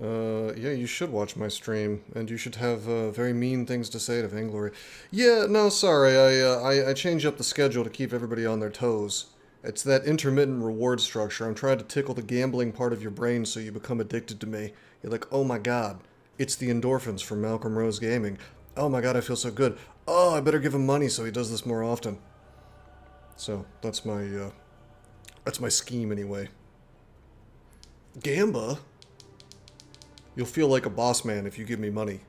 Yeah, you should watch my stream, and you should have very mean things to say to Vainglory. Yeah, no, sorry, I changed up the schedule to keep everybody on their toes. It's that intermittent reward structure. I'm trying to tickle the gambling part of your brain so you become addicted to me. You're like, oh my god, it's the endorphins from Malcolm Rose Gaming. Oh my god, I feel so good. Oh, I better give him money so he does this more often. So, that's my scheme anyway. Gamba? You'll feel like a boss man if you give me money.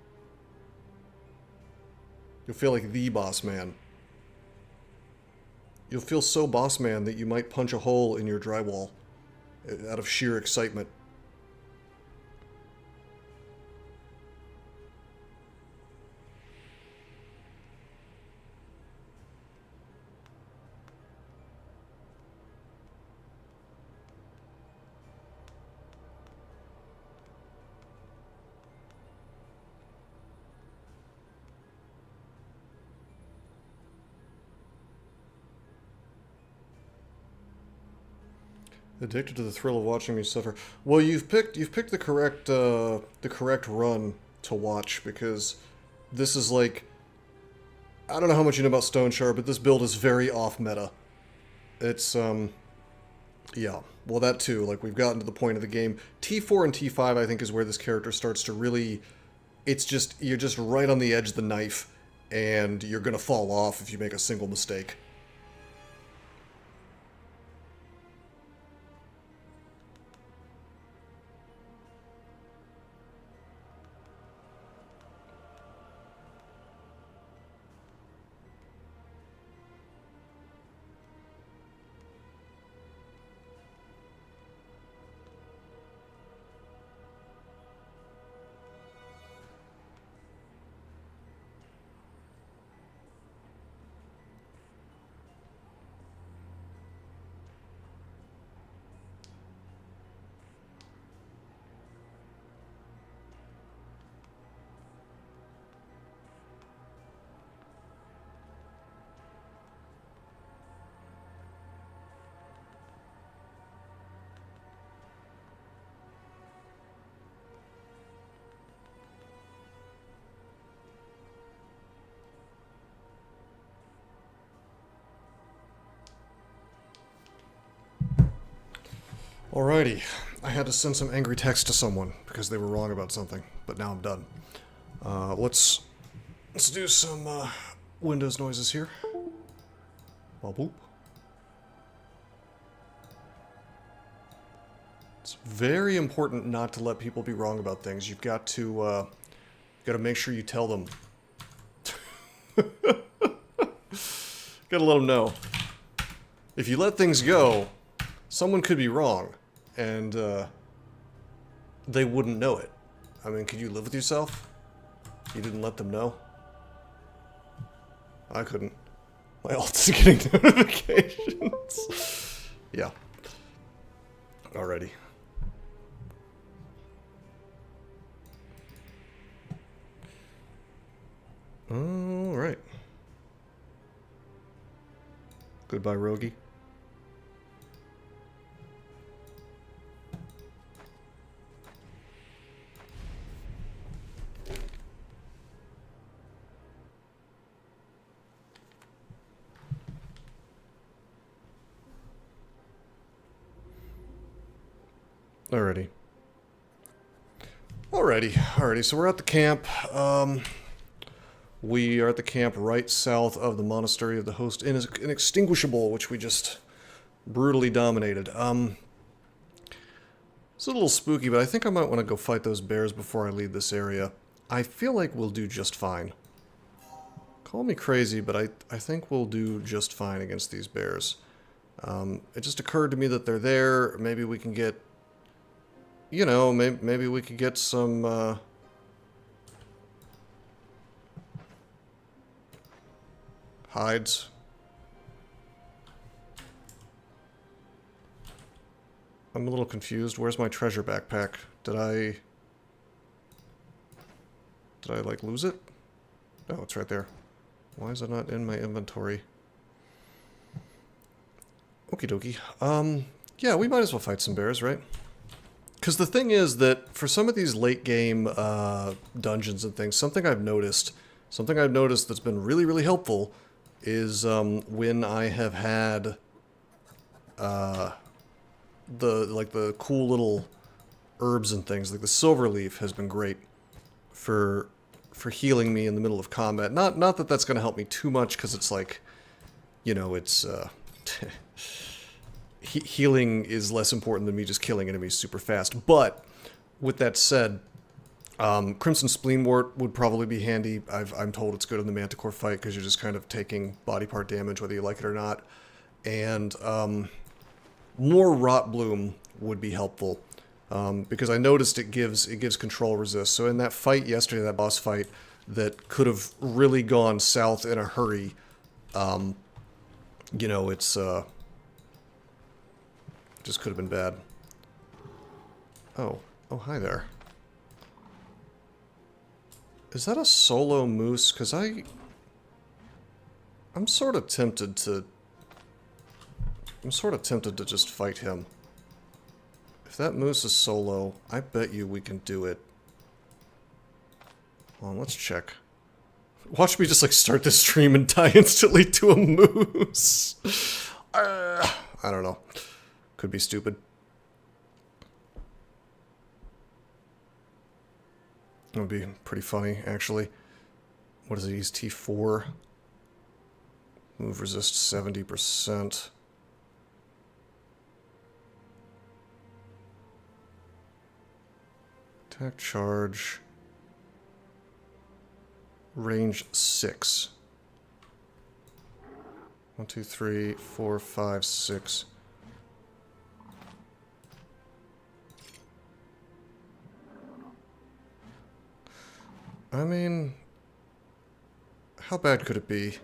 You'll feel like the boss man. You'll feel so boss man that you might punch a hole in your drywall out of sheer excitement. Addicted to the thrill of watching me suffer. Well, you've picked the correct run to watch, because this is like, I don't know how much you know about Stoneshard, but this build is very off meta. It's yeah. Well, that too. Like, we've gotten to the point of the game. T4 and T5, I think, is where this character starts to really. It's just, you're just right on the edge of the knife, and you're gonna fall off if you make a single mistake. Alrighty, I had to send some angry text to someone because they were wrong about something, but now I'm done. Let's do some Windows noises here. Boop boop. It's very important not to let people be wrong about things. You've got to make sure you tell them. Gotta let them know. If you let things go, someone could be wrong, and they wouldn't know it. I mean, could you live with yourself? You didn't let them know? I couldn't. My alt is getting notifications. Yeah. Alrighty. Alright. Goodbye, Rogie. Alrighty, so we're at the camp. We are at the camp right south of the Monastery of the Host Inextinguishable, which we just brutally dominated. It's a little spooky, but I think I might want to go fight those bears before I leave this area. I feel like we'll do just fine. Call me crazy, but I think we'll do just fine against these bears. It just occurred to me that they're there. Maybe we can get... You know, maybe we could get some, hides. I'm a little confused. Where's my treasure backpack? Did I, like, lose it? Oh, it's right there. Why is it not in my inventory? Okie dokie. Yeah, we might as well fight some bears, right? Because the thing is that for some of these late game dungeons and things, something I've noticed that's been really, really helpful is when I have had the cool little herbs and things, like the silver leaf has been great for healing me in the middle of combat. Not that that's going to help me too much, because it's like, you know, it's healing is less important than me just killing enemies super fast. But with that said, Crimson Spleenwort would probably be handy. I'm told it's good in the Manticore fight because you're just kind of taking body part damage whether you like it or not. And more Rot Bloom would be helpful because I noticed it gives control resist. So in that fight yesterday, that boss fight that could have really gone south in a hurry, you know, it's just could have been bad. Oh, hi there. Is that a solo moose? Because I'm sort of tempted to... just fight him. If that moose is solo, I bet you we can do it. Hold on, let's check. Watch me just, like, start this stream and die instantly to a moose. I don't know. Could be stupid. It would be pretty funny, actually. What is it? He's T4. Move resist 70%. Attack charge. Range 6. 1, 2, 3, 4, 5, 6. I mean, how bad could it be?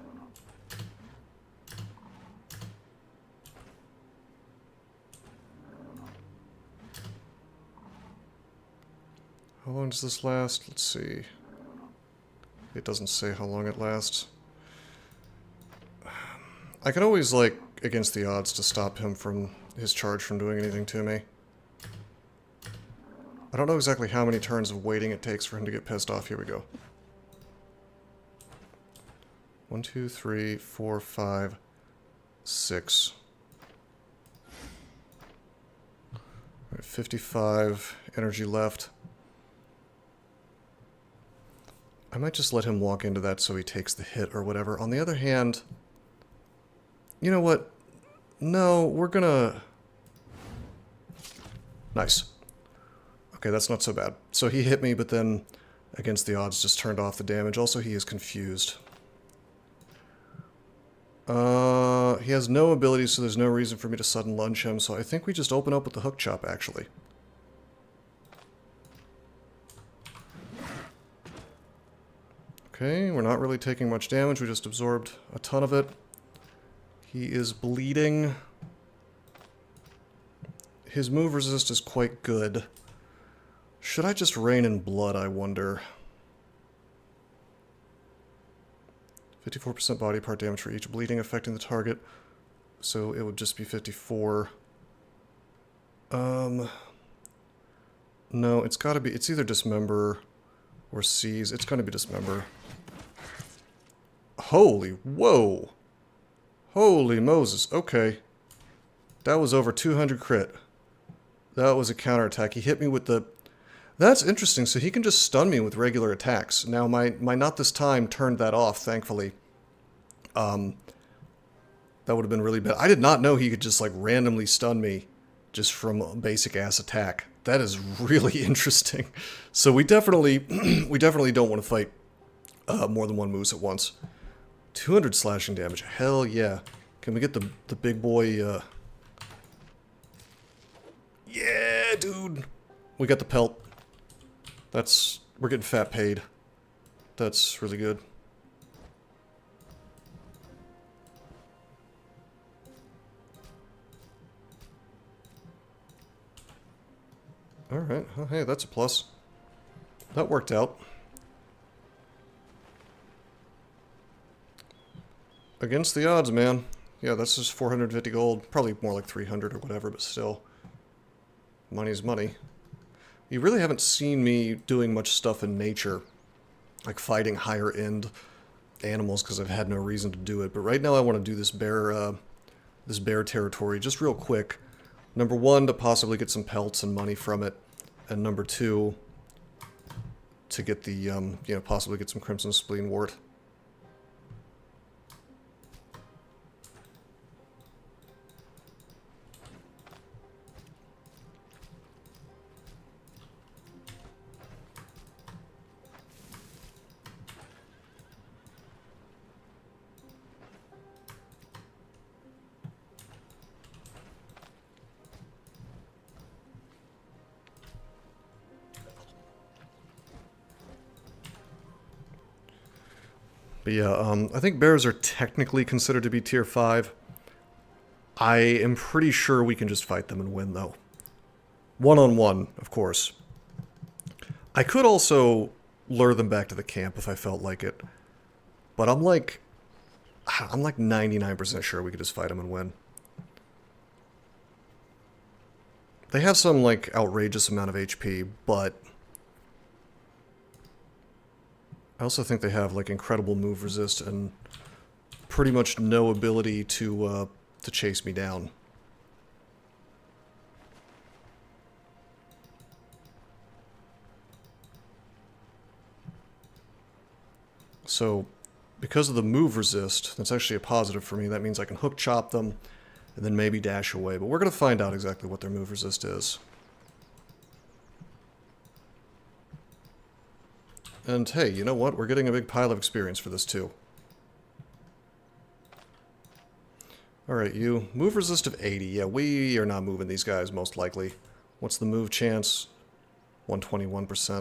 How long does this last? Let's see. It doesn't say how long it lasts. I can always, like, against the odds to stop him from his charge from doing anything to me. I don't know exactly how many turns of waiting it takes for him to get pissed off. Here we go. 1, 2, 3, 4, 5, 6. All right, 55 energy left. I might just let him walk into that so he takes the hit or whatever. On the other hand, you know what? No, we're gonna... Nice. Okay, that's not so bad. So he hit me, but then, against the odds, just turned off the damage. Also, he is confused. He has no abilities, so there's no reason for me to sudden lunge him, so I think we just open up with the hook chop, actually. Okay, we're not really taking much damage, we just absorbed a ton of it. He is bleeding. His move resist is quite good. Should I just rain in blood, I wonder? 54% body part damage for each bleeding affecting the target. So it would just be 54. No, it's gotta be, it's either dismember or seize. It's gonna be dismember. Holy, whoa! Holy Moses, okay. That was over 200 crit. That was a counterattack. He hit me with the... That's interesting, so he can just stun me with regular attacks. Now, my Not This Time turned that off, thankfully. That would have been really bad. I did not know he could just, like, randomly stun me just from a basic-ass attack. That is really interesting. So we definitely don't want to fight more than one moose at once. 200 slashing damage. Hell yeah. Can we get the big boy... Yeah, dude! We got the pelt. We're getting fat paid. That's really good. Alright, oh, hey, that's a plus. That worked out. Against the odds, man. Yeah, that's just 450 gold. Probably more like 300 or whatever, but still. Money's money. You really haven't seen me doing much stuff in nature, like fighting higher end animals because I've had no reason to do it. But right now I want to do this bear territory just real quick. Number one, to possibly get some pelts and money from it, and number two, to get the you know, possibly get some Crimson Spleen Wort. But yeah, I think bears are technically considered to be tier 5. I am pretty sure we can just fight them and win, though. One-on-one, of course. I could also lure them back to the camp if I felt like it. But I'm like 99% sure we could just fight them and win. They have some, like, outrageous amount of HP, but I also think they have, like, incredible move resist and pretty much no ability to chase me down. So, because of the move resist, that's actually a positive for me. That means I can hook chop them and then maybe dash away. But we're going to find out exactly what their move resist is. And hey, you know what? We're getting a big pile of experience for this too. Alright, you. Move resist of 80. Yeah, we are not moving these guys, most likely. What's the move chance? 121%.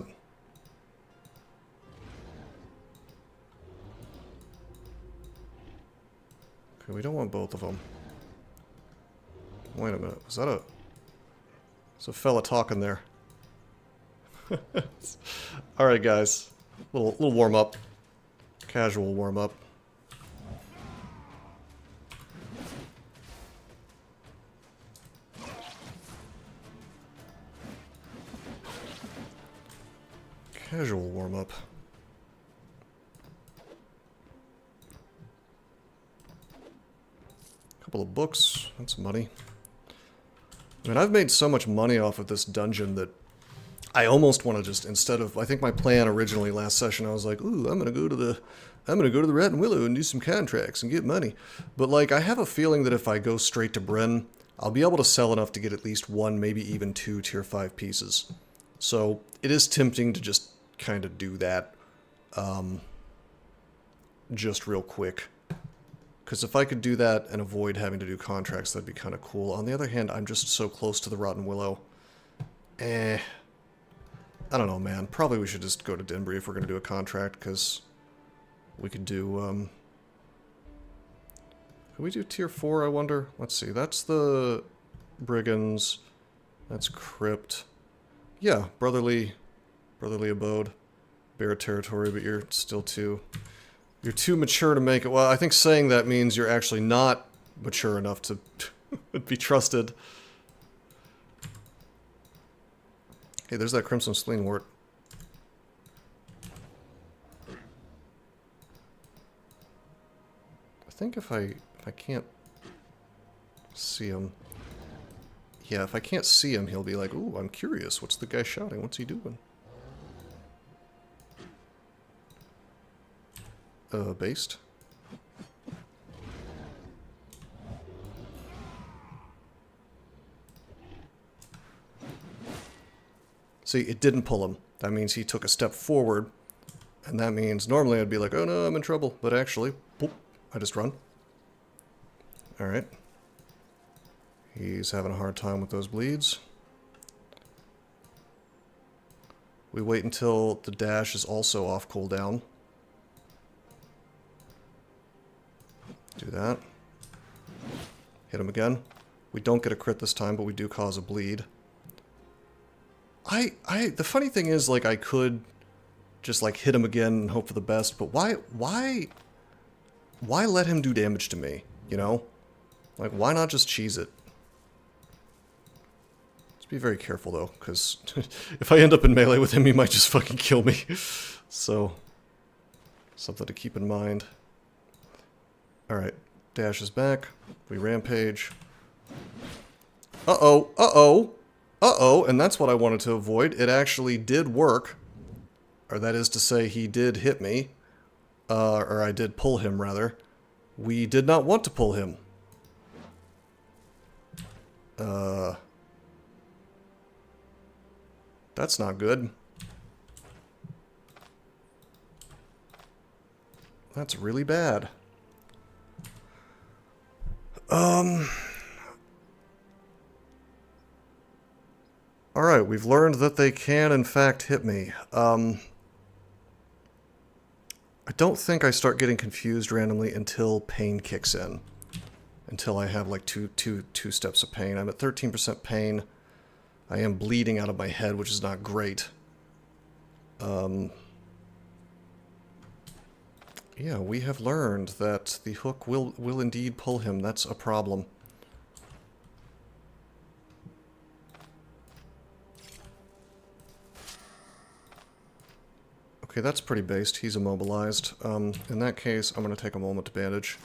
Okay, we don't want both of them. Wait a minute. Is that a... There's a fella talking there. Alright, guys. Little warm-up. Casual warm-up. Casual warm-up. Couple of books. That's money. I mean, I've made so much money off of this dungeon that I almost want to just, instead of, I think my plan originally last session, I was like, ooh, I'm gonna go to the Rat and Willow and do some contracts and get money. But like, I have a feeling that if I go straight to Bryn, I'll be able to sell enough to get at least one, maybe even two tier 5 pieces. So it is tempting to just kind of do that, just real quick. Because if I could do that and avoid having to do contracts, that'd be kind of cool. On the other hand, I'm just so close to the Rotten Willow. I don't know, man. Probably we should just go to Denbury if we're going to do a contract, because we could do, Could we do tier 4, I wonder? Let's see. That's the Brigands. That's Crypt. Yeah, Brotherly Abode. Bear territory, but you're still too... You're too mature to make it. Well, I think saying that means you're actually not mature enough to be trusted. Hey, there's that Crimson Spleen Wort. I think if I can't see him... Yeah, if I can't see him, he'll be like, ooh, I'm curious. What's the guy shouting? What's he doing? Based. See, it didn't pull him. That means he took a step forward, and that means normally I'd be like, oh no, I'm in trouble. But actually, boop, I just run. Alright. He's having a hard time with those bleeds. We wait until the dash is also off cooldown. Do that. Hit him again. We don't get a crit this time, but we do cause a bleed. The funny thing is, like, I could just, like, hit him again and hope for the best, but why let him do damage to me, you know? Like, why not just cheese it? Just be very careful, though, because if I end up in melee with him, he might just fucking kill me. So, something to keep in mind. Alright, Dash is back. We rampage. Uh-oh, uh-oh, uh-oh, and that's what I wanted to avoid. It actually did work. Or that is to say, he did hit me. Or I did pull him, rather. We did not want to pull him. That's not good. That's really bad. Alright, we've learned that they can, in fact, hit me. I don't think I start getting confused randomly until pain kicks in. Until I have, like, two steps of pain. I'm at 13% pain. I am bleeding out of my head, which is not great. Yeah, we have learned that the hook will indeed pull him. That's a problem. Okay, that's pretty based. He's immobilized. In that case, I'm going to take a moment to bandage.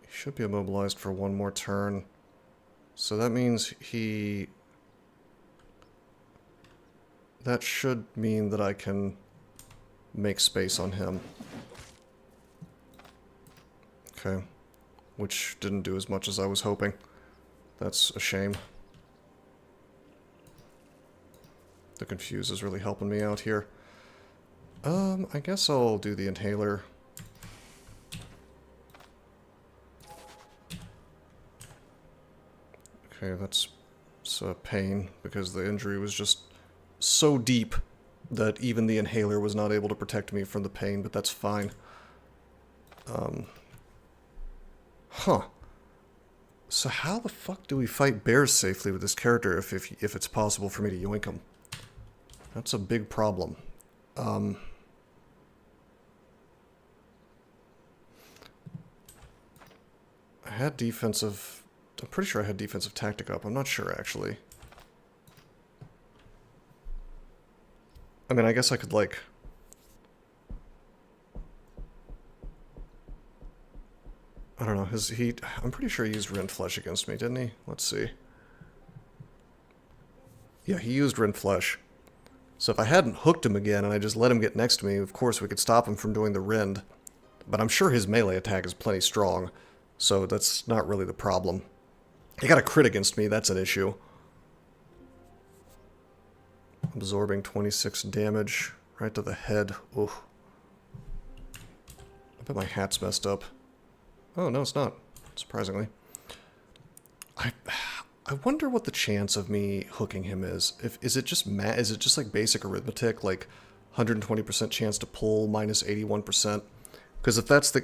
He should be immobilized for one more turn. So that means he... That should mean that I can make space on him. Okay. Which didn't do as much as I was hoping. That's a shame. The Confuse is really helping me out here. I guess I'll do the inhaler. Okay, that's pain, because the injury was just so deep that even the inhaler was not able to protect me from the pain, but that's fine. Huh. So how the fuck do we fight bears safely with this character if it's possible for me to yoink him? That's a big problem. I had defensive... I'm pretty sure I had defensive tactic up. I'm not sure, actually. I mean, I guess I could, like... I don't know, I'm pretty sure he used Rend Flesh against me, didn't he? Let's see. Yeah, he used Rend Flesh. So if I hadn't hooked him again and I just let him get next to me, of course we could stop him from doing the Rend. But I'm sure his melee attack is plenty strong, so that's not really the problem. He got a crit against me, that's an issue. Absorbing 26 damage right to the head. Ooh. I bet my hat's messed up. Oh, no, it's not, surprisingly. I wonder what the chance of me hooking him is. Is it just like basic arithmetic, like 120% chance to pull minus 81%? Because if that's the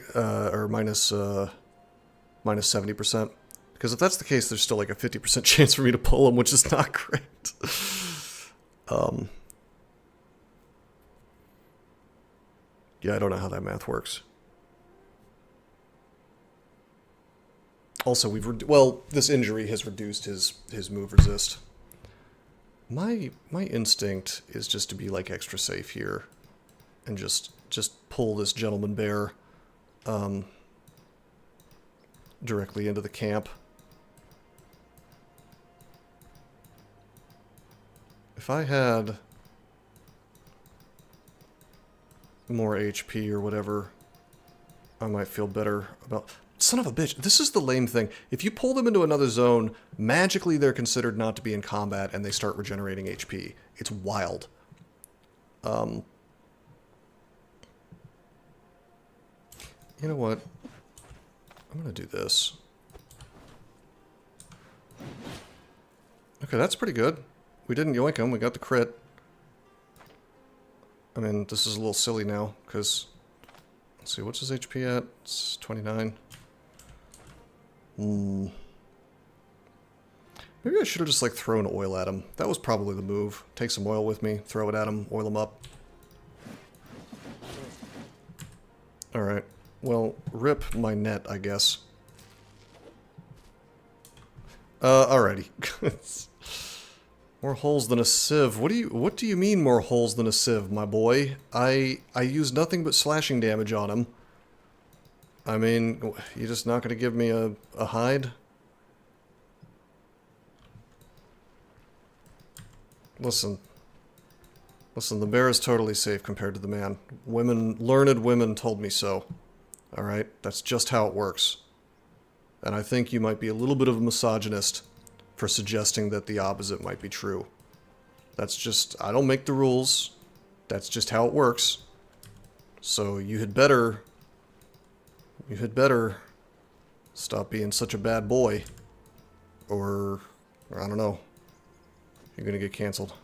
or minus 70%. Because if that's the case, there's still like a 50% chance for me to pull him, which is not great. Yeah, I don't know how that math works. Also, this injury has reduced his move resist. My instinct is just to be like extra safe here, and just pull this gentleman bear directly into the camp. If I had more HP or whatever, I might feel better about... Son of a bitch, this is the lame thing. If you pull them into another zone, magically they're considered not to be in combat and they start regenerating HP. It's wild. You know what? I'm gonna do this. Okay, that's pretty good. We didn't yoink him, we got the crit. I mean, this is a little silly now, because... Let's see, what's his HP at? It's 29. Maybe I should have just, like, thrown oil at him. That was probably the move. Take some oil with me, throw it at him, oil him up. Alright. Well, rip my net, I guess. Alrighty. More holes than a sieve. What do you mean more holes than a sieve, my boy? I use nothing but slashing damage on him. I mean, you're just not gonna give me a hide? Listen, the bear is totally safe compared to the man. Learned women told me so. Alright, that's just how it works. And I think you might be a little bit of a misogynist for suggesting that the opposite might be true. That's just, I don't make the rules. That's just how it works. So you had better stop being such a bad boy. Or I don't know. You're gonna get canceled.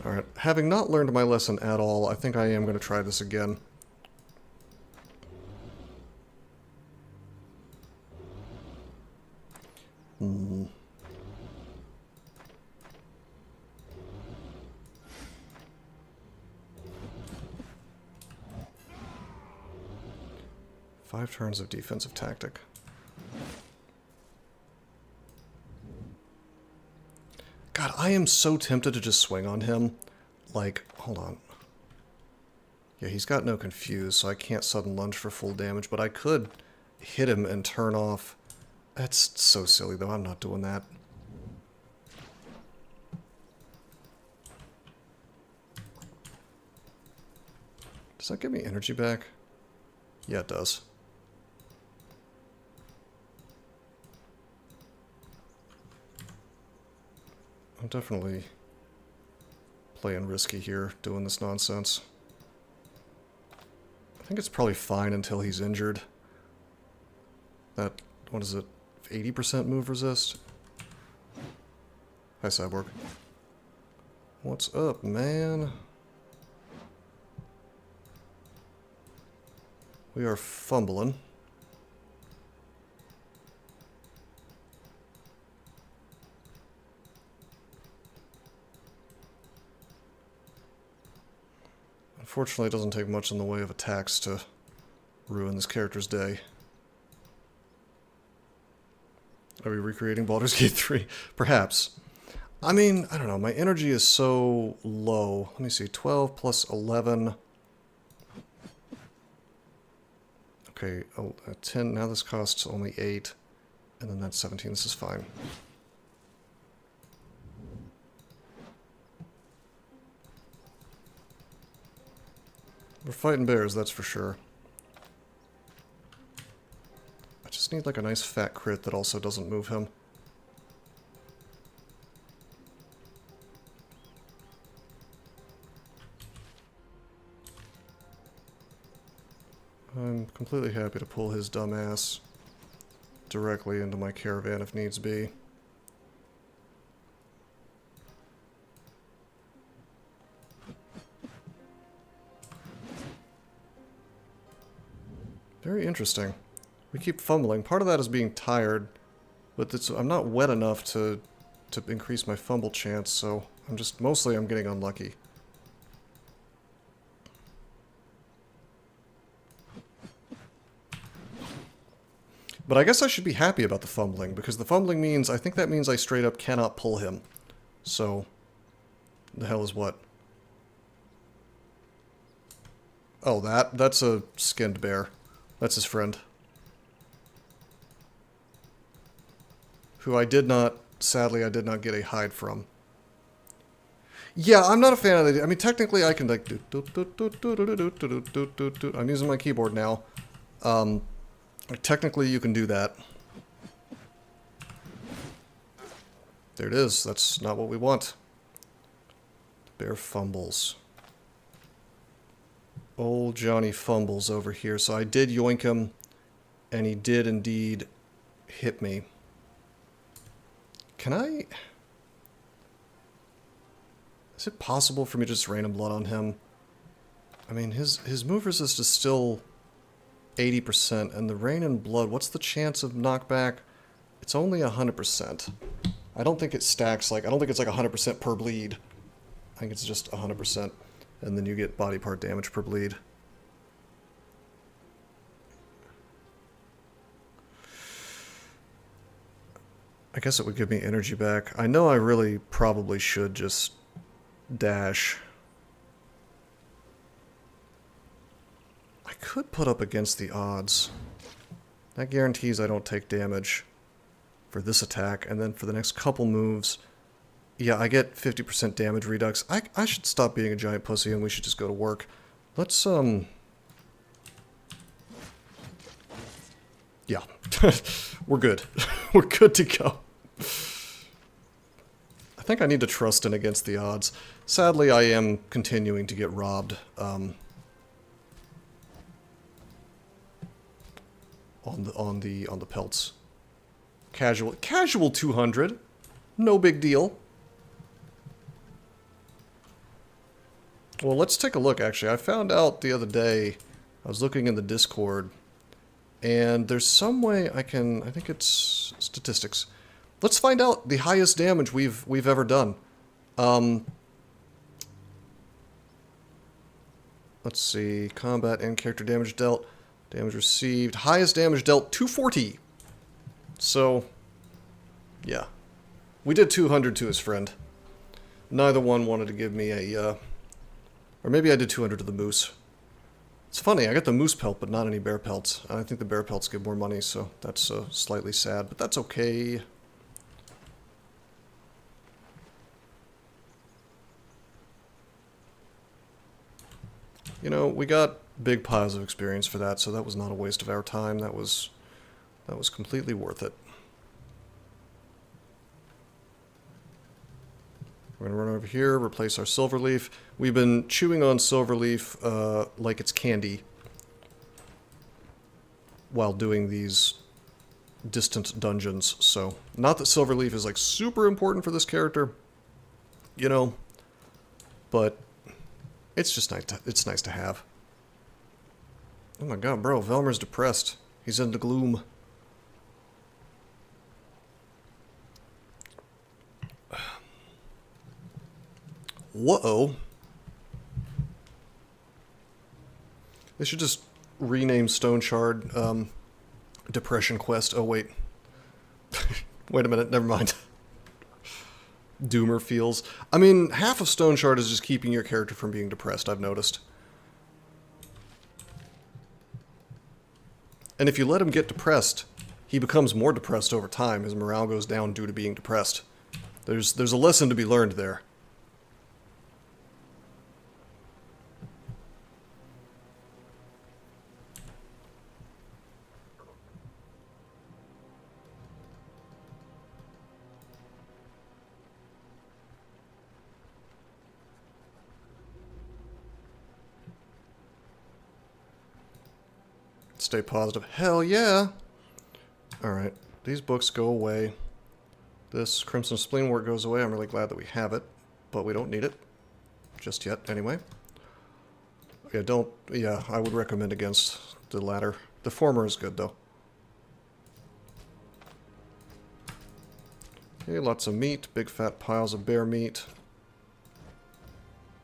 Alright, having not learned my lesson at all, I think I am going to try this again. Hmm. Five turns of defensive tactic. God, I am so tempted to just swing on him. Like, hold on. Yeah, he's got no confuse, so I can't sudden lunge for full damage, but I could hit him and turn off. That's so silly, though. I'm not doing that. Does that give me energy back? Yeah, it does. I'm definitely playing risky here, doing this nonsense. I think it's probably fine until he's injured. That, what is it, 80% move resist? Hi, Cyborg. What's up, man? We are fumbling. Unfortunately, it doesn't take much in the way of attacks to ruin this character's day. Are we recreating Baldur's Gate 3? Perhaps. I mean, I don't know. My energy is so low. Let me see. 12 plus 11. Okay, 10. Now this costs only 8. And then that's 17. This is fine. We're fighting bears, that's for sure. I just need like a nice fat crit that also doesn't move him. I'm completely happy to pull his dumb ass directly into my caravan if needs be. Very interesting. We keep fumbling. Part of that is being tired, but I'm not wet enough to increase my fumble chance, so I'm getting unlucky. But I guess I should be happy about the fumbling, because the fumbling means, I think that means I straight up cannot pull him. So, the hell is what? Oh, that's a skinned bear. That's his friend. Who sadly I did not get a hide from. Yeah, I'm not a fan of it. I mean, technically I can like I'm using my keyboard now. Technically you can do that. There it is. That's not what we want. Bear fumbles. Old Johnny fumbles over here. So I did yoink him, and he did indeed hit me. Can I... Is it possible for me to just random blood on him? I mean, his move resist is still 80%, and the rain and blood, what's the chance of knockback? It's only 100%. I don't think it stacks, I don't think it's like 100% per bleed. I think it's just 100%. And then you get body part damage per bleed. I guess it would give me energy back. I know I really probably should just dash. I could put up against the odds. That guarantees I don't take damage for this attack, and then for the next couple moves, yeah, I get 50% damage redux. I should stop being a giant pussy and we should just go to work. Let's, yeah. We're good. We're good to go. I think I need to trust in against the odds. Sadly, I am continuing to get robbed, on the pelts. Casual 200. No big deal. Well, let's take a look, actually. I found out the other day, I was looking in the Discord, and there's some way I can, I think it's statistics. Let's find out the highest damage we've ever done. Let's see, combat and character damage dealt, damage received, highest damage dealt, 240. So, yeah. We did 200 to his friend. Neither one wanted to give me a, or maybe I did 200 to the moose. It's funny, I got the moose pelt, but not any bear pelts. I think the bear pelts give more money, so that's slightly sad, but that's okay. You know, we got big piles of experience for that, so that was not a waste of our time. That was completely worth it. We're going to run over here, replace our silverleaf. We've been chewing on silverleaf like it's candy while doing these distant dungeons. So, not that silverleaf is like super important for this character, you know, but it's just nice to have. Oh my god, bro, Velmir's depressed. He's in the gloom. Whoa. They should just rename Stoneshard, Depression Quest. Oh, wait. Wait a minute, never mind. Doomer feels. I mean, half of Stoneshard is just keeping your character from being depressed, I've noticed. And if you let him get depressed, he becomes more depressed over time. His morale goes down due to being depressed. There's a lesson to be learned there. Stay positive. Hell yeah! Alright, these books go away. This Crimson Spleenwort goes away. I'm really glad that we have it, but we don't need it. Just yet, anyway. Yeah, I would recommend against the latter. The former is good, though. Okay, lots of meat. Big fat piles of bear meat.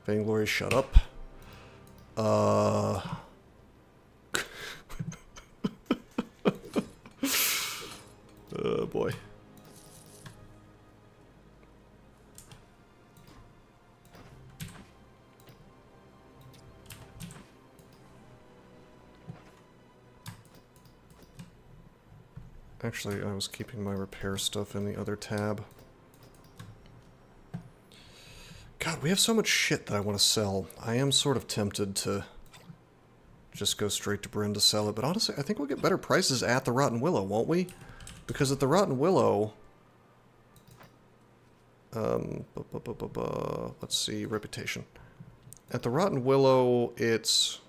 Vainglory, shut up. Oh boy. Actually, I was keeping my repair stuff in the other tab. God, we have so much shit that I want to sell. I am sort of tempted to just go straight to Bryn to sell it, but honestly, I think we'll get better prices at the Rotten Willow, won't we? Because at the Rotten Willow... let's see, reputation. At the Rotten Willow, it's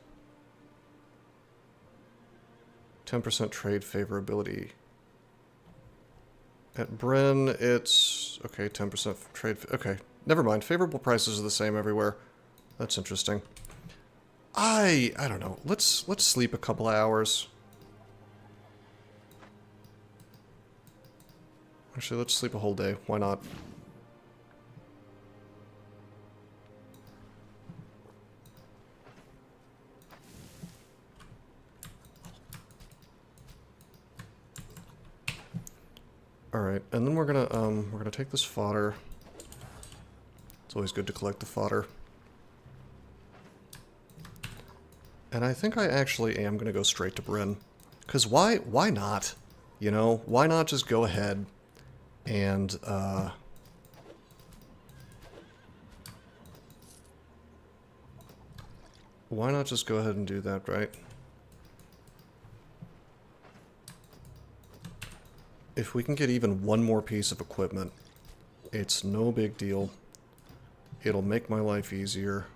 10% trade favorability. At Bryn, it's... okay, 10% trade... okay, never mind. Favorable prices are the same everywhere. That's interesting. I don't know. Let's sleep a couple of hours. Actually, let's sleep a whole day. Why not? Alright, and then we're gonna take this fodder. It's always good to collect the fodder. And I think I actually am gonna go straight to Bryn. Because why not? You know, why not just go ahead and, why not just go ahead and do that, right? If we can get even one more piece of equipment, it's no big deal. It'll make my life easier.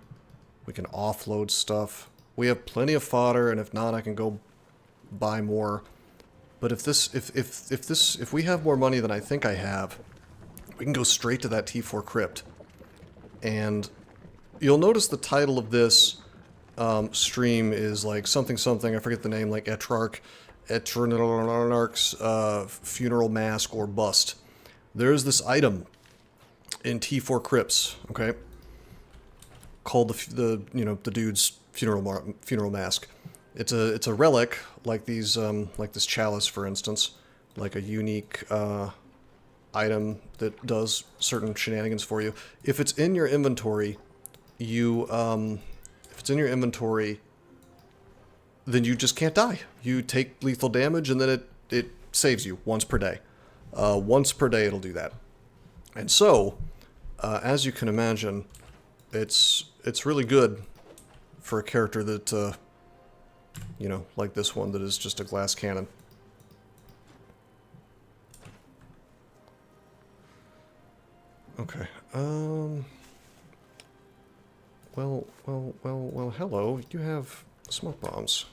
We can offload stuff. We have plenty of fodder, and if not, I can go buy more. But if we have more money than I think I have, we can go straight to that T4 crypt. And you'll notice the title of this stream is like something, I forget the name, like Ethnarch's funeral mask or bust. There's this item in T4 crypts, okay, called the dude's funeral mask. It's a relic like these like this chalice, for instance, like a unique item that does certain shenanigans for you. If it's in your inventory, then you just can't die. You take lethal damage, and then it saves you once per day. Once per day it'll do that. And so, as you can imagine, it's really good for a character that, you know, like this one that is just a glass cannon. Okay, well, hello, you have smoke bombs.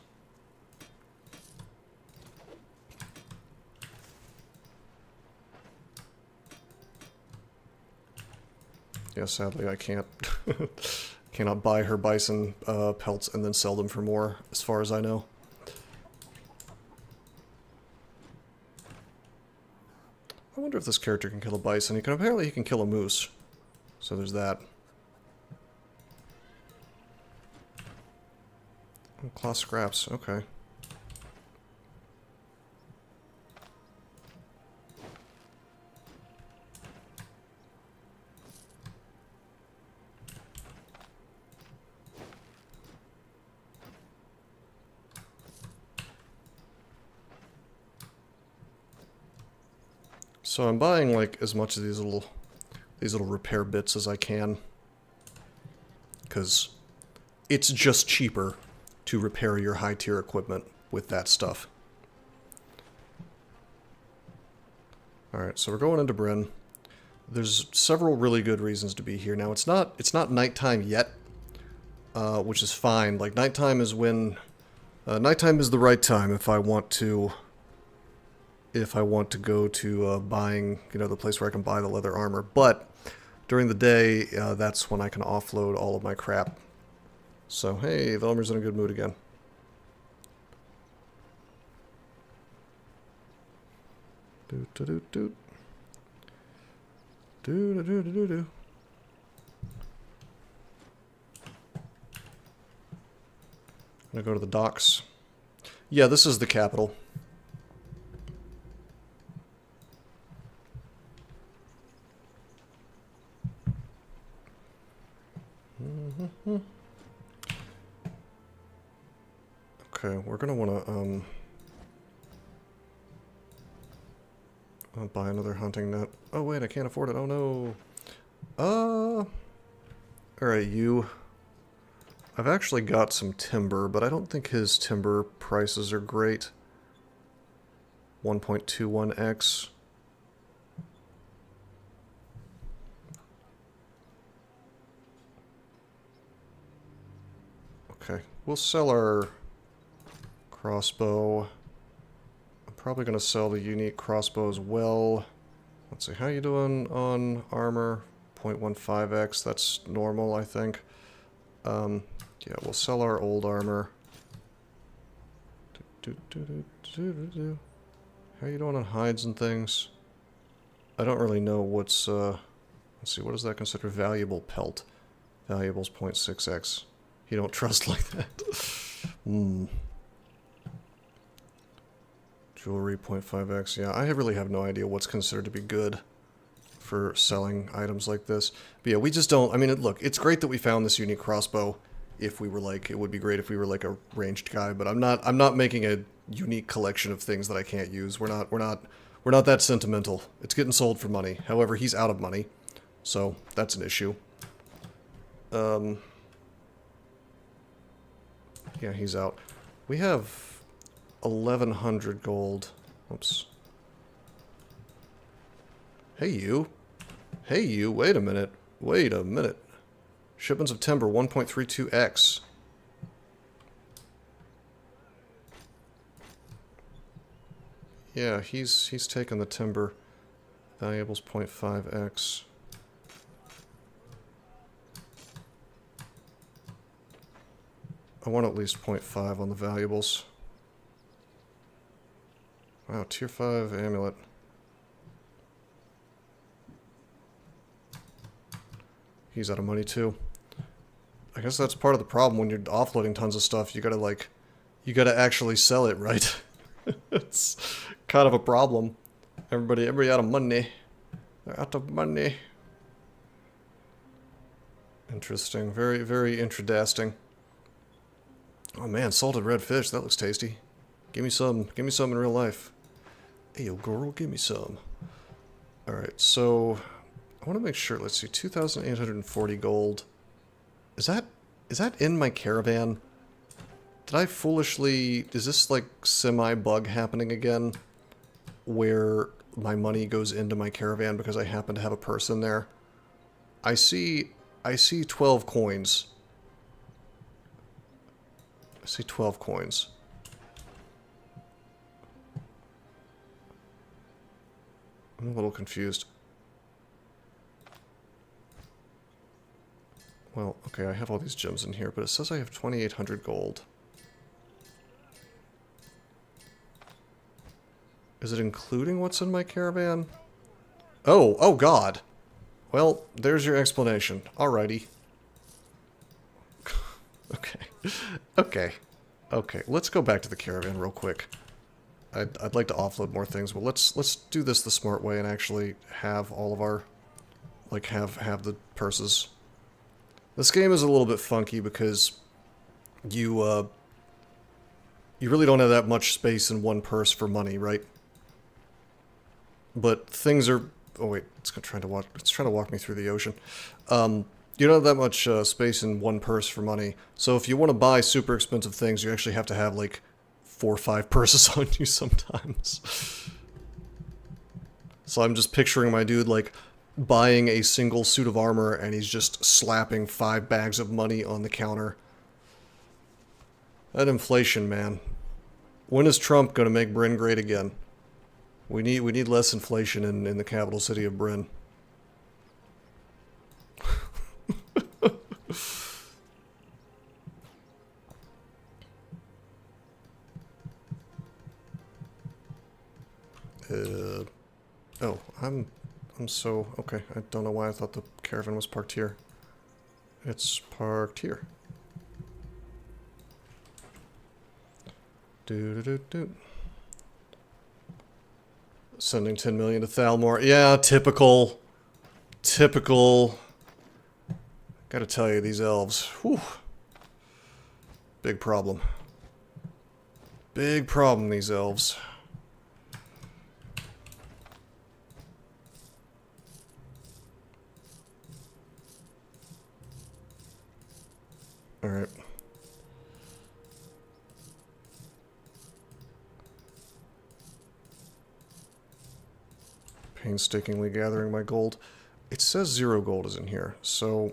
Yeah, sadly I can't cannot buy her bison pelts and then sell them for more, as far as I know. I wonder if this character can kill a bison. Apparently he can kill a moose. So there's that. Oh, cloth scraps, okay. So I'm buying like as much of these little repair bits as I can, because it's just cheaper to repair your high tier equipment with that stuff. Alright, so we're going into Bryn. There's several really good reasons to be here. Now it's not nighttime yet, which is fine. Like nighttime is when nighttime is the right time if I want to go to buying, you know, the place where I can buy the leather armor. But during the day, that's when I can offload all of my crap. So, hey, Velmir's in a good mood again. Doot doot doot doot. Doot doot doot doot doot. I'm gonna go to the docks. Yeah, this is the capital. Okay, we're gonna wanna I'll buy another hunting net. Oh wait, I can't afford it. Oh no. Alright, you. I've actually got some timber, but I don't think his timber prices are great. 1.21x. Okay, we'll sell our crossbow. I'm probably going to sell the unique crossbow as well. Let's see, how you doing on armor? 0.15x, that's normal, I think. Yeah, we'll sell our old armor. How you doing on hides and things? I don't really know what's, let's see, what is that considered? Valuable pelt. Valuable's 0.6x. You don't trust like that. Jewelry 0.5x. Yeah, I really have no idea what's considered to be good for selling items like this. But yeah, we just don't... I mean, look, it's great that we found this unique crossbow. If we were like... It would be great if we were like a ranged guy, but I'm not making a unique collection of things that I can't use. We're not that sentimental. It's getting sold for money. However, he's out of money. So, that's an issue. Yeah, he's out. We have 1,100 gold. Oops. Hey, you. Hey, you. Wait a minute. Wait a minute. Shipments of timber, 1.32x. Yeah, he's taken the timber. Valuables 0.5x. I want at least 0.5 on the valuables. Wow, tier 5 amulet. He's out of money too. I guess that's part of the problem when you're offloading tons of stuff. You gotta actually sell it, right? It's kind of a problem. Everybody out of money. They're out of money. Interesting. Very, very interesting. Oh man, salted red fish. That looks tasty. Give me some. Give me some in real life. Hey, yo, girl, give me some. Alright, so... I want to make sure. Let's see. 2,840 gold. Is that in my caravan? Did I foolishly... Is this, like, semi-bug happening again? Where my money goes into my caravan because I happen to have a purse in there? I see 12 coins. I see 12 coins. I'm a little confused. Well, okay, I have all these gems in here, but it says I have 2,800 gold. Is it including what's in my caravan? Oh god! Well, there's your explanation. Alrighty. Okay, let's go back to the caravan real quick. I'd like to offload more things, but let's do this the smart way and actually have all of our... Like, have the purses. This game is a little bit funky because you really don't have that much space in one purse for money, right? But things are... Oh wait, it's trying to walk me through the ocean. You don't have that much space in one purse for money. So if you want to buy super expensive things, you actually have to have like 4 or 5 purses on you sometimes. So I'm just picturing my dude like buying a single suit of armor and he's just slapping 5 bags of money on the counter. That inflation, man. When is Trump going to make Bryn great again? We need less inflation in the capital city of Bryn. Oh, I'm so... Okay, I don't know why I thought the caravan was parked here. It's parked here. Do. Sending 10 million to Thalmor. Yeah, typical. Typical. Gotta tell you, these elves. Whew. Big problem. Big problem, these elves. Alright. Painstakingly gathering my gold. It says 0 gold is in here, so...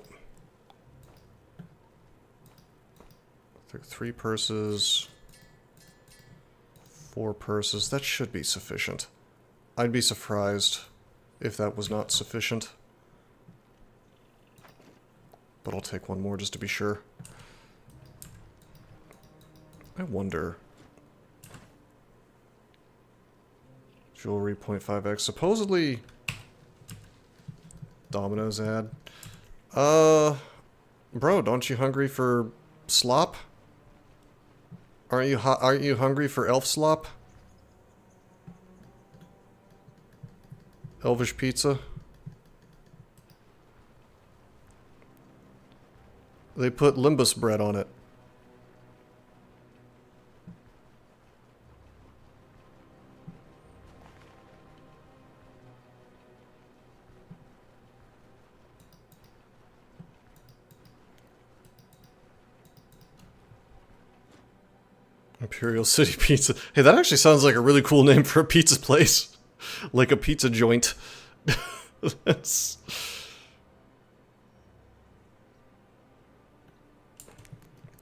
3 purses... 4 purses, that should be sufficient. I'd be surprised if that was not sufficient. But I'll take one more just to be sure. I wonder... Jewelry 0.5x. Supposedly... Domino's ad. Bro, don't you hungry for slop? Aren't you hungry for elf slop? Elvish pizza. They put limbus bread on it. Imperial City Pizza. Hey, that actually sounds like a really cool name for a pizza place. Like a pizza joint. That's...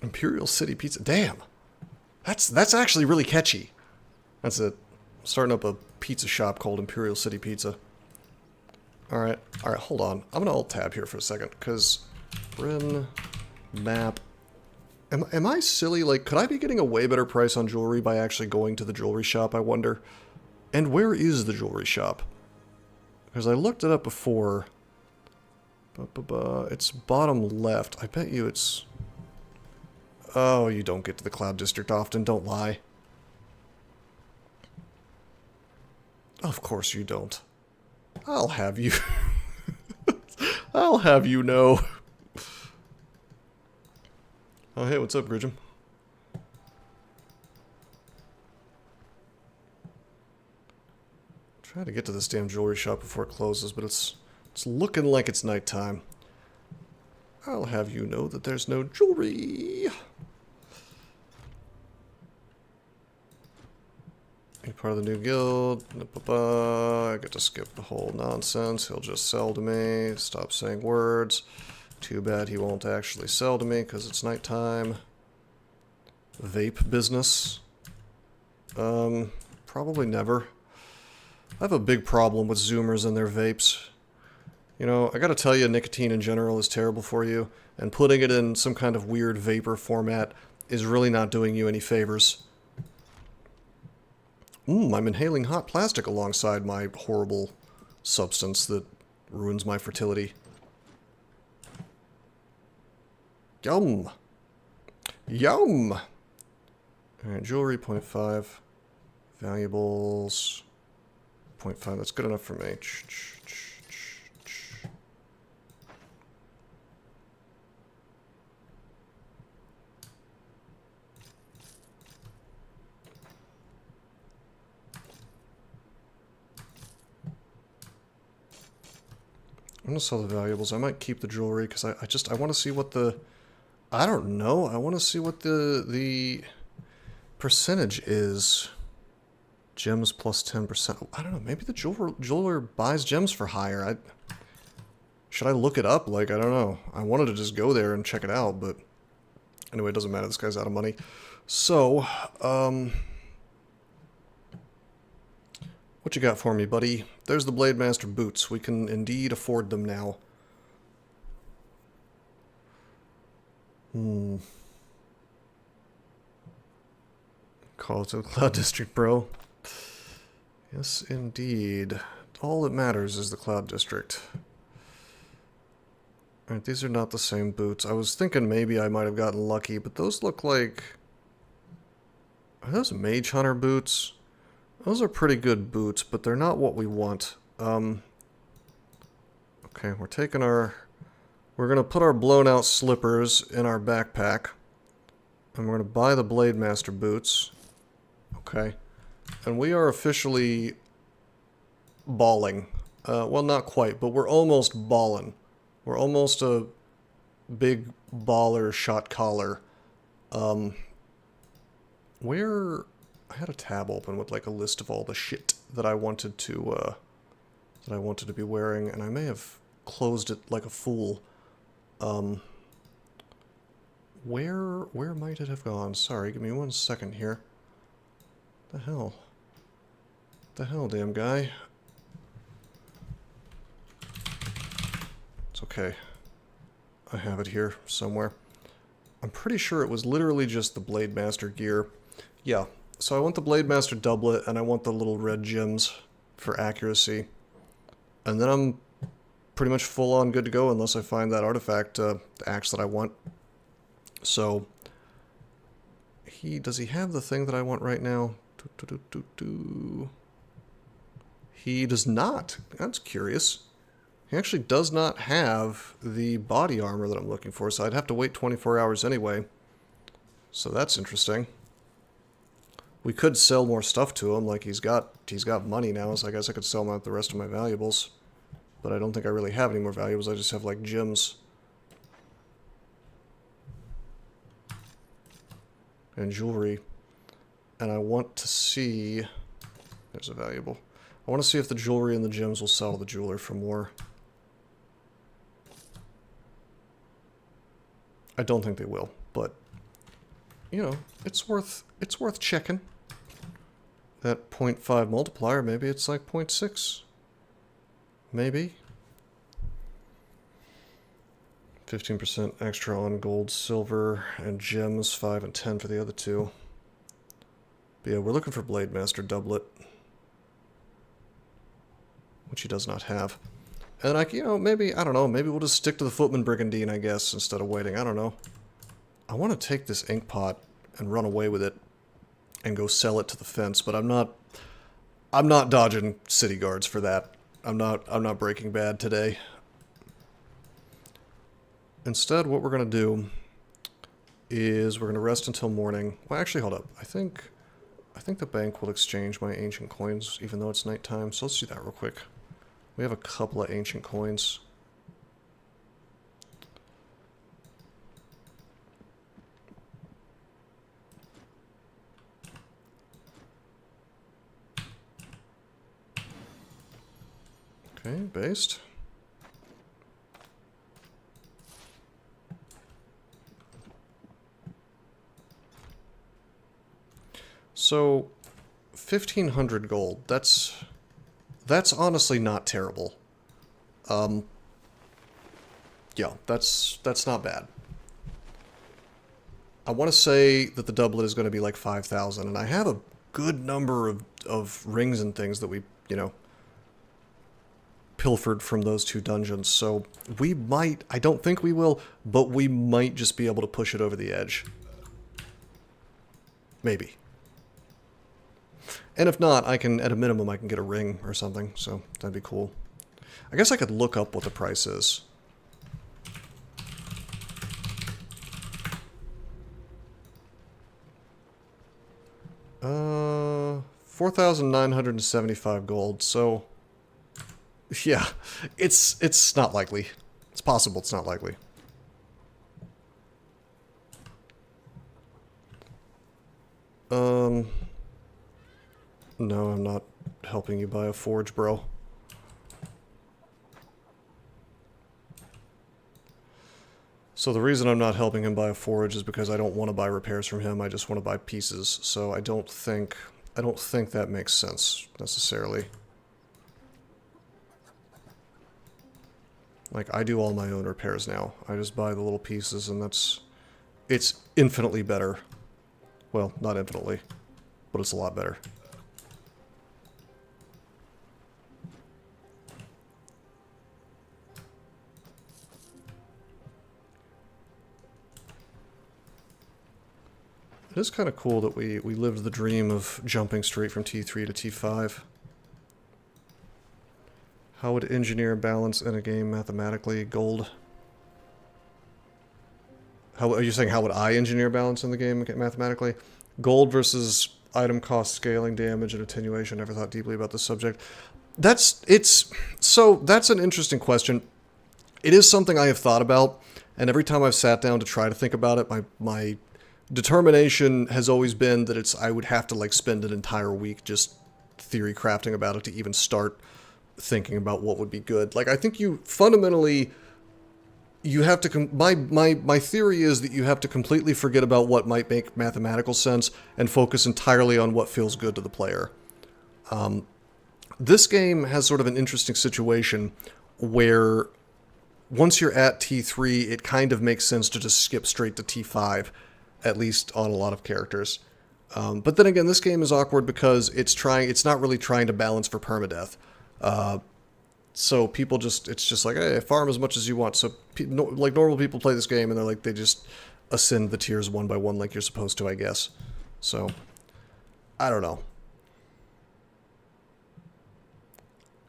Imperial City Pizza. Damn. That's actually really catchy. That's it. I'm starting up a pizza shop called Imperial City Pizza. Alright, hold on. I'm gonna alt-tab here for a second, because... Rin... Map... Am I silly? Like, could I be getting a way better price on jewelry by actually going to the jewelry shop, I wonder? And where is the jewelry shop? Because I looked it up before. It's bottom left. I bet you it's... Oh, you don't get to the Cloud District often, don't lie. Of course you don't. I'll have you... I'll have you know. Oh, hey, what's up, Bridgem? Try to get to this damn jewelry shop before it closes, but it's looking like it's nighttime. I'll have you know that there's no jewelry. Any part of the new guild? I get to skip the whole nonsense. He'll just sell to me. Stop saying words. Too bad he won't actually sell to me because it's nighttime. Vape business. Probably never. I have a big problem with Zoomers and their vapes. You know, I gotta tell you, nicotine in general is terrible for you, and putting it in some kind of weird vapor format is really not doing you any favors. I'm inhaling hot plastic alongside my horrible substance that ruins my fertility. Yum! Yum! Alright, jewelry, 0.5. Valuables, 0.5. That's good enough for me. I'm gonna sell the valuables. I might keep the jewelry because I want to see what the... I don't know. I want to see what the percentage is. Gems plus 10%. I don't know. Maybe the jeweler buys gems for higher. Should I look it up? Like, I don't know. I wanted to just go there and check it out, but anyway, it doesn't matter. This guy's out of money. So, what you got for me, buddy? There's the Blade Master boots. We can indeed afford them now. Call it to the Cloud District, bro. Yes, indeed. All that matters is the Cloud District. Alright, these are not the same boots. I was thinking maybe I might have gotten lucky, but those look like... Are those Mage Hunter boots? Those are pretty good boots, but they're not what we want. Okay, we're taking our... We're going to put our blown out slippers in our backpack. And we're going to buy the Blade Master boots. Okay. And we are officially balling. Well, not quite, but we're almost balling. We're almost a big baller shot caller. Where... I had a tab open with like a list of all the shit that I wanted to be wearing, and I may have closed it like a fool. Where might it have gone? Sorry, give me 1 second here. The hell? The hell, damn guy. It's okay. I have it here somewhere. I'm pretty sure it was literally just the Blade Master gear. Yeah, so I want the Blade Master doublet, and I want the little red gems for accuracy. And then I'm pretty much full on good to go unless I find that artifact, the axe that I want. So, does he have the thing that I want right now? He does not. That's curious. He actually does not have the body armor that I'm looking for, so I'd have to wait 24 hours anyway. So that's interesting. We could sell more stuff to him, like he's got money now, so I guess I could sell him out the rest of my valuables. But I don't think I really have any more valuables, I just have like gems. And jewelry. And I want to see... There's a valuable. I want to see if the jewelry and the gems will sell to the jeweler for more. I don't think they will, but you know, it's worth checking. That 0.5 multiplier, maybe it's like 0.6. Maybe. 15% extra on gold, silver, and gems, 5 and 10 for the other two. But yeah, we're looking for Blade Master doublet, which he does not have. And you know, maybe, I don't know, maybe we'll just stick to the Footman Brigandine, I guess, instead of waiting. I don't know. I want to take this ink pot and run away with it and go sell it to the fence, but I'm not dodging city guards for that. I'm not Breaking Bad today. Instead, what we're going to do is we're going to rest until morning. Well, actually, hold up. I think the bank will exchange my ancient coins, even though it's nighttime. So let's do that real quick. We have a couple of ancient coins. Okay, based. So, 1,500 gold. That's honestly not terrible. Yeah, that's not bad. I want to say that the doublet is going to be like 5,000, and I have a good number of rings and things that we, you know, pilfered from those two dungeons, so we might, I don't think we will, but we might just be able to push it over the edge. Maybe. And if not, I can, at a minimum, I can get a ring or something, so that'd be cool. I guess I could look up what the price is. Uh, 4,975 gold, so... Yeah, it's not likely. It's possible, it's not likely. No, I'm not helping you buy a forge, bro. So the reason I'm not helping him buy a forge is because I don't want to buy repairs from him, I just want to buy pieces. So I don't think that makes sense, necessarily. Like, I do all my own repairs now. I just buy the little pieces, and it's infinitely better. Well, not infinitely, but it's a lot better. It is kind of cool that we lived the dream of jumping straight from T3 to T5. How would engineer balance in a game mathematically? Gold. How are you saying, how would I engineer balance in the game mathematically? Gold versus item cost, scaling, damage, and attenuation. Never thought deeply about this subject. That's an interesting question. It is something I have thought about, and every time I've sat down to try to think about it, my determination has always been that I would have to like spend an entire week just theory crafting about it to even start thinking about what would be good. Like, I think you fundamentally, you have to, my theory is that you have to completely forget about what might make mathematical sense and focus entirely on what feels good to the player. This game has sort of an interesting situation where once you're at T3, it kind of makes sense to just skip straight to T5, at least on a lot of characters. But then again, this game is awkward because it's not really trying to balance for permadeath. So people it's just like, hey, farm as much as you want. So like normal people play this game and they're like, they just ascend the tiers one by one like you're supposed to, I guess. So, I don't know.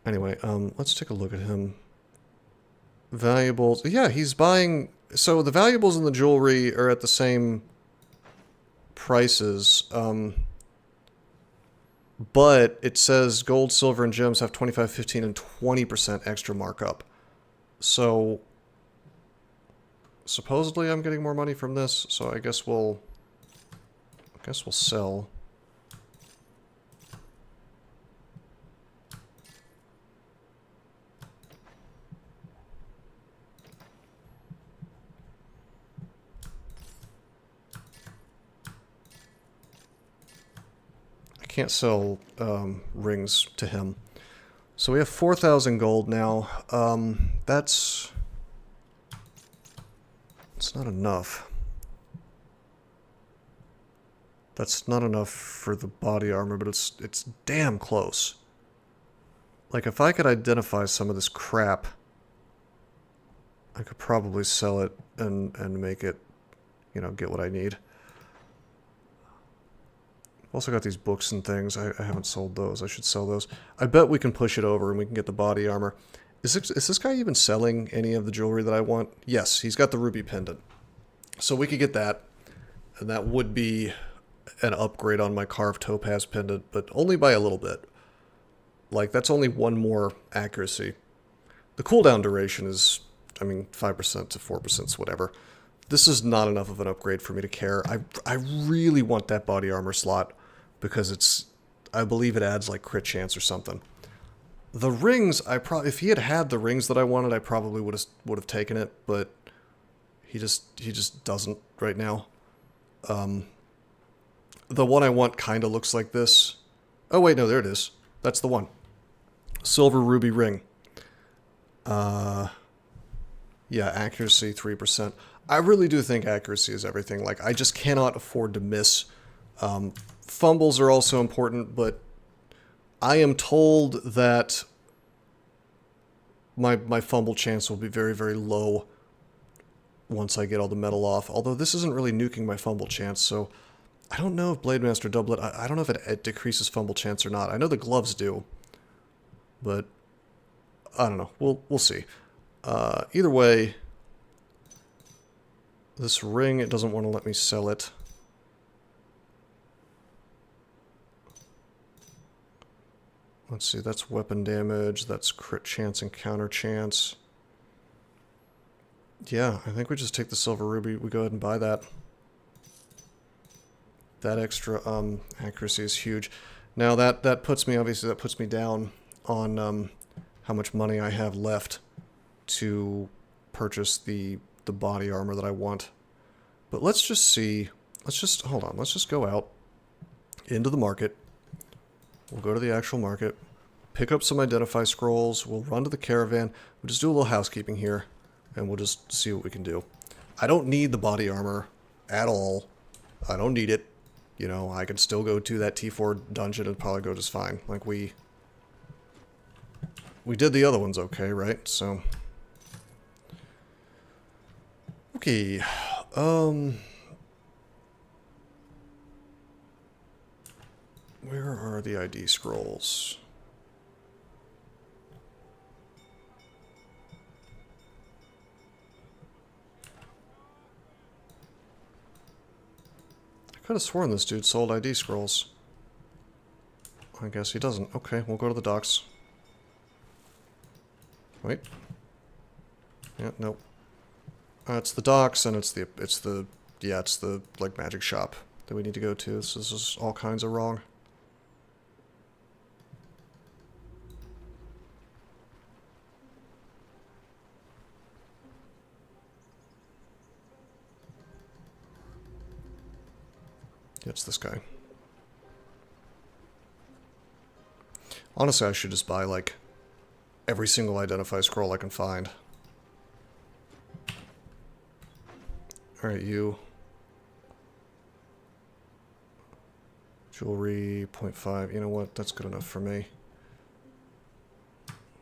Anyway, let's take a look at him. Valuables. Yeah, he's buying... So the valuables and the jewelry are at the same prices. But it says gold, silver, and gems have 25, 15, and 20% extra markup. So supposedly I'm getting more money from this, so I guess we'll sell. I can't sell rings to him. So we have 4,000 gold now. That's not enough. That's not enough for the body armor, but it's damn close. Like, if I could identify some of this crap, I could probably sell it and make it, you know, get what I need. I've also got these books and things. I haven't sold those. I should sell those. I bet we can push it over and we can get the body armor. Is this guy even selling any of the jewelry that I want? Yes, he's got the ruby pendant. So we could get that, and that would be an upgrade on my carved topaz pendant, but only by a little bit. Like, that's only one more accuracy. The cooldown duration is, I mean, 5% to 4%, whatever. This is not enough of an upgrade for me to care. I really want that body armor slot, because I believe it adds, like, crit chance or something. The rings, if he had the rings that I wanted, I probably would have taken it, but he just doesn't right now. The one I want kind of looks like this. Oh wait, no, there it is. That's the one. Silver ruby ring. Yeah, accuracy 3%. I really do think accuracy is everything. Like, I just cannot afford to miss. Fumbles are also important, but I am told that my fumble chance will be very, very low once I get all the metal off. Although this isn't really nuking my fumble chance, so I don't know if Blademaster Doublet, I don't know if it decreases fumble chance or not. I know the gloves do, but I don't know. We'll see. Either way, this ring, it doesn't want to let me sell it. Let's see, that's weapon damage, that's crit chance and counter chance. Yeah, I think we just take the silver ruby, we go ahead and buy that. That extra accuracy is huge. Now that puts me, obviously that puts me down on how much money I have left to purchase the body armor that I want. But let's just see, hold on, let's just go out into the market. We'll go to the actual market, pick up some identify scrolls, we'll run to the caravan, we'll just do a little housekeeping here, and we'll just see what we can do. I don't need the body armor at all. I don't need it. You know, I can still go to that T4 dungeon and probably go just fine. Like, we did the other ones okay, right? So, okay, where are the ID scrolls? I could have sworn this dude sold ID scrolls. I guess he doesn't. Okay, we'll go to the docks. Wait. Yeah, nope. It's the docks, and it's the like magic shop that we need to go to. This is all kinds of wrong. It's this guy. Honestly, I should just buy, like, every single identify scroll I can find. Alright, you. Jewelry, 0.5. You know what? That's good enough for me.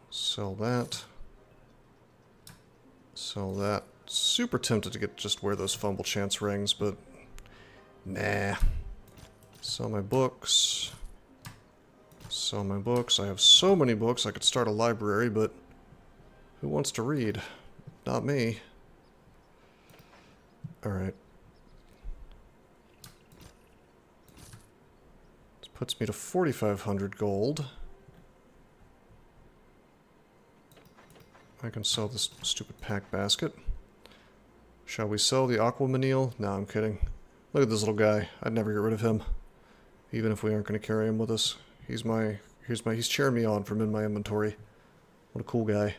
Sell that. Sell that. Super tempted to just wear those fumble chance rings, but nah. Sell my books. Sell my books. I have so many books I could start a library, but who wants to read? Not me. Alright. This puts me to 4,500 gold. I can sell this stupid pack basket. Shall we sell the aquamanil? No, I'm kidding. Look at this little guy. I'd never get rid of him. Even if we aren't going to carry him with us. He's cheering me on from in my inventory. What a cool guy.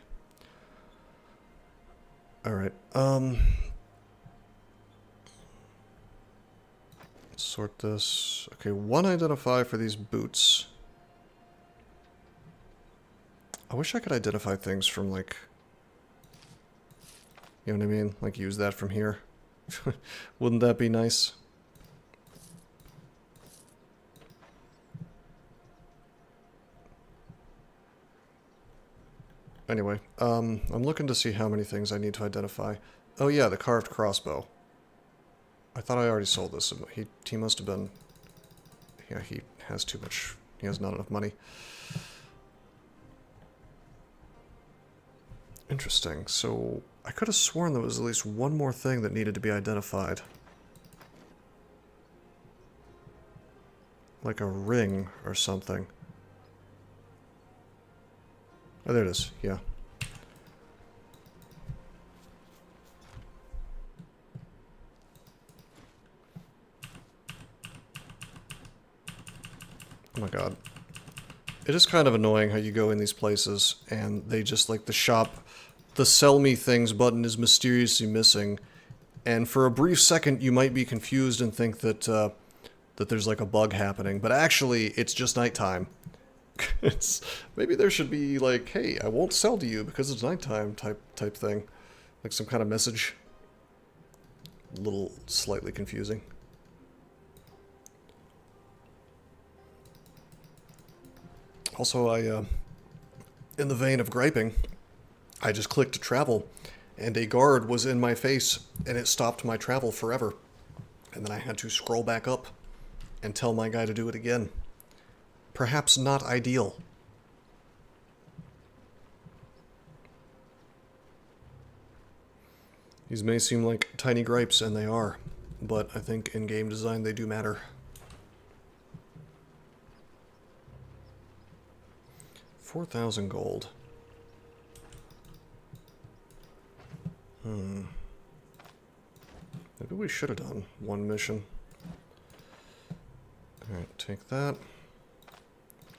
Alright, let's sort this. Okay, one identify for these boots. I wish I could identify things from, like, you know what I mean? Like, use that from here. Wouldn't that be nice? Anyway, I'm looking to see how many things I need to identify. Oh yeah, the carved crossbow. I thought I already sold this. He must have been... Yeah, he has too much... He has not enough money. Interesting. So, I could have sworn there was at least one more thing that needed to be identified. Like a ring or something. Oh, there it is. Yeah. Oh my god. It is kind of annoying how you go in these places and they just, like, the shop, the sell me things button is mysteriously missing, and for a brief second you might be confused and think that, that there's like a bug happening, but actually it's just nighttime. Maybe there should be like, hey, I won't sell to you because it's nighttime type thing. Like some kind of message. A little slightly confusing. Also, in the vein of griping, I just clicked to travel, and a guard was in my face, and it stopped my travel forever. And then I had to scroll back up and tell my guy to do it again. Perhaps not ideal. These may seem like tiny gripes, and they are, but I think in game design they do matter. 4,000 gold. Maybe we should have done one mission. Alright, take that.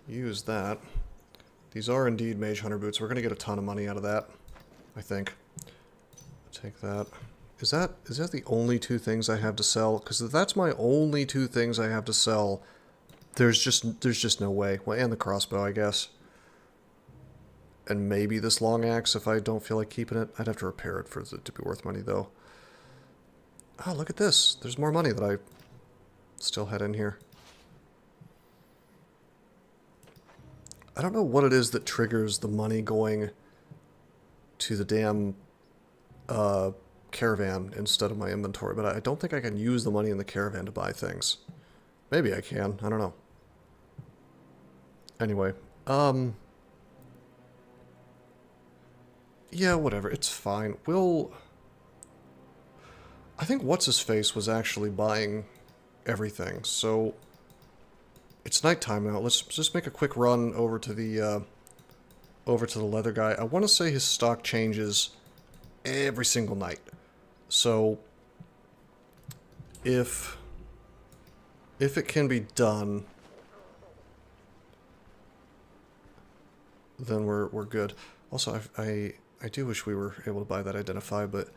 Use that. These are indeed Mage Hunter boots. We're going to get a ton of money out of that, I think. Take that. Is that the only two things I have to sell? Because if that's my only two things I have to sell, there's just no way. Well, and the crossbow, I guess. And maybe this long axe if I don't feel like keeping it. I'd have to repair it for it to be worth money, though. Oh, look at this. There's more money that I still had in here. I don't know what it is that triggers the money going to the damn caravan instead of my inventory, but I don't think I can use the money in the caravan to buy things. Maybe I can. I don't know. Anyway, yeah, whatever. It's fine. I think What's-His-Face was actually buying everything, so it's nighttime now. Let's just make a quick run over to the leather guy. I want to say his stock changes every single night. So if it can be done, then we're good. Also, I do wish we were able to buy that identify, but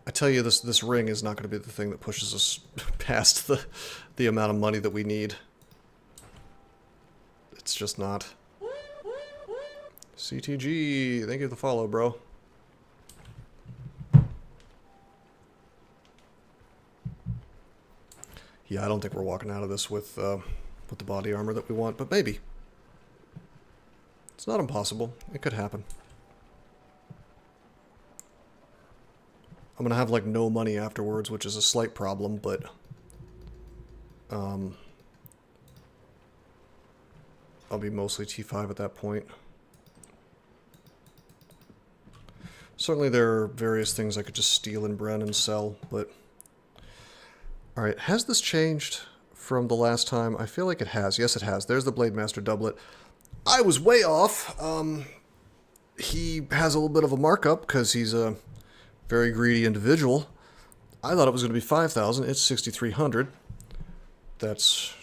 I tell you, this ring is not going to be the thing that pushes us past the amount of money that we need. It's just not. CTG, thank you for the follow, bro. Yeah, I don't think we're walking out of this with the body armor that we want, but maybe. It's not impossible. It could happen. I'm gonna have, like, no money afterwards, which is a slight problem, but... I'll be mostly T5 at that point. Certainly there are various things I could just steal in Bren and sell, but... Alright, has this changed from the last time? I feel like it has. Yes, it has. There's the Blade Master doublet. I was way off. He has a little bit of a markup because he's a very greedy individual. I thought it was going to be 5,000. It's 6,300. That's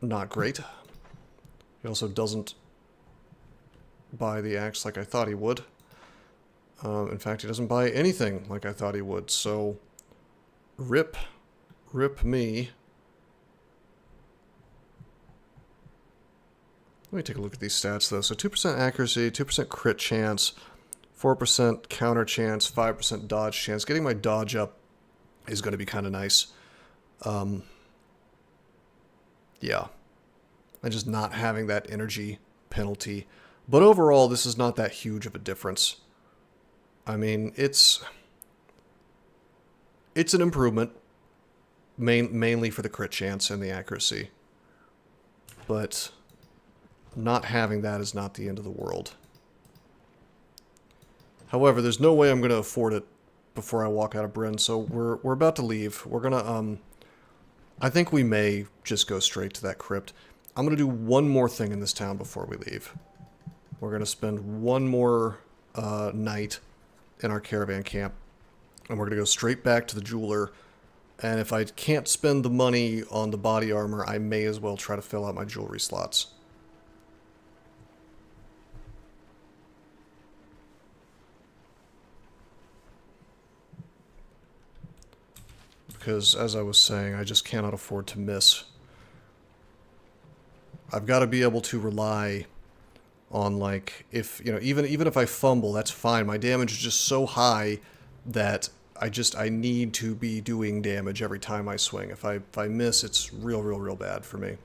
not great. He also doesn't buy the axe like I thought he would. In fact, he doesn't buy anything like I thought he would, so rip me. Let me take a look at these stats, though. So 2% accuracy, 2% crit chance, 4% counter chance, 5% dodge chance. Getting my dodge up is going to be kind of nice. Yeah. And just not having that energy penalty. But overall, this is not that huge of a difference. I mean, it's an improvement, mainly for the crit chance and the accuracy. But not having that is not the end of the world. However, there's no way I'm going to afford it before I walk out of Bryn, so we're about to leave. We're going to, I think we may just go straight to that crypt. I'm going to do one more thing in this town before we leave. We're going to spend one more night in our caravan camp, and we're going to go straight back to the jeweler. And if I can't spend the money on the body armor, I may as well try to fill out my jewelry slots. Because, as I was saying, I just cannot afford to miss. I've got to be able to rely on, like, if, you know, even if I fumble, that's fine. My damage is just so high that I need to be doing damage every time I swing. If I miss, it's real bad for me.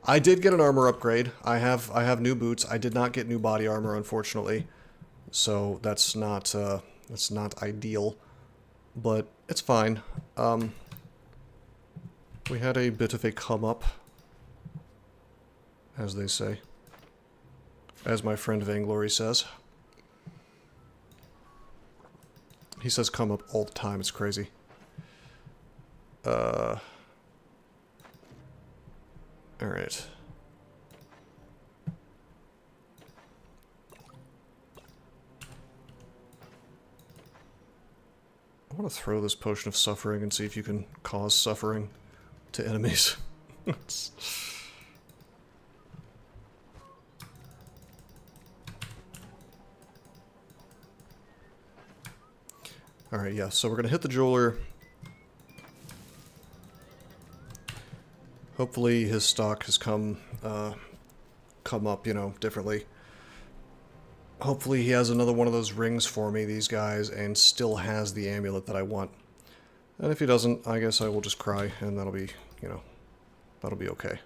I did get an armor upgrade. I have new boots. I did not get new body armor, unfortunately. So that's not ideal. But it's fine. We had a bit of a come up, as they say. As my friend Vainglory says. He says come up all the time, it's crazy. Alright. I want to throw this potion of suffering and see if you can cause suffering to enemies. Alright, yeah, so we're going to hit the jeweler. Hopefully his stock has come up, you know, differently. Hopefully he has another one of those rings for me, these guys, and still has the amulet that I want. And if he doesn't, I guess I will just cry, and that'll be, you know, that'll be okay.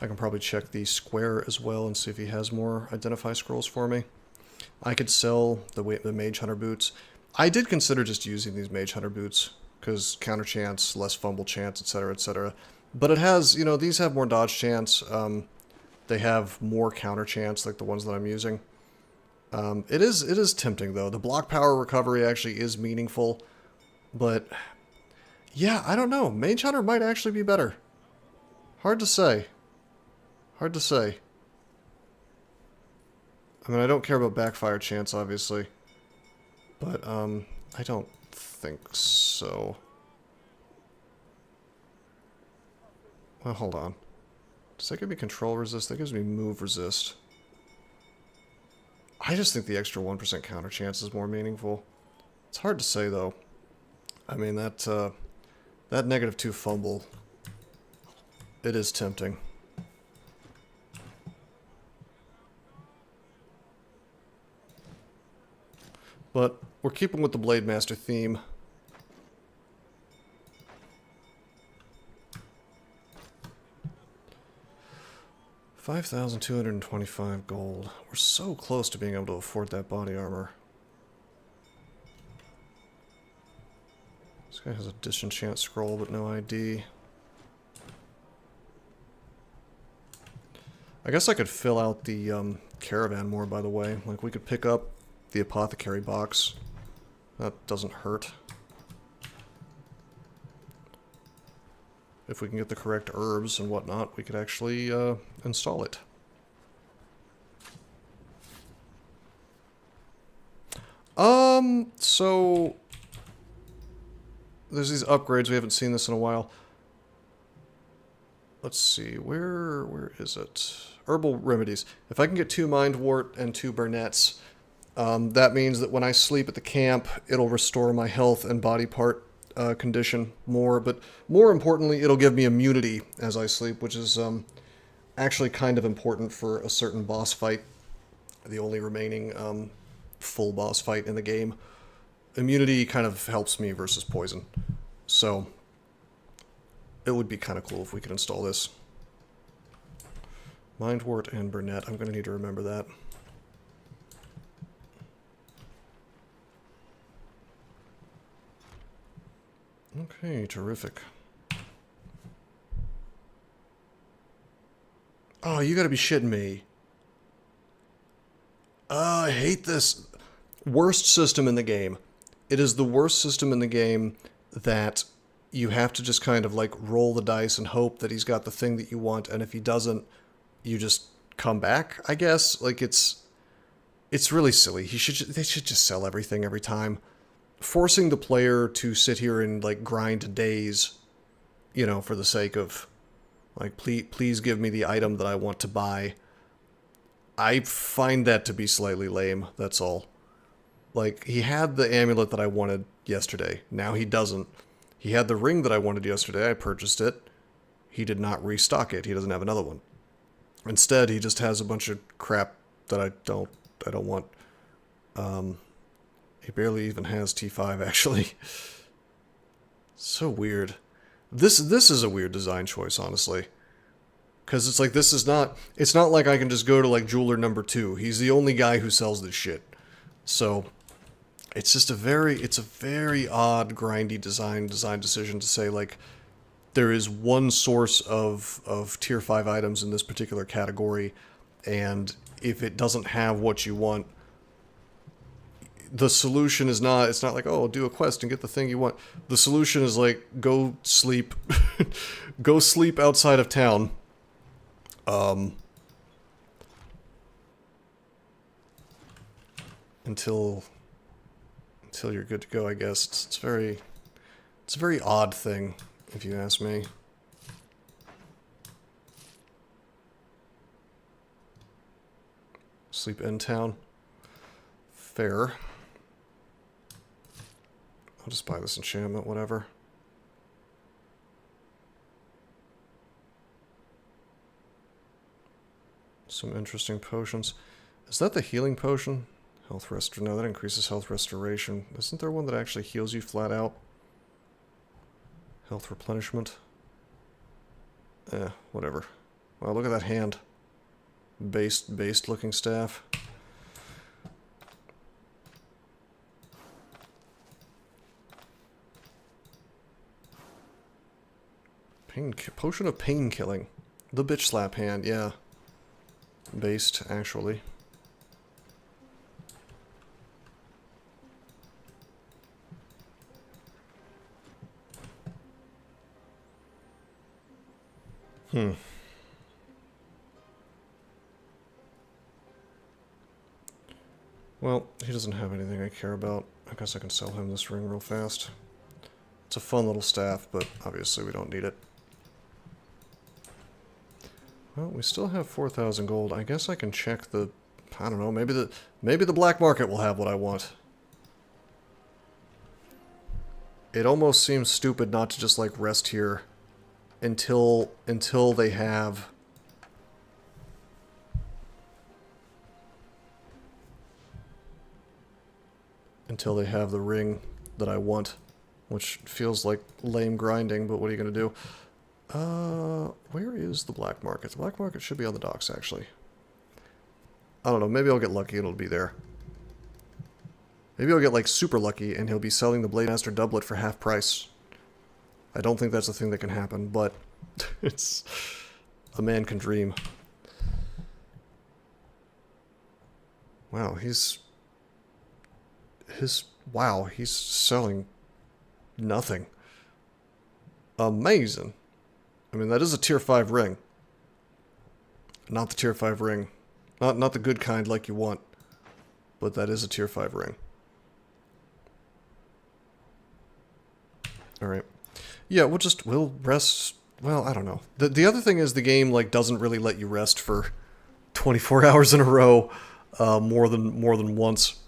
I can probably check the square as well and see if he has more identify scrolls for me. I could sell the Mage Hunter boots. I did consider just using these Mage Hunter boots, because counter chance, less fumble chance, etc., etc. But it has, you know, these have more dodge chance. They have more counter chance, like the ones that I'm using. It is tempting, though. The block power recovery actually is meaningful. But, yeah, I don't know. Mage Hunter might actually be better. Hard to say. Hard to say. I mean, I don't care about backfire chance, obviously. But, I don't think so. Well, hold on. Does that give me control resist? That gives me move resist. I just think the extra 1% counter chance is more meaningful. It's hard to say, though. I mean, that -2 fumble, it is tempting. But we're keeping with the Blade Master theme. $5,225 gold. We're so close to being able to afford that body armor. This guy has a disenchant scroll, but no ID. I guess I could fill out the caravan more, by the way. Like, we could pick up the apothecary box. That doesn't hurt. If we can get the correct herbs and whatnot, we could actually install it. So there's these upgrades. We haven't seen this in a while. Let's see, where is it? Herbal remedies. If I can get 2 Mindwort and 2 Burnett's, that means that when I sleep at the camp, it'll restore my health and body part condition more, but more importantly, it'll give me immunity as I sleep, which is actually kind of important for a certain boss fight, the only remaining full boss fight in the game. Immunity kind of helps me versus poison, so it would be kind of cool if we could install this. Mindwort and Burnett, I'm going to need to remember that. Okay, terrific. Oh, you gotta be shitting me. I hate this. Worst system in the game. It is the worst system in the game that you have to just kind of like roll the dice and hope that he's got the thing that you want, and if he doesn't, you just come back, I guess. Like, it's really silly. They should just sell everything every time. Forcing the player to sit here and like grind days, you know, for the sake of like, please give me the item that I want to buy. I find that to be slightly lame, that's all. Like, he had the amulet that I wanted yesterday. Now he doesn't. He had the ring that I wanted yesterday. I purchased it. He did not restock it. He doesn't have another one. Instead, he just has a bunch of crap that I don't want. He barely even has T5, actually. So weird. This is a weird design choice, honestly. Because it's like, it's not like I can just go to like jeweler number 2. He's the only guy who sells this shit. So it's just a very odd, grindy design decision to say, like, there is one source of tier 5 items in this particular category, and if it doesn't have what you want, the solution is not, it's not like, oh, do a quest and get the thing you want. The solution is like, go sleep, go sleep outside of town. Until you're good to go, I guess. It's a very odd thing, if you ask me. Sleep in town. Fair. I'll just buy this enchantment, whatever. Some interesting potions. Is that the healing potion? Health restore. No, that increases health restoration. Isn't there one that actually heals you flat out? Health replenishment. Whatever. Wow, look at that hand. Based looking staff. Potion of pain killing. The bitch slap hand, yeah. Based, actually. Well, he doesn't have anything I care about. I guess I can sell him this ring real fast. It's a fun little staff, but obviously we don't need it. Well, we still have 4,000 gold. I guess I can check the... I don't know, maybe the black market will have what I want. It almost seems stupid not to just, like, rest here until they have... Until they have the ring that I want, which feels like lame grinding, but what are you going to do? Where is the black market? The black market should be on the docks, actually. I don't know, maybe I'll get lucky and it'll be there. Maybe I'll get, like, super lucky, and he'll be selling the Blade Master doublet for half price. I don't think that's a thing that can happen, but it's... a man can dream. Wow, he's selling nothing. Amazing. I mean, that is a tier 5 ring. Not the tier 5 ring. Not the good kind like you want. But that is a tier 5 ring. Alright. Yeah, we'll rest. Well, I don't know. The other thing is the game, like, doesn't really let you rest for 24 hours in a row, more than once,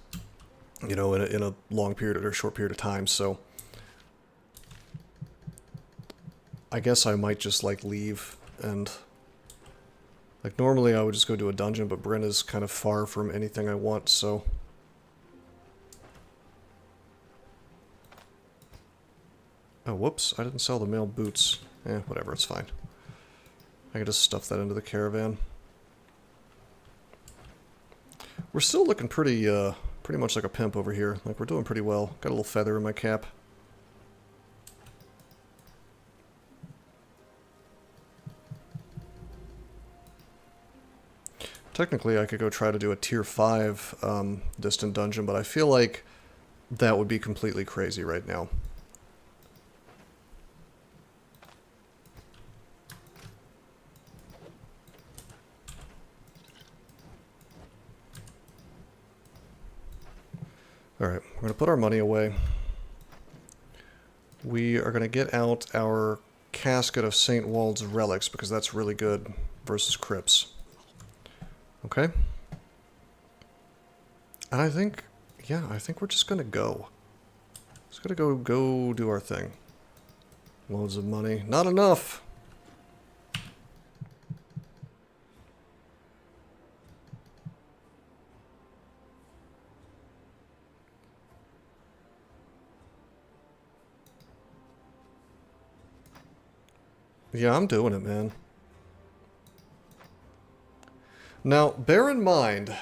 you know, in a long period or a short period of time, so I guess I might just, like, leave and, like, normally I would just go to a dungeon, but Bryn is kind of far from anything I want, so oh, whoops, I didn't sell the male boots. Whatever, it's fine. I can just stuff that into the caravan. We're still looking pretty much like a pimp over here. Like, we're doing pretty well. Got a little feather in my cap. Technically, I could go try to do a tier 5 distant dungeon, but I feel like that would be completely crazy right now. Alright, we're going to put our money away. We are going to get out our casket of St. Wald's relics, because that's really good versus crypts. Okay? And I think, yeah, I think we're just going to go. Just going to go do our thing. Loads of money. Not enough! Yeah, I'm doing it, man. Now, bear in mind,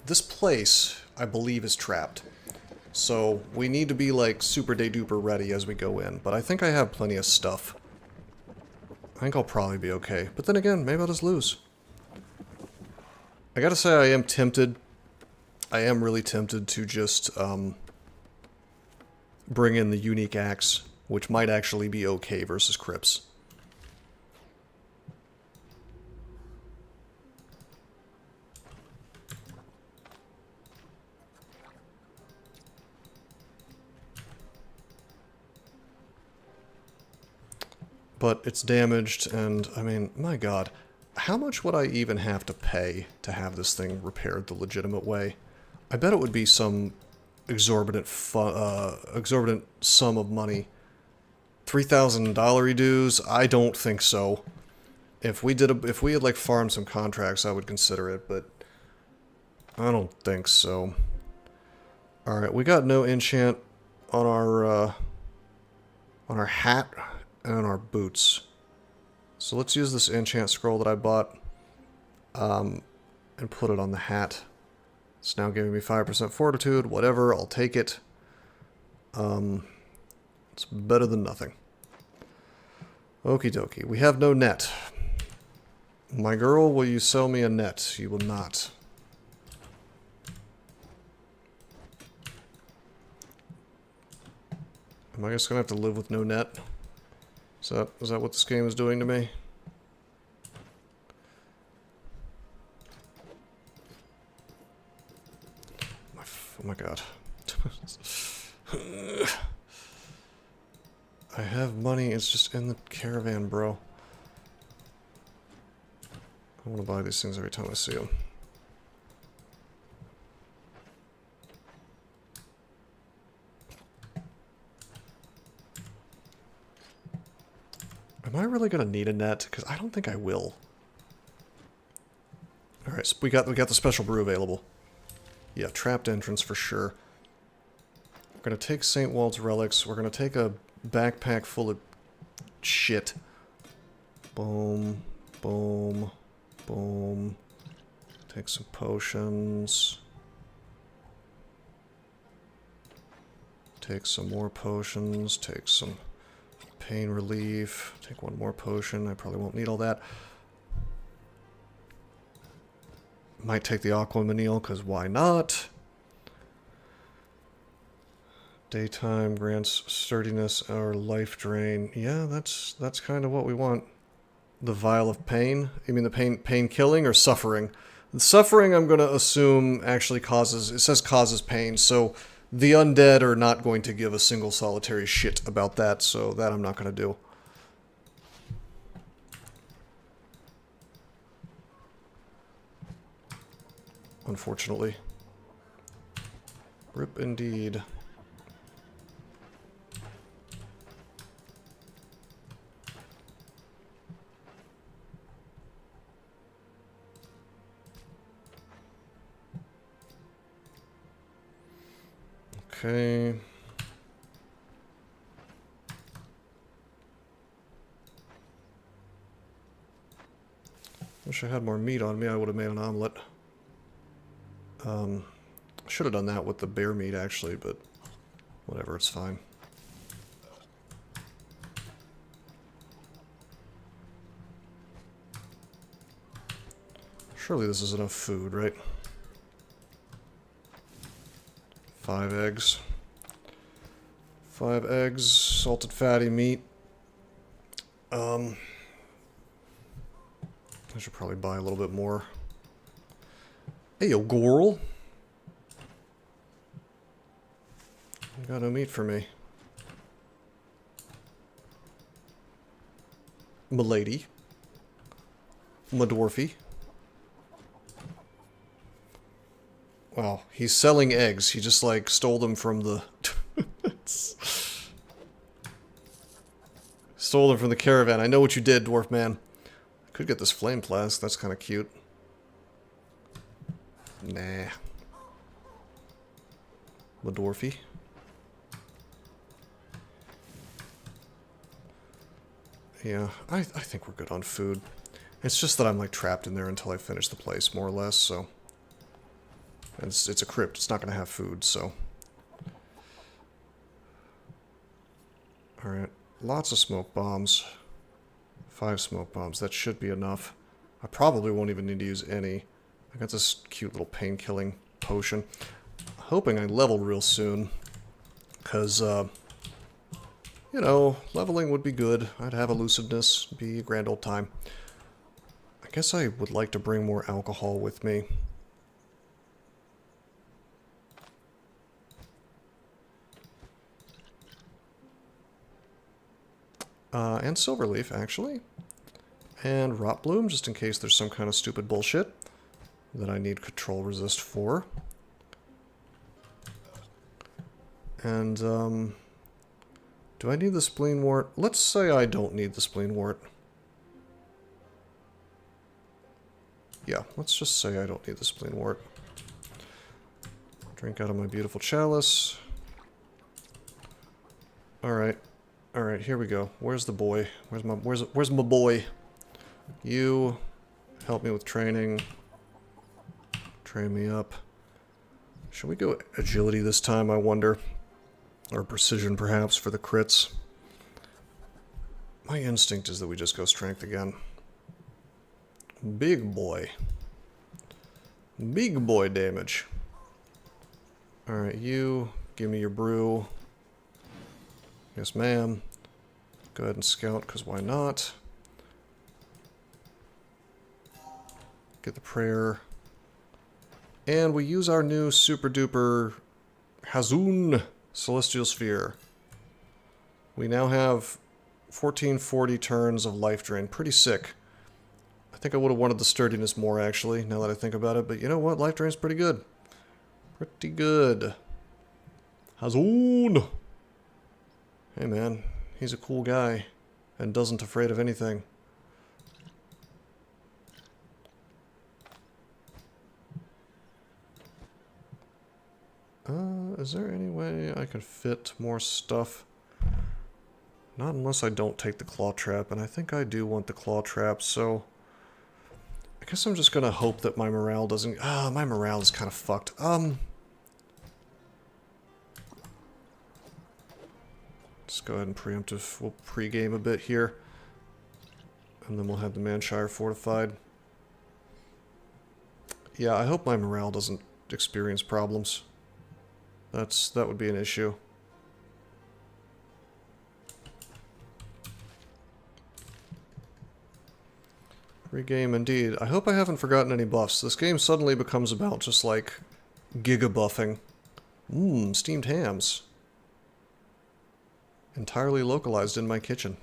this place, I believe, is trapped. So, we need to be, like, super de-duper ready as we go in. But I think I have plenty of stuff. I think I'll probably be okay. But then again, maybe I'll just lose. I gotta say, I am tempted. I am really tempted to just, bring in the unique axe, which might actually be okay versus crypts. But it's damaged, and, I mean, my god, how much would I even have to pay to have this thing repaired the legitimate way? I bet it would be some exorbitant sum of money. $3,000 dues? I don't think so. If we had, like, farmed some contracts, I would consider it, but I don't think so. Alright, we got no enchant on our hat and on our boots. So let's use this enchant scroll that I bought and put it on the hat. It's now giving me 5% fortitude, whatever, I'll take it. It's better than nothing. Okie dokie, we have no net. My girl, will you sell me a net? You will not. Am I just gonna have to live with no net? Is that what this game is doing to me? Oh my god. I have money, it's just in the caravan, bro. I want to buy these things every time I see them. Am I really going to need a net? Because I don't think I will. Alright, so we got the special brew available. Yeah, trapped entrance for sure. We're going to take St. Wald's relics. We're going to take a backpack full of shit. Boom, boom, boom. Take some potions. Take some more potions, take some pain relief, take one more potion. I probably won't need all that. Might take the Aquamanil, because why not? Daytime grants sturdiness or life drain. Yeah, that's kind of what we want. The vial of pain? You mean the pain killing or suffering? The suffering, I'm going to assume, actually causes... It says causes pain, so the undead are not going to give a single solitary shit about that, so that I'm not going to do. Unfortunately. Rip indeed. Okay. Wish I had more meat on me. I would have made an omelet. Should have done that with the bear meat, actually, but whatever, it's fine. Surely this is enough food, right? 5 eggs. 5 eggs, salted fatty meat. I should probably buy a little bit more. Hey, yo, Gorl. You got no meat for me. M'lady. M'dwarfy. Wow, he's selling eggs. He just, like, stole them from the... Stole them from the caravan. I know what you did, dwarf man. I could get this flame flask. That's kind of cute. Nah. M'dwarfy. Yeah, I think we're good on food. It's just that I'm, like, trapped in there until I finish the place, more or less, so... It's a crypt. It's not going to have food, so... Alright. Lots of smoke bombs. 5 smoke bombs. That should be enough. I probably won't even need to use any. I got this cute little pain-killing potion. Hoping I level real soon. Because, you know, leveling would be good. I'd have elusiveness. Be a grand old time. I guess I would like to bring more alcohol with me. And Silverleaf, actually. And Rot Bloom, just in case there's some kind of stupid bullshit that I need control resist for. And, do I need the spleen wart? Let's say I don't need the spleen wart. Yeah, let's just say I don't need the spleen wart. Drink out of my beautiful chalice. Alright. Alright, here we go. Where's the boy? Where's my boy? You help me with training. Train me up. Should we go agility this time, I wonder? Or precision, perhaps, for the crits? My instinct is that we just go strength again. Big boy. Big boy damage. Alright, you, give me your brew. Yes, ma'am. Go ahead and scout, because why not? Get the prayer. And we use our new super duper Hazoon Celestial Sphere. We now have 1440 turns of life drain. Pretty sick. I think I would have wanted the sturdiness more, actually, now that I think about it. But you know what? Life drain's pretty good. Pretty good. Hazoon! Hey, man. He's a cool guy. And doesn't afraid of anything. Is there any way I can fit more stuff? Not unless I don't take the claw trap, and I think I do want the claw trap, so... I guess I'm just gonna hope that my morale doesn't... my morale is kind of fucked. Let's go ahead and we'll pre-game a bit here. And then we'll have the Manshire fortified. Yeah, I hope my morale doesn't experience problems. That would be an issue. Pre-game indeed. I hope I haven't forgotten any buffs. This game suddenly becomes about just like giga buffing. Steamed hams. Entirely localized in my kitchen.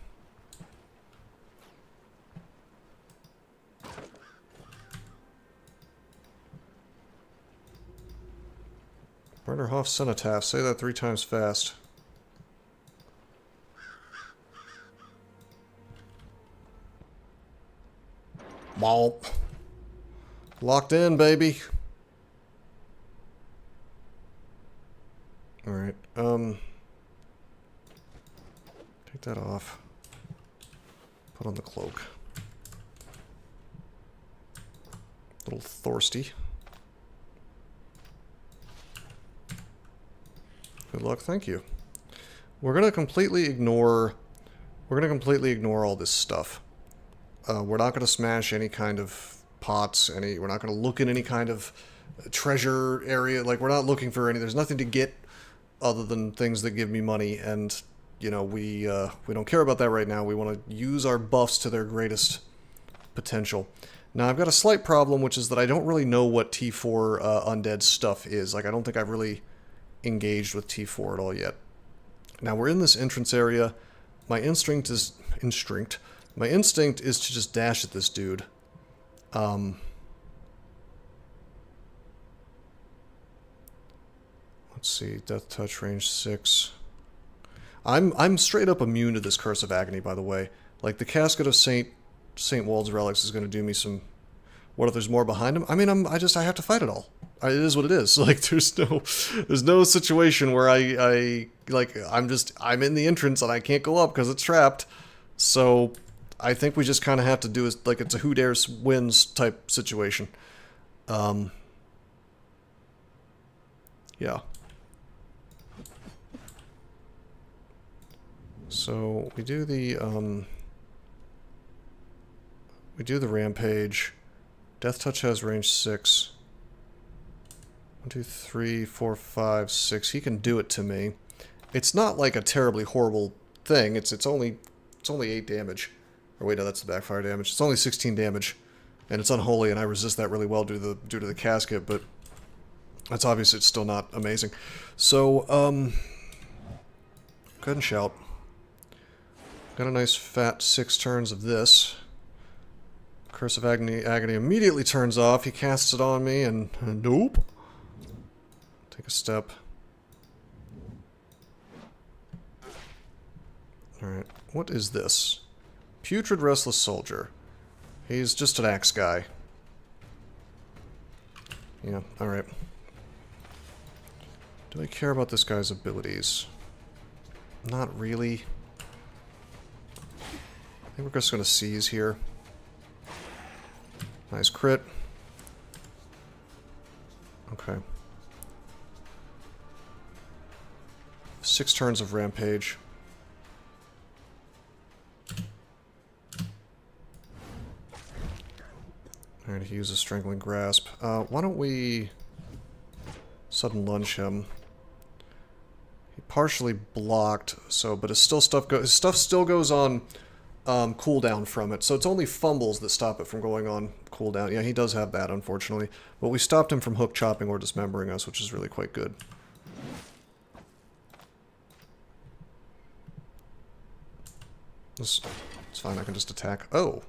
Bernerhoff Cenotaph. Say that 3 times fast. Malp. Locked in, baby. Alright, take that off. Put on the cloak. Little thirsty. Good luck, thank you. We're gonna completely ignore all this stuff. We're not gonna smash any kind of pots, we're not gonna look in any kind of treasure area, like we're not looking for there's nothing to get other than things that give me money, and you know, we don't care about that right now. We want to use our buffs to their greatest potential. Now I've got a slight problem, which is that I don't really know what T4 undead stuff is. Like, I don't think I've really engaged with T4 at all yet. Now we're in this entrance area. My instinct is to just dash at this dude. Let's see, Death Touch range 6. I'm straight up immune to this Curse of Agony, by the way. Like, the Casket of St. Wald's Relics is going to do me some... What if there's more behind him? I mean, I have to fight it all. It is what it is. Like, there's no situation where I'm in the entrance and I can't go up because it's trapped. So, I think we just kind of have to do it like it's a who dares wins type situation. Yeah. So we do the rampage. Death Touch has range 6. 1, 2, 3, 4, 5, 6. He can do it to me. It's not like a terribly horrible thing. It's only 8 damage. Or wait, no, that's the backfire damage. It's only 16 damage, and it's unholy, and I resist that really well due to the casket. But that's obviously it's still not amazing. So go ahead and shout. Got a nice fat 6 turns of this. Curse of Agony immediately turns off. He casts it on me, and nope. Take a step. Alright, what is this? Putrid Restless Soldier. He's just an axe guy. Yeah, alright. Do I care about this guy's abilities? Not really. I think we're just going to seize here. Nice crit. Okay. 6 turns of rampage. Alright, he uses Strangling Grasp. Why don't we sudden lunge him? He partially blocked, so but his stuff still goes on cooldown from it. So it's only fumbles that stop it from going on cooldown. Yeah, he does have that, unfortunately. But we stopped him from hook chopping or dismembering us, which is really quite good. It's fine, I can just attack. Oh!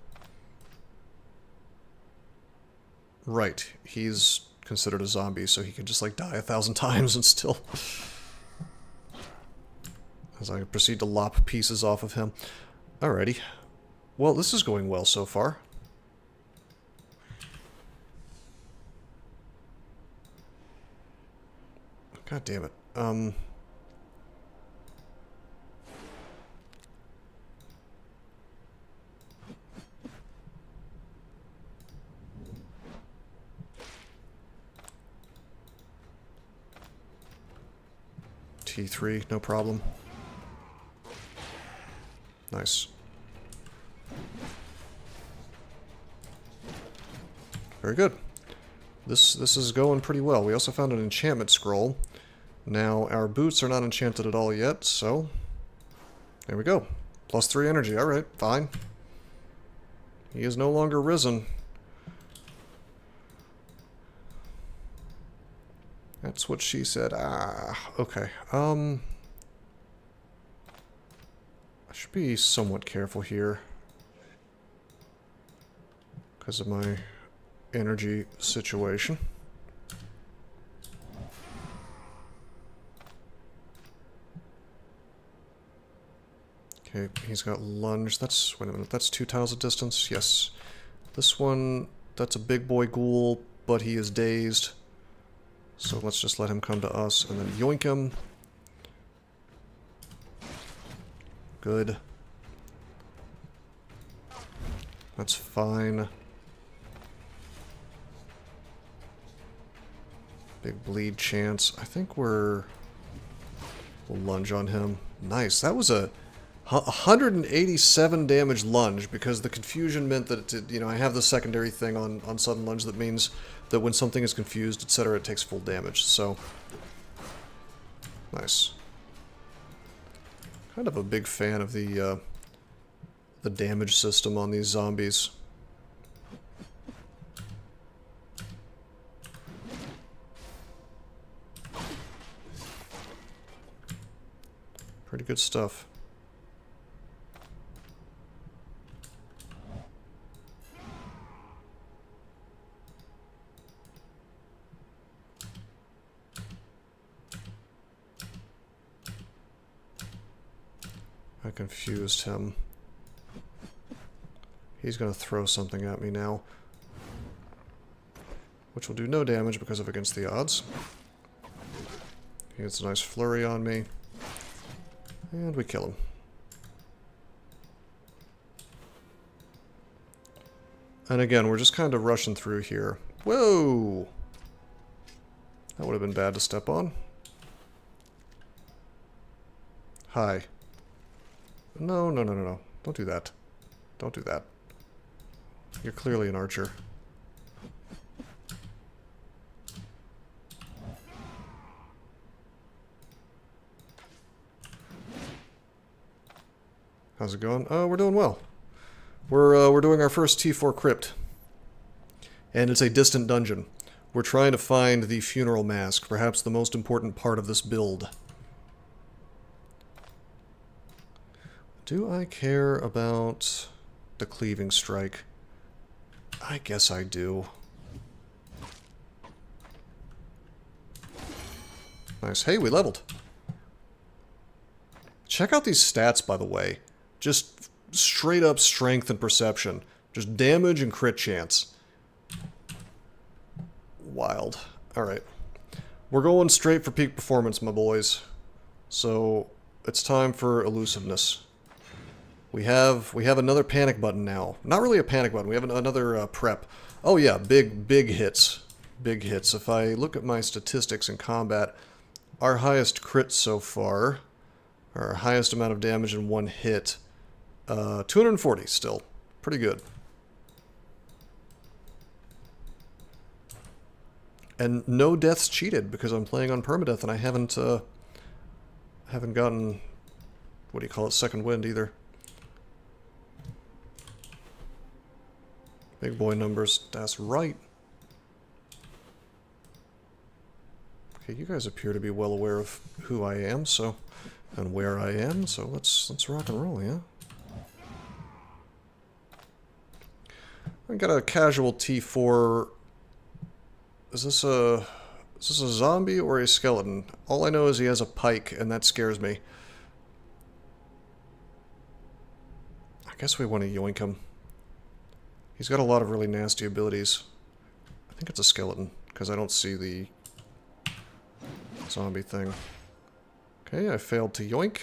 Right, he's considered a zombie, so he can just, like, die 1,000 times and still... As I proceed to lop pieces off of him. Alrighty. Well, this is going well so far. God damn it. T3, no problem. Nice. Very good. This is going pretty well. We also found an enchantment scroll. Now, our boots are not enchanted at all yet, so... There we go. +3 energy. Alright, fine. He is no longer risen. That's what she said. Ah, okay. I should be somewhat careful here. Because of my energy situation. Okay, he's got lunge. That's, wait a minute, that's 2 tiles of distance? Yes. This one, that's a big boy ghoul, but he is dazed. So let's just let him come to us and then yoink him. Good. That's fine. Big bleed chance. I think we'll lunge on him. Nice. That was a 187 damage lunge, because the confusion meant that I have the secondary thing on sudden lunge that means that when something is confused, etc., it takes full damage. So nice. Kind of a big fan of the damage system on these zombies. Pretty good stuff. I confused him. He's going to throw something at me now, which will do no damage because of against the odds. He gets a nice flurry on me, and we kill him. And again, we're just kind of rushing through here. Whoa! That would have been bad to step on. Hi. No, no, no, no, no. Don't do that. Don't do that. You're clearly an archer. How's it going? We're doing well. We're doing our first T4 crypt. And it's a distant dungeon. We're trying to find the funeral mask, perhaps the most important part of this build. Do I care about the cleaving strike? I guess I do. Nice. Hey, we leveled. Check out these stats, by the way. Just straight up strength and perception. Just damage and crit chance. Wild. Alright. We're going straight for peak performance, my boys. So, it's time for elusiveness. We have another panic button now. Not really a panic button. We have another prep. Oh yeah, big hits. Big hits. If I look at my statistics in combat, our highest crit so far, our highest amount of damage in one hit, 240 still. Pretty good. And no deaths cheated because I'm playing on Permadeath and I haven't gotten, what do you call it, second wind either. Big boy numbers, that's right. Okay, you guys appear to be well aware of who I am, so, and where I am, so let's rock and roll, yeah? I got a casual T4. Is this a zombie or a skeleton? All I know is he has a pike, and that scares me. I guess we want to yoink him. He's got a lot of really nasty abilities. I think it's a skeleton, because I don't see the zombie thing. Okay, I failed to yoink.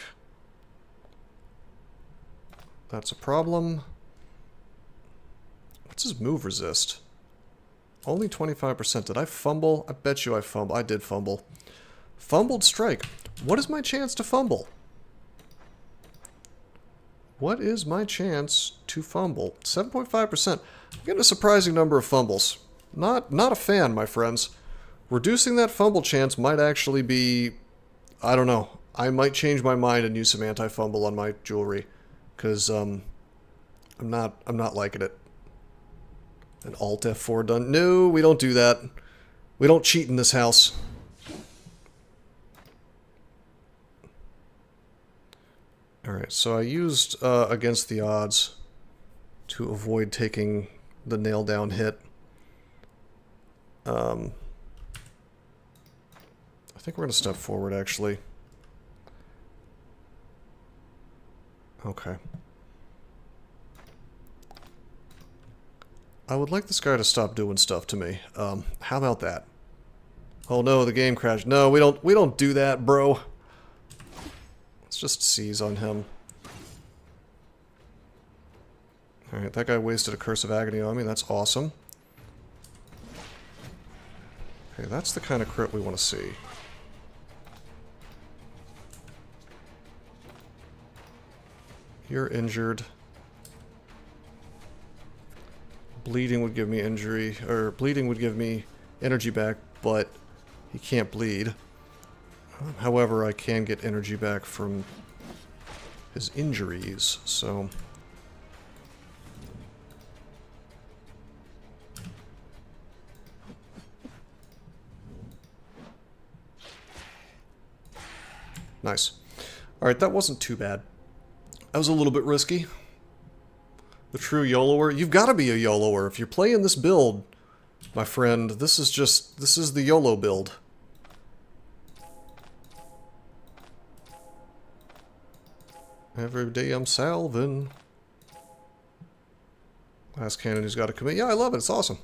That's a problem. What's his move resist? Only 25%. Did I fumble? I bet you I fumbled. I did fumble. Fumbled strike. What is my chance to fumble? What is my chance to fumble? 7.5%. I'm getting a surprising number of fumbles. Not a fan, my friends. Reducing that fumble chance might actually be... I don't know. I might change my mind and use some anti-fumble on my jewelry. Because, I'm not liking it. An Alt F4 done. No, we don't do that. We don't cheat in this house. Alright, so I used against the odds to avoid taking the nail-down hit. I think we're going to step forward, actually. Okay. I would like this guy to stop doing stuff to me. How about that? Oh no, the game crashed. No, we don't do that, bro. Let's just seize on him. Alright, that guy wasted a Curse of Agony on me. That's awesome. Okay, that's the kind of crit we want to see. You're injured. Bleeding would give me injury, or bleeding would give me energy back, but he can't bleed. However, I can get energy back from his injuries, so... Nice. Alright, that wasn't too bad. That was a little bit risky. The true YOLOer? You've got to be a YOLOer. If you're playing this build, my friend, this is the YOLO build. Every day I'm salving. Glass-cannony's got to commit. Yeah, I love it. It's awesome.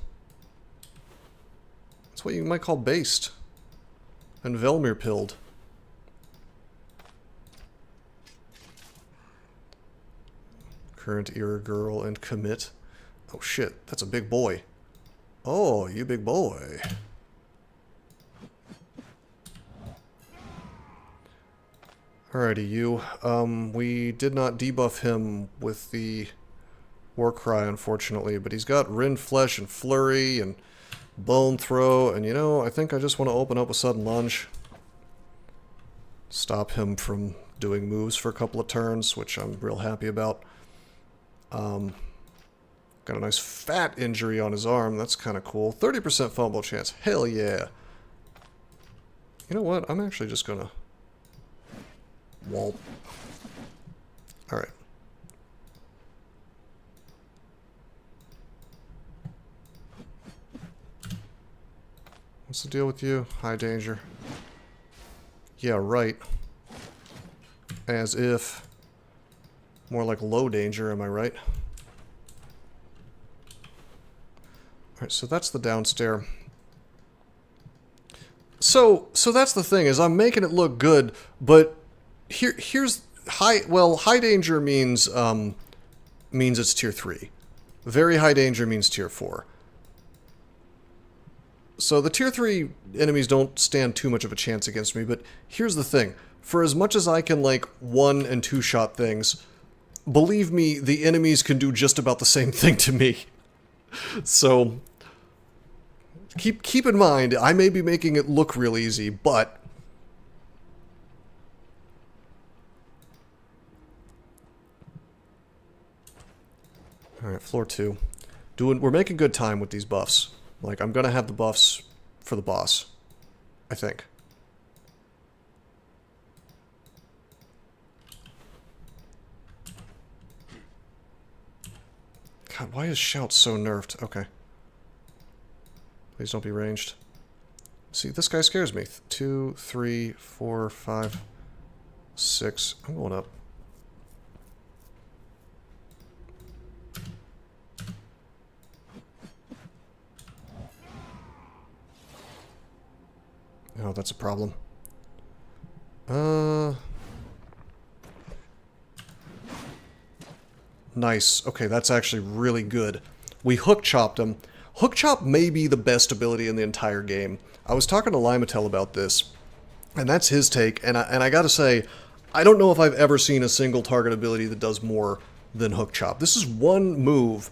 That's what you might call based. And Velmir pilled. Current era girl and commit. Oh shit, that's a big boy. Oh, you big boy. Alrighty, you. We did not debuff him with the Warcry, unfortunately, but he's got Rend Flesh and Flurry and Bone Throw, and you know, I think I just want to open up a Sudden Lunge. Stop him from doing moves for a couple of turns, which I'm real happy about. Got a nice fat injury on his arm. That's kind of cool. 30% fumble chance. Hell yeah. You know what? I'm actually just gonna... Walt. Alright. What's the deal with you? High danger. Yeah, right. As if... More like low danger, am I right? Alright, so that's the downstair. So that's the thing, is I'm making it look good, but here's high danger means it's tier 3. Very high danger means tier 4. So the tier 3 enemies don't stand too much of a chance against me, but here's the thing. For as much as I can, like, 1- and 2-shot things, believe me, the enemies can do just about the same thing to me. So, keep in mind, I may be making it look real easy, but... Alright, floor 2. We're making good time with these buffs. Like, I'm gonna have the buffs for the boss. I think. God, why is Shout so nerfed? Okay. Please don't be ranged. See, this guy scares me. 2, 3, 4, 5, 6. I'm going up. Oh, that's a problem. Nice. Okay, that's actually really good. We hook chopped him. Hook chop may be the best ability in the entire game. I was talking to Limatel about this, and that's his take, and I gotta say, I don't know if I've ever seen a single target ability that does more than Hook Chop. This is one move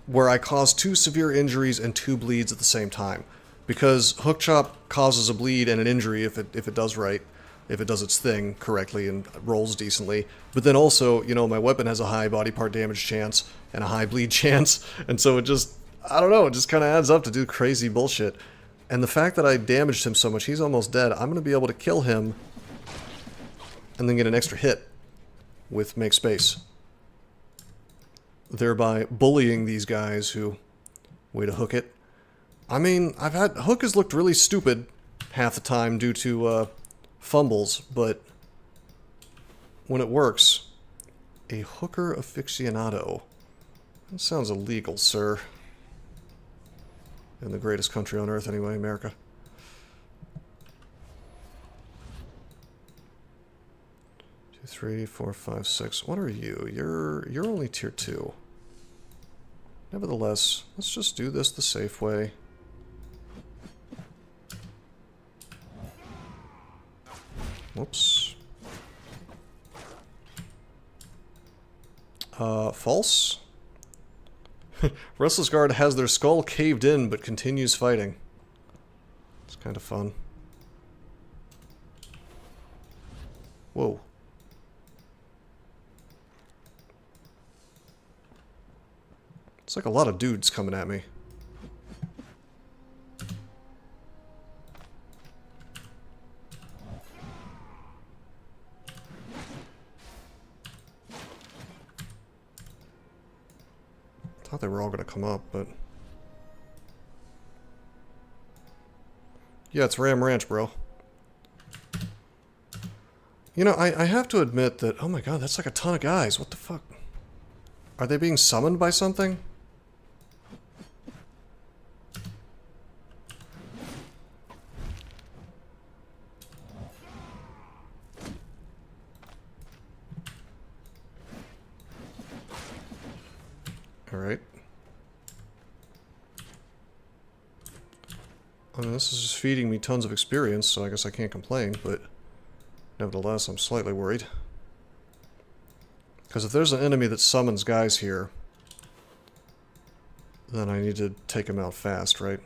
where I cause 2 severe injuries and 2 bleeds at the same time. Because Hook Chop causes a bleed and an injury if it does right, if it does its thing correctly and rolls decently. But then also, you know, my weapon has a high body part damage chance and a high bleed chance, and so it just, I don't know, it just kind of adds up to do crazy bullshit. And the fact that I damaged him so much, he's almost dead, I'm going to be able to kill him and then get an extra hit with Make Space. Thereby bullying these guys who, way to hook it. I mean, Hook has looked really stupid half the time due to fumbles, but when it works, a hooker aficionado. That sounds illegal, sir. In the greatest country on earth anyway, America. Two, 3, 4, 5, 6. What are you? You're only tier 2. Nevertheless, let's just do this the safe way. Whoops. False? Restless Guard has their skull caved in, but continues fighting. It's kind of fun. Whoa. It's like a lot of dudes coming at me. Thought they were all going to come up, but... Yeah, it's Ram Ranch, bro. You know, I have to admit that... Oh my god, that's like a ton of guys. What the fuck? Are they being summoned by something? Alright. I mean, this is just feeding me tons of experience, so I guess I can't complain, but nevertheless, I'm slightly worried. Because if there's an enemy that summons guys here, then I need to take him out fast, right?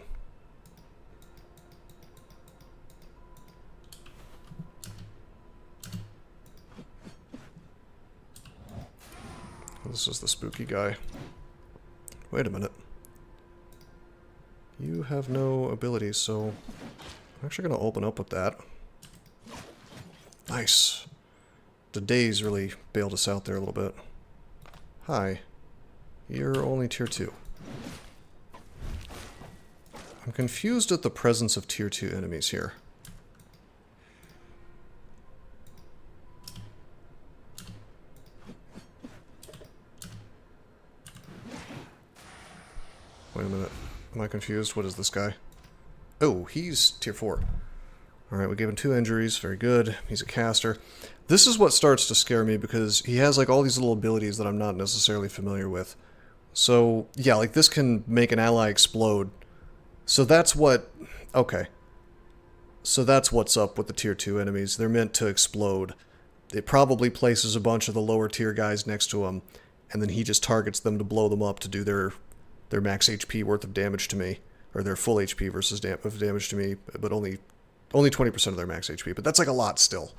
This is the spooky guy. Wait a minute. You have no abilities, so I'm actually going to open up with that. Nice. The days really bailed us out there a little bit. Hi. You're only tier 2. I'm confused at the presence of tier 2 enemies here. Wait a minute. Am I confused? What is this guy? Oh, he's tier 4. Alright, we gave him 2 injuries. Very good. He's a caster. This is what starts to scare me because he has like all these little abilities that I'm not necessarily familiar with. So, yeah, like this can make an ally explode. So that's what... Okay. So that's what's up with the tier 2 enemies. They're meant to explode. It probably places a bunch of the lower tier guys next to him, and then he just targets them to blow them up to do their max HP worth of damage to me, or their full HP versus damage to me, but only 20% of their max HP. But that's like a lot still.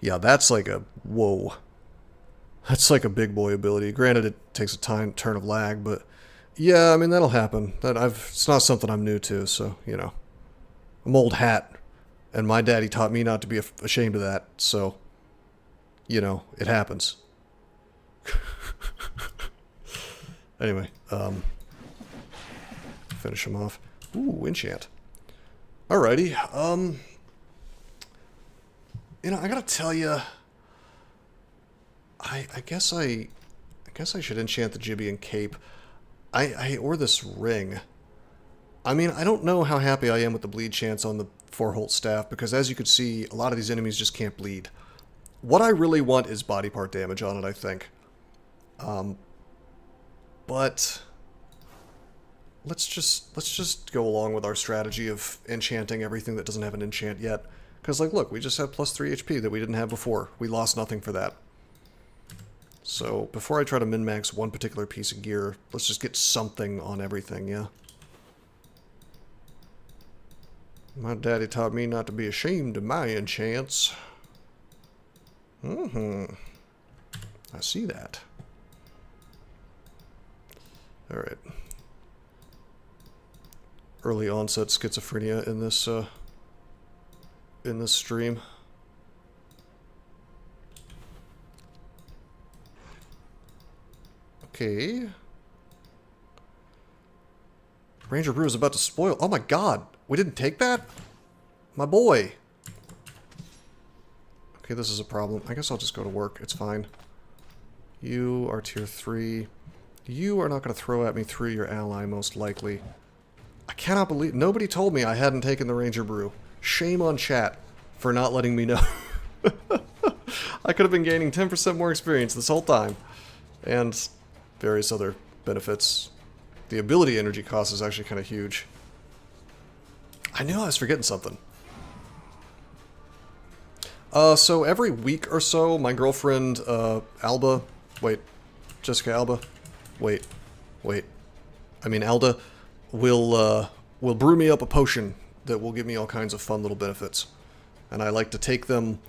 Yeah, that's like a whoa. That's like a big boy ability. Granted, it takes a turn of lag, but yeah, I mean that'll happen. It's not something I'm new to, so you know, I'm old hat, and my daddy taught me not to be ashamed of that. So, you know, it happens. Anyway, finish him off. Ooh, enchant. Alrighty, you know, I gotta tell you, I guess I should enchant the Gibeon Cape. Or this ring. I mean, I don't know how happy I am with the bleed chance on the 4-Holt staff, because as you can see, a lot of these enemies just can't bleed. What I really want is body part damage on it, I think. But let's just go along with our strategy of enchanting everything that doesn't have an enchant yet. Because, like, look, we just have plus 3 HP that we didn't have before. We lost nothing for that. So, before I try to min-max one particular piece of gear, let's just get something on everything, yeah? My daddy taught me not to be ashamed of my enchants. I see that. Alright. Early onset schizophrenia in this stream. Okay. Ranger Brew is about to spoil. Oh my god! We didn't take that? My boy! Okay, this is a problem. I guess I'll just go to work. It's fine. You are tier 3. You are not going to throw at me through your ally, most likely. I cannot believe... Nobody told me I hadn't taken the Ranger Brew. Shame on chat for not letting me know. I could have been gaining 10% more experience this whole time. And various other benefits. The ability energy cost is actually kind of huge. I knew I was forgetting something. So every week or so, my girlfriend, Alba... Wait. Jessica Alba? Wait. I mean, Alda will brew me up a potion that will give me all kinds of fun little benefits. And I like to take them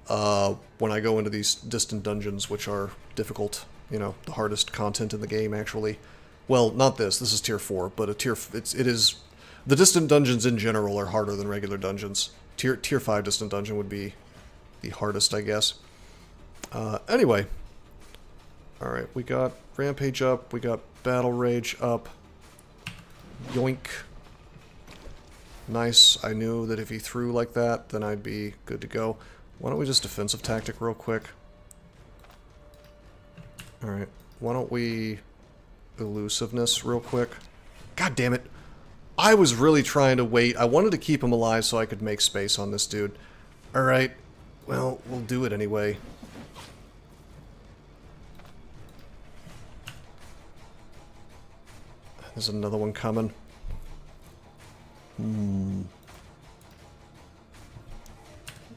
when I go into these distant dungeons, which are difficult. You know, the hardest content in the game, actually. Well, not this. This is tier 4, but it is... The distant dungeons in general are harder than regular dungeons. Tier 5 distant dungeon would be the hardest, I guess. Anyway. Alright, we got Rampage up, we got Battle Rage up. Yoink. Nice. I knew that if he threw like that, then I'd be good to go. Why don't we just defensive tactic real quick? Alright, why don't we elusiveness real quick? God damn it. I was really trying to wait. I wanted to keep him alive so I could make space on this dude. Alright, well, we'll do it anyway. There's another one coming. You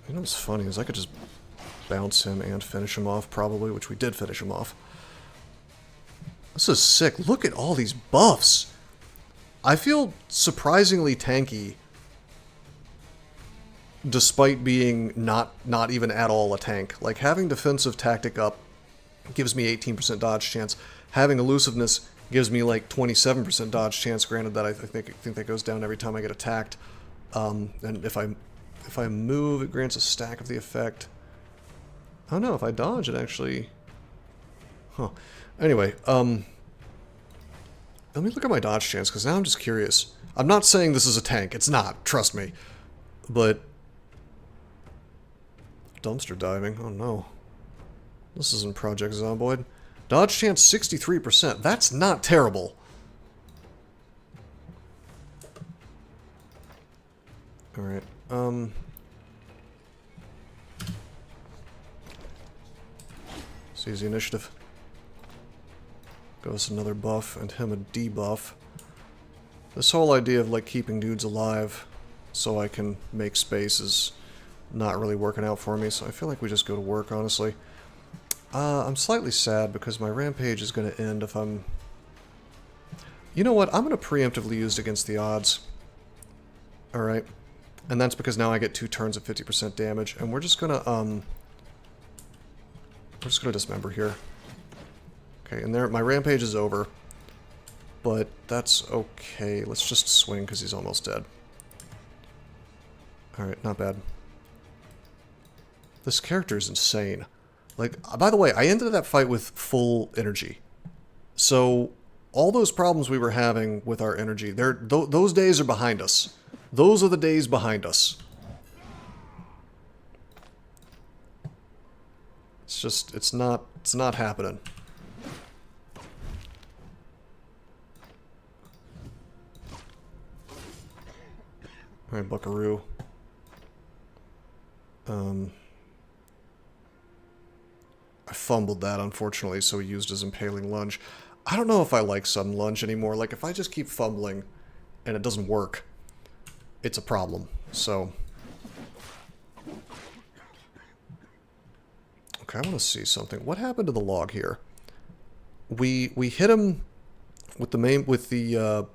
know what's funny is I could just bounce him and finish him off, probably, which we did finish him off. This is sick. Look at all these buffs. I feel surprisingly tanky, despite being not even at all a tank. Like, having defensive tactic up gives me 18% dodge chance. Having elusiveness gives me like 27% dodge chance. Granted that I think that goes down every time I get attacked. And if I move, it grants a stack of the effect. Oh no, if I dodge, it actually... Huh. Anyway, let me look at my dodge chance, because now I'm just curious. I'm not saying this is a tank. It's not. Trust me. But... Dumpster diving. Oh no. This isn't Project Zomboid. Dodge chance 63%. That's not terrible. Alright, seize the initiative. Give us another buff and him a debuff. This whole idea of, like, keeping dudes alive so I can make space is not really working out for me, so I feel like we just go to work, honestly. I'm slightly sad because my rampage is going to end if I'm... You know what? I'm going to preemptively use it against the odds. Alright. And that's because now I get 2 turns of 50% damage, and we're just going to, dismember here. Okay, and there, my rampage is over. But that's okay. Let's just swing because he's almost dead. Alright, not bad. This character is insane. Like, by the way, I ended that fight with full energy. So, all those problems we were having with our energy, those days are behind us. Those are the days behind us. It's just, it's not happening. Alright, Buckaroo. I fumbled that, unfortunately, so he used his Impaling Lunge. I don't know if I like sudden lunge anymore. Like, if I just keep fumbling and it doesn't work, it's a problem. So... Okay, I want to see something. What happened to the log here? We hit him with the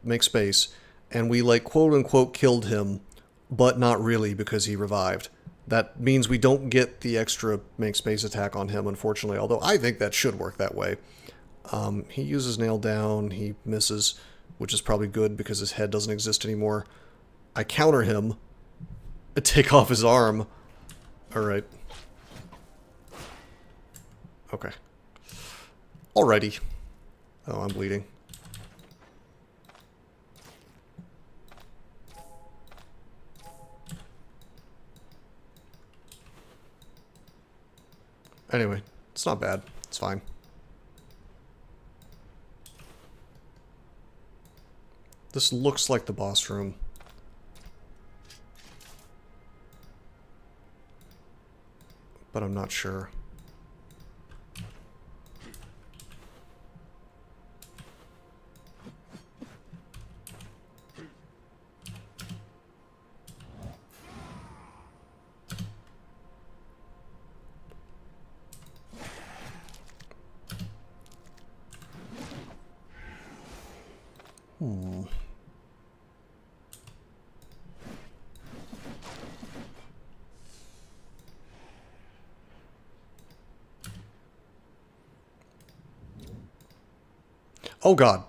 make space, and we, like, quote-unquote killed him, but not really because he revived. That means we don't get the extra make space attack on him, unfortunately, although I think that should work that way. He uses nail down, he misses, which is probably good because his head doesn't exist anymore. I counter him, take off his arm. Alright. Okay. Alrighty. Oh, I'm bleeding. Anyway, it's not bad. It's fine. This looks like the boss room. But I'm not sure. Oh god.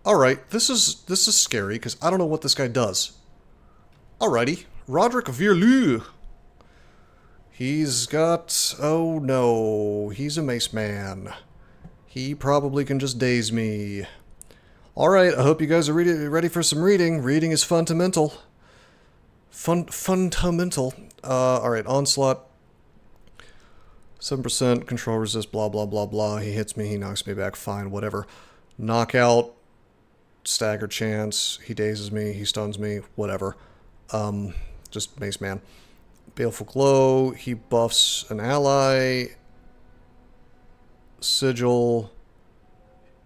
Alright, this is scary, because I don't know what this guy does. Alrighty. Roderick Virlu. He's got... oh no. He's a mace man. He probably can just daze me. Alright, I hope you guys are ready for some reading. Reading is fundamental. Fundamental. Alright, onslaught. 7% control resist, blah, blah, blah, blah. He hits me, he knocks me back, fine, whatever. Knockout, stagger chance, he dazes me, he stuns me, whatever. Just mace man. Baleful Glow, he buffs an ally. Sigil,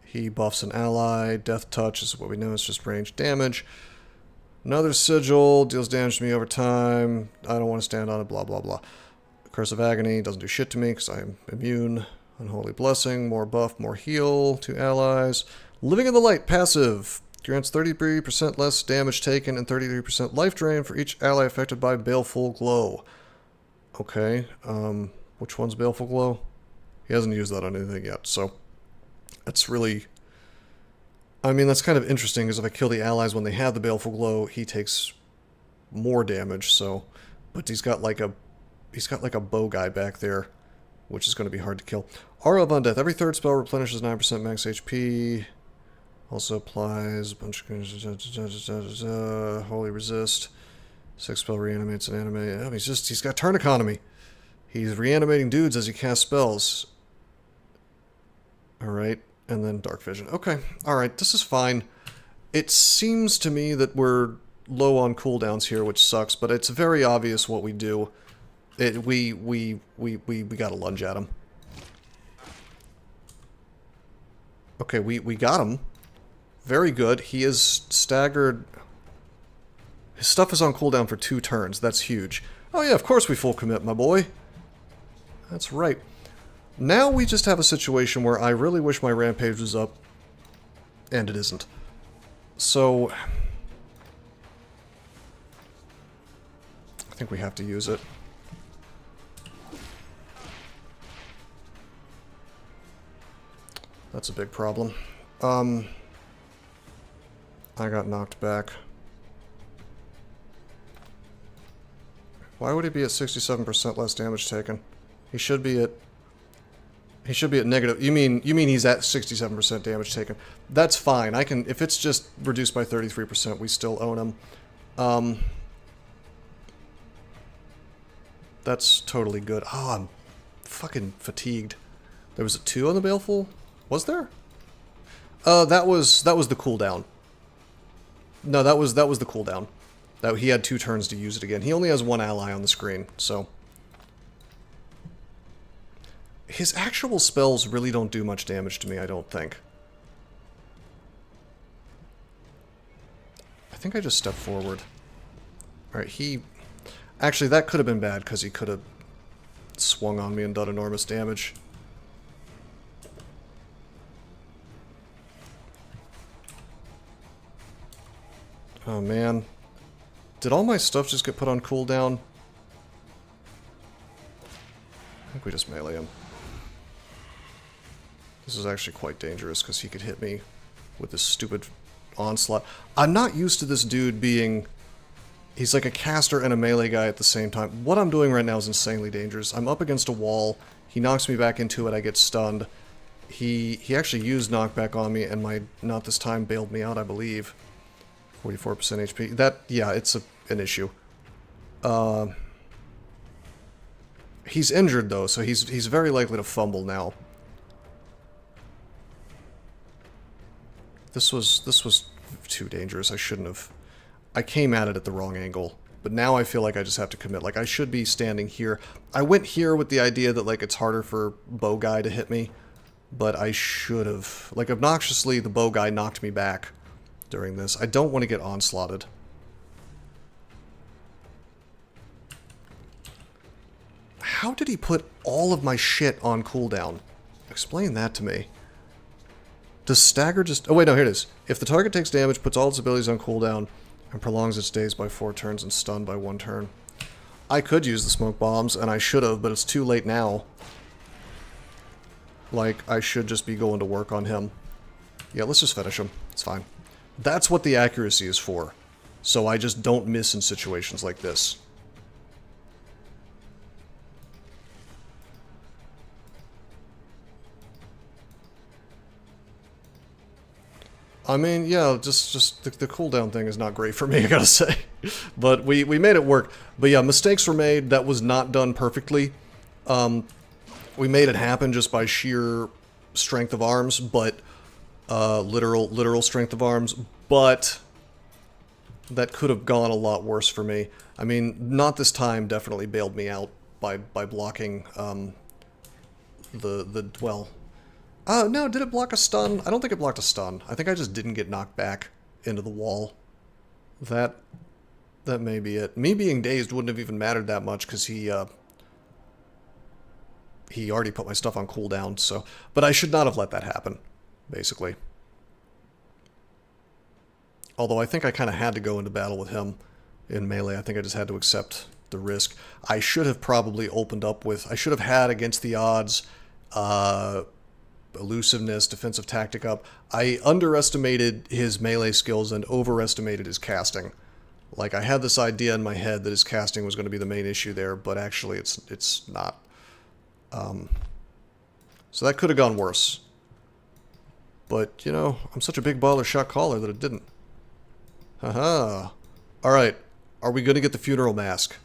he buffs an ally. Death Touch is what we know, it's just ranged damage. Another Sigil, deals damage to me over time. I don't want to stand on it, blah, blah, blah. Curse of Agony doesn't do shit to me because I am immune. Unholy Blessing, more buff, more heal to allies. Living in the Light, passive. Grants 33% less damage taken and 33% life drain for each ally affected by Baleful Glow. Okay, which one's Baleful Glow? He hasn't used that on anything yet, so that's really... I mean, that's kind of interesting, because if I kill the allies when they have the Baleful Glow, he takes more damage, so... But he's got like a bow guy back there, which is going to be hard to kill. Aura of Undeath. Every third spell replenishes 9% max HP. Also applies a bunch of... Holy Resist. 6 spell reanimates and animate. Oh, he's got turn economy. He's reanimating dudes as he casts spells. Alright, and then Dark Vision. Okay, alright, this is fine. It seems to me that we're low on cooldowns here, which sucks, but it's very obvious what we do. We gotta lunge at him. Okay, we got him. Very good. He is staggered. His stuff is on cooldown for 2 turns. That's huge. Oh yeah, of course we full commit, my boy. That's right. Now we just have a situation where I really wish my rampage was up, and it isn't. So... I think we have to use it. That's a big problem. I got knocked back. Why would he be at 67% less damage taken? He should be at negative. You mean he's at 67% damage taken? That's fine. I can, if it's just reduced by 33%, we still own him. That's totally good. Oh, I'm fucking fatigued. There was a 2 on the Baleful? Was there? That was the cooldown. No, that was the cooldown. That he had 2 turns to use it again. He only has 1 ally on the screen, so His actual spells really don't do much damage to me, I don't think. I think I just stepped forward. Alright, he... Actually, that could have been bad, because he could have swung on me and done enormous damage. Oh, man. Did all my stuff just get put on cooldown? I think we just melee him. This is actually quite dangerous, because he could hit me with this stupid onslaught. I'm not used to this dude being... He's like a caster and a melee guy at the same time. What I'm doing right now is insanely dangerous. I'm up against a wall. He knocks me back into it. I get stunned. He actually used knockback on me, and my not this time bailed me out, I believe. 44% HP. That, yeah, it's an issue. He's injured, though, so he's very likely to fumble now. This was too dangerous. I shouldn't have... I came at it at the wrong angle, but now I feel like I just have to commit. Like, I should be standing here. I went here with the idea that, like, it's harder for bow guy to hit me, but I should have. Like, obnoxiously, the bow guy knocked me back during this. I don't want to get onslaughted. How did he put all of my shit on cooldown? Explain that to me. Does stagger just... Oh, wait, no, here it is. If the target takes damage, puts all its abilities on cooldown, and prolongs its days by 4 turns and stunned by 1 turn. I could use the smoke bombs, and I should have, but it's too late now. Like, I should just be going to work on him. Yeah, let's just finish him. It's fine. That's what the accuracy is for. So I just don't miss in situations like this. I mean, yeah, just the cooldown thing is not great for me, I gotta say. But we made it work. But yeah, mistakes were made. That was not done perfectly. We made it happen just by sheer strength of arms, but literal strength of arms. But that could have gone a lot worse for me. I mean, not this time definitely bailed me out by blocking well... no, did it block a stun? I don't think it blocked a stun. I think I just didn't get knocked back into the wall. That may be it. Me being dazed wouldn't have even mattered that much, because he already put my stuff on cooldown, so... But I should not have let that happen, basically. Although I think I kind of had to go into battle with him in melee. I think I just had to accept the risk. I should have probably opened up with... I should have had against the odds... elusiveness, defensive tactic up. I underestimated his melee skills and overestimated his casting. Like, I had this idea in my head that his casting was going to be the main issue there, but actually it's not. So that could have gone worse. But, you know, I'm such a big baller shot caller that it didn't. Haha. Alright, are we going to get the funeral mask?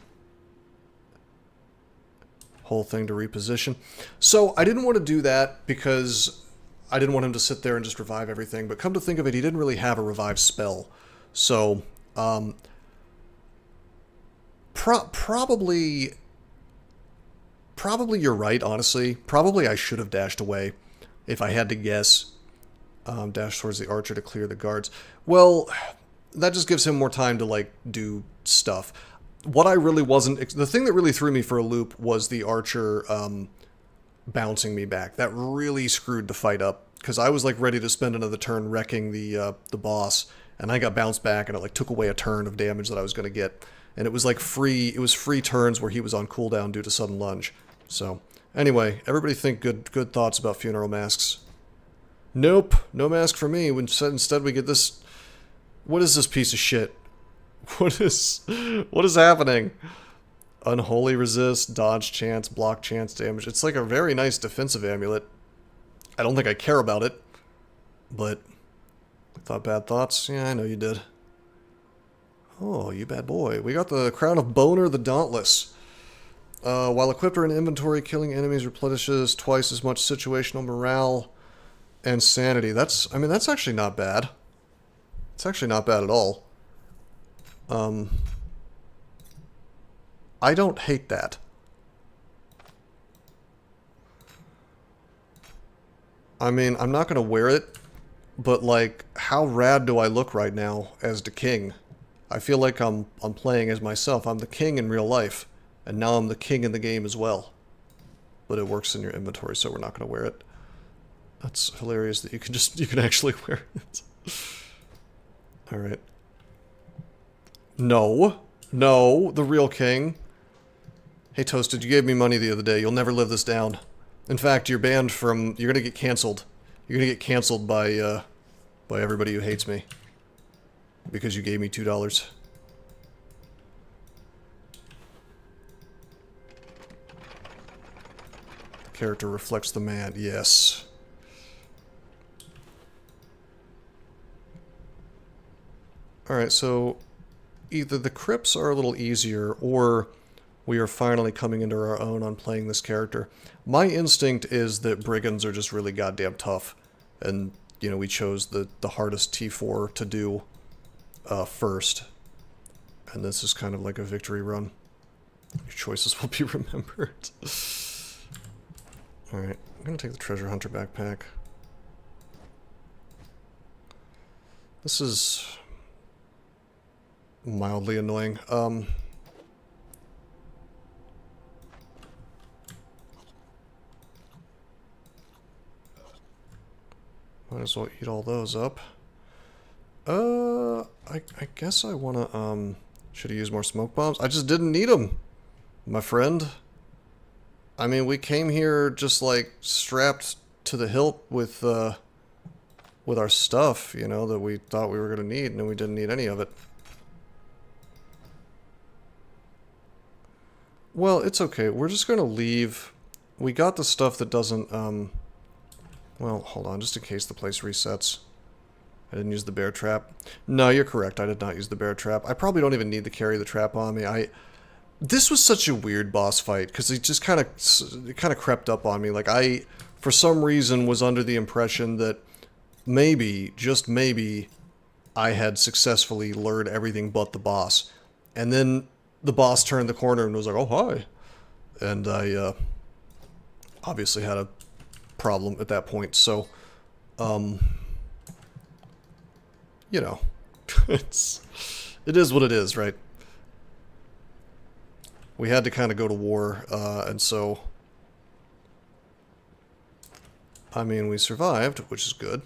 Whole thing to reposition. So I didn't want to do that because I didn't want him to sit there and just revive everything, but come to think of it, he didn't really have a revive spell. So probably you're right, honestly. Probably I should have dashed away if I had to guess. Dash towards the archer to clear the guards. Well, that just gives him more time to, like, do stuff. What I really wasn't... The thing that really threw me for a loop was the archer bouncing me back. That really screwed the fight up, because I was, like, ready to spend another turn wrecking the boss, and I got bounced back, and it, like, took away a turn of damage that I was going to get. And it was, like, free... It was free turns where he was on cooldown due to sudden lunge. So, anyway, everybody think good thoughts about funeral masks. Nope, no mask for me. Instead we get this... What is this piece of shit? What is happening? Unholy resist, dodge chance, block chance, damage. It's like a very nice defensive amulet. I don't think I care about it, but I thought bad thoughts. Yeah, I know you did. Oh, you bad boy. We got the Crown of Boner the Dauntless. While equipped or in inventory, killing enemies replenishes twice as much situational morale and sanity. That's actually not bad. It's actually not bad at all. I don't hate that. I mean, I'm not gonna wear it, but like, how rad do I look right now as the king? I feel like I'm playing as myself. I'm the king in real life, and now I'm the king in the game as well. But it works in your inventory, so we're not gonna wear it. That's hilarious that you can actually wear it. Alright. No. No, the real king. Hey Toasted, you gave me money the other day. You'll never live this down. In fact, you're banned from... You're gonna get cancelled. You're gonna get cancelled by everybody who hates me. Because you gave me $2. The character reflects the man. Yes. Alright, so either the crypts are a little easier, or we are finally coming into our own on playing this character. My instinct is that brigands are just really goddamn tough, and, you know, we chose the hardest T4 to do first. And this is kind of like a victory run. Your choices will be remembered. Alright, I'm gonna take the treasure hunter backpack. This is mildly annoying. Might as well eat all those up. I guess I wanna, should have used more smoke bombs? I just didn't need them, my friend. I mean, we came here just, like, strapped to the hilt with our stuff, you know, that we thought we were gonna need, and we didn't need any of it. Well, it's okay. We're just gonna leave. We got the stuff that doesn't, well, hold on, just in case the place resets. I didn't use the bear trap. No, you're correct. I did not use the bear trap. I probably don't even need to carry the trap on me. This was such a weird boss fight, because it just kind of crept up on me. Like, I, for some reason, was under the impression that maybe, just maybe, I had successfully lured everything but the boss. And then the boss turned the corner and was like, oh, hi. And I, obviously had a problem at that point, so, you know, it is what it is, right? We had to kind of go to war, and so, I mean, we survived, which is good.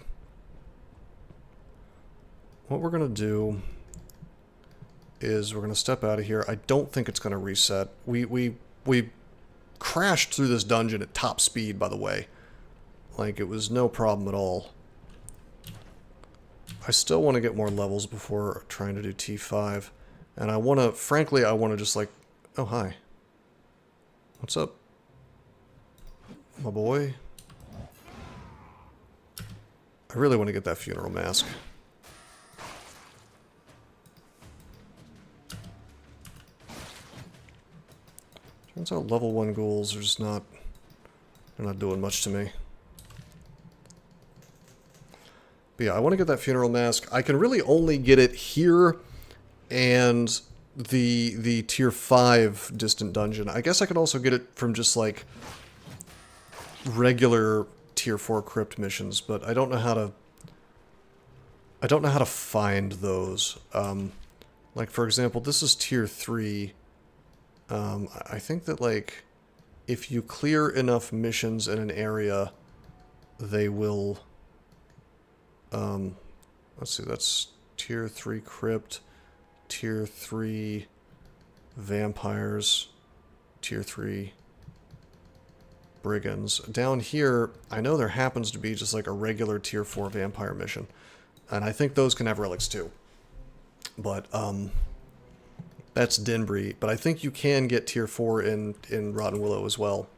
What we're gonna do is we're gonna step out of here. I don't think it's gonna reset. We crashed through this dungeon at top speed, by the way. Like, it was no problem at all. I still want to get more levels before trying to do T5. And I want to, frankly, I want to just like... Oh, hi. What's up, my boy? I really want to get that funeral mask. Turns out level 1 ghouls are just not... They're not doing much to me. But yeah, I want to get that funeral mask. I can really only get it here and the tier 5 distant dungeon. I guess I could also get it from just like regular tier 4 crypt missions, but I don't know how to find those. Like, for example, this is tier 3. I think that, like, if you clear enough missions in an area, they will... let's see, that's tier 3 crypt, tier 3 vampires, tier 3 brigands. Down here, I know there happens to be just like a regular tier 4 vampire mission, and I think those can have relics too. But, that's Dinbury, but I think you can get tier 4 in Rotten Willow as well.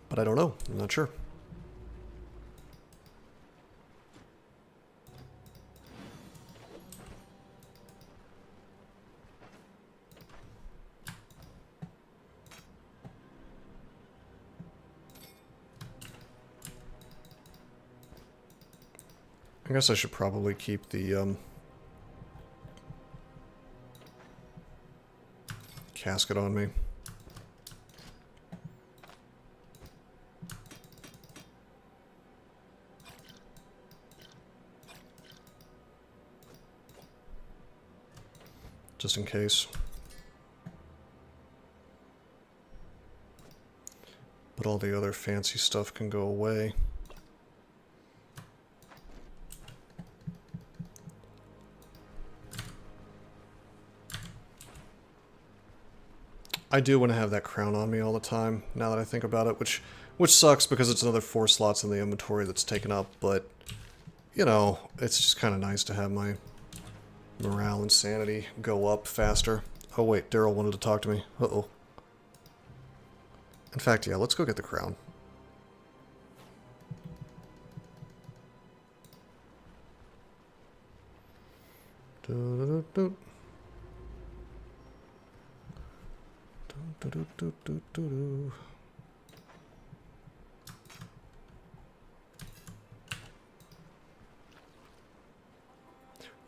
But I don't know, I'm not sure. I guess I should probably keep the, casket on me. just in case. But all the other fancy stuff can go away. I do want to have that crown on me all the time, now that I think about it, which sucks because it's another 4 slots in the inventory that's taken up, but, you know, it's just kind of nice to have my morale and sanity go up faster. Oh wait, Daryl wanted to talk to me. Uh-oh. In fact, yeah, let's go get the crown. Do-do-do-do. Do-do-do-do-do-do.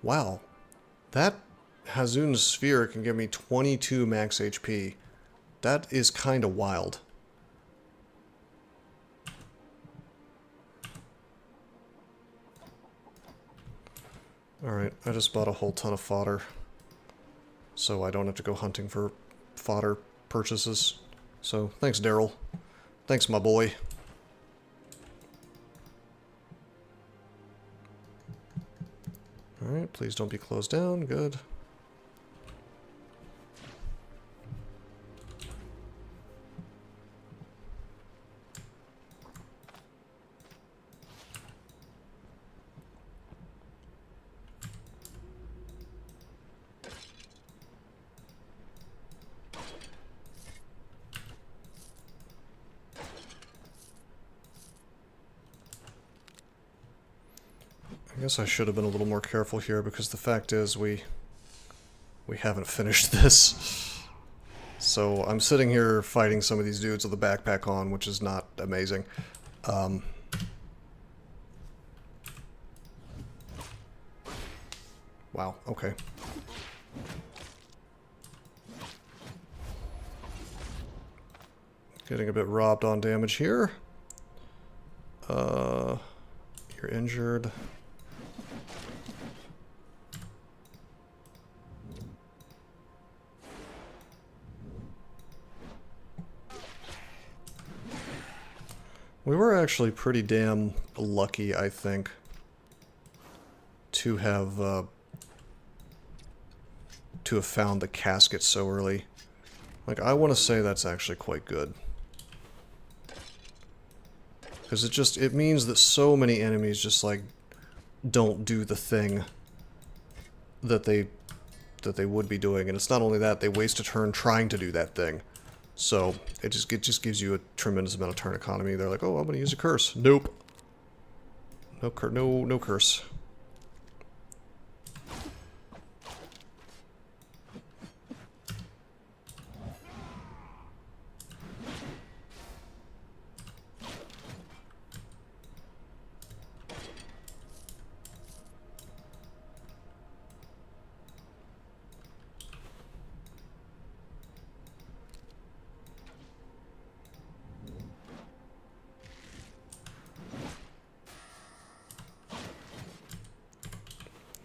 Wow, that Hazoon sphere can give me 22 max HP. That is kind of wild. Alright, I just bought a whole ton of fodder, so I don't have to go hunting for fodder purchases. So, thanks, Daryl. Thanks, my boy. Alright, please don't be closed down. Good. I guess I should have been a little more careful here, because the fact is we haven't finished this. So I'm sitting here fighting some of these dudes with a backpack on, which is not amazing. Wow, okay. Getting a bit robbed on damage here. You're injured. We were actually pretty damn lucky, I think, to have found the casket so early. Like, I want to say that's actually quite good. Because it means that so many enemies just, like, don't do the thing that they would be doing. And it's not only that, they waste a turn trying to do that thing. So, it just gives you a tremendous amount of turn economy. They're like, oh, I'm going to use a curse. Nope. No curse.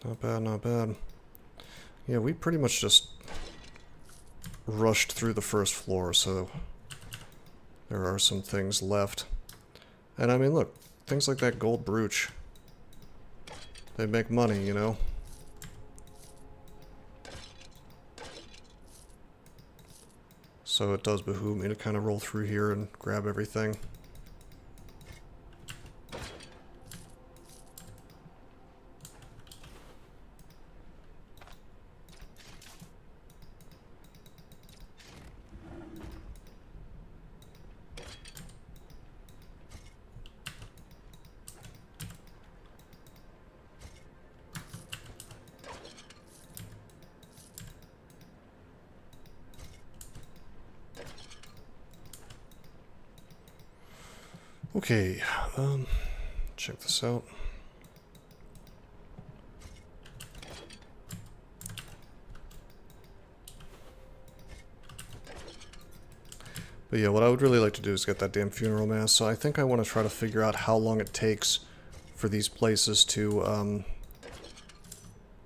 Not bad, not bad. Yeah, we pretty much just rushed through the first floor, so there are some things left. And I mean, look, things like that gold brooch, they make money, you know? So it does behoove me to kind of roll through here and grab everything. Okay, check this out. But yeah, what I would really like to do is get that damn funeral mass, so I think I want to try to figure out how long it takes for these places to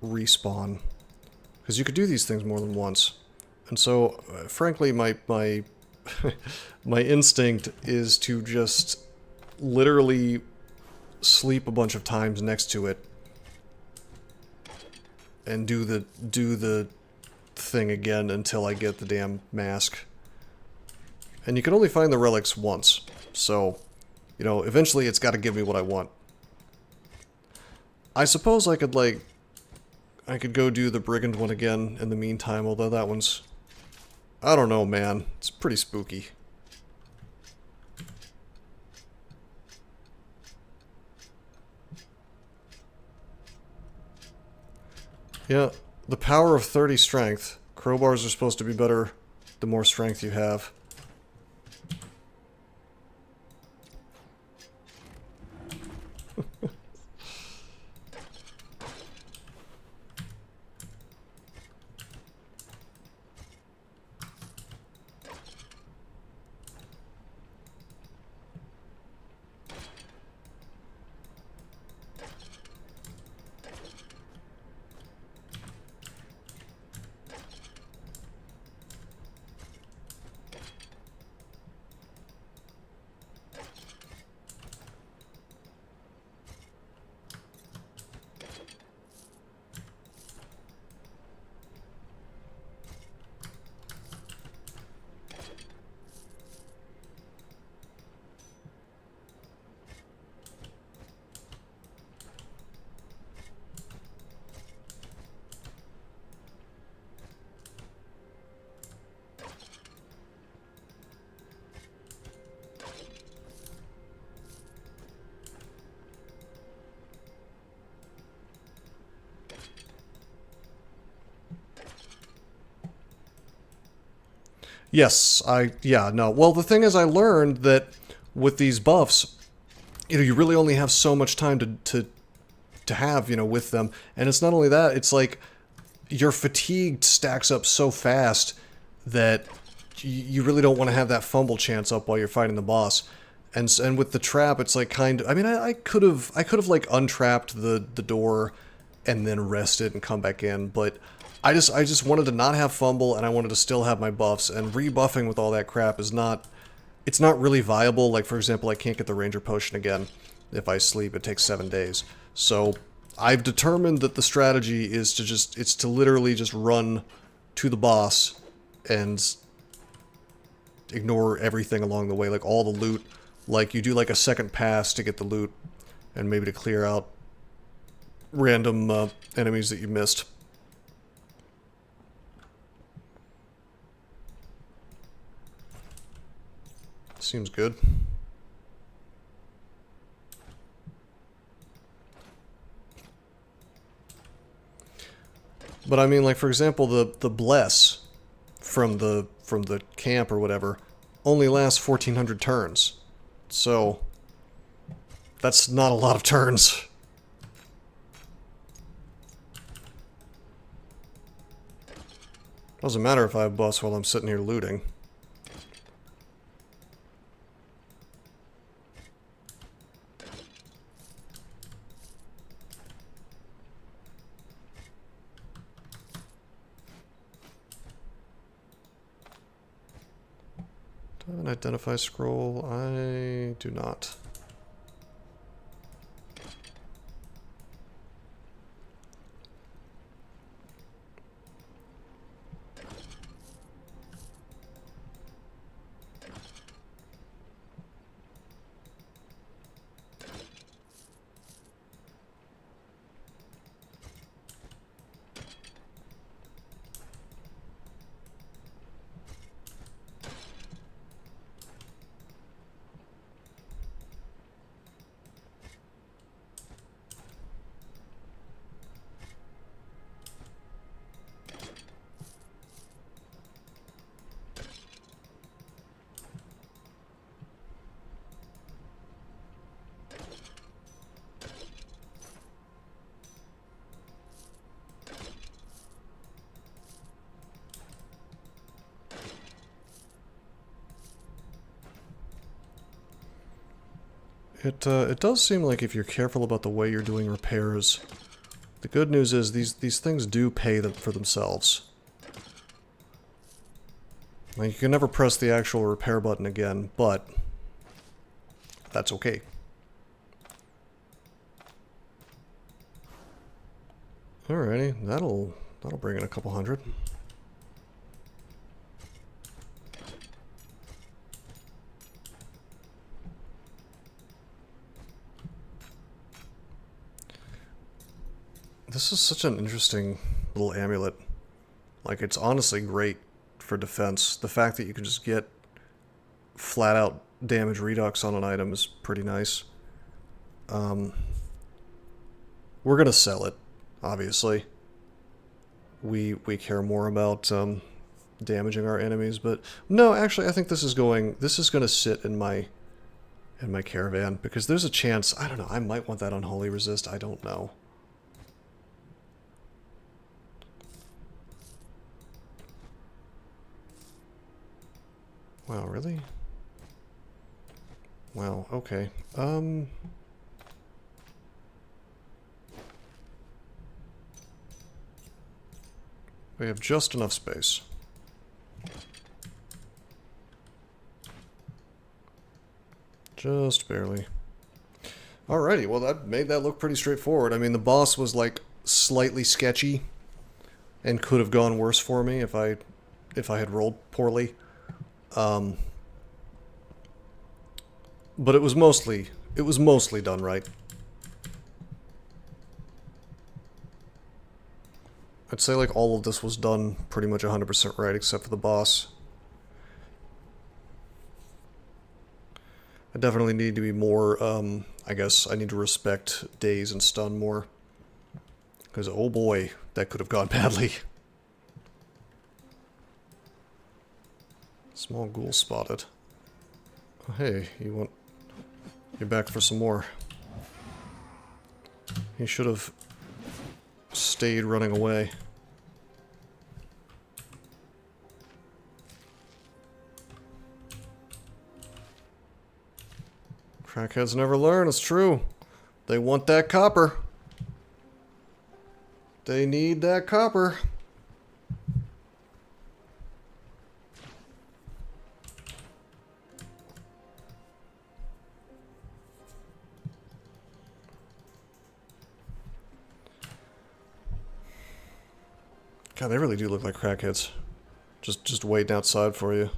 respawn. Because you could do these things more than once. And so, frankly, my my instinct is to just literally sleep a bunch of times next to it and do the thing again until I get the damn mask. And you can only find the relics once, so, you know, eventually it's got to give me what I want. I suppose I could, like, I could go do the brigand one again in the meantime, although that one's, I don't know, man. It's pretty spooky. Yeah, the power of 30 strength. Crowbars are supposed to be better the more strength you have. Yes, yeah, no. Well, the thing is, I learned that with these buffs, you know, you really only have so much time to have, you know, with them. And it's not only that, it's like your fatigue stacks up so fast that you really don't want to have that fumble chance up while you're fighting the boss. And with the trap, it's like kind of, I mean, I could have like untrapped the door and then rested and come back in, but I just wanted to not have fumble, and I wanted to still have my buffs, and rebuffing with all that crap is not, it's not really viable. Like, for example, I can't get the Ranger Potion again if I sleep. It takes 7 days. So I've determined that the strategy is to just, it's to literally just run to the boss and ignore everything along the way, like all the loot. Like, you do like a second pass to get the loot, and maybe to clear out random enemies that you missed. Seems good. But I mean, like, for example, the bless from the camp or whatever only lasts 1400 turns. So that's not a lot of turns. Doesn't matter if I have buffs while I'm sitting here looting. Do I have an identify scroll? I do not. It does seem like if you're careful about the way you're doing repairs, The good news is these things do pay for themselves. Like, you can never press the actual repair button again, but that's okay. Alrighty, that'll bring in a couple hundred. This is such an interesting little amulet. Like, it's honestly great for defense. The fact that you can just get flat out damage redux on an item is pretty nice. We're gonna sell it, obviously. We care more about damaging our enemies, but no, actually I think this is gonna sit in my caravan, because there's a chance, I don't know, I might want that unholy resist, I don't know. Wow, really? Wow, okay. We have just enough space. Just barely. Alrighty, well that made that look pretty straightforward. I mean, the boss was like slightly sketchy and could have gone worse for me if I had rolled poorly. But it was mostly done right. I'd say like all of this was done pretty much 100% right except for the boss. I definitely need to be more, I guess I need to respect daze and stun more. Because, oh boy, that could have gone badly. Small ghoul spotted. Oh, hey, you're back for some more. He should have stayed running away. Crackheads never learn, it's true. They want that copper. They need that copper. God, they really do look like crackheads. Just waiting outside for you.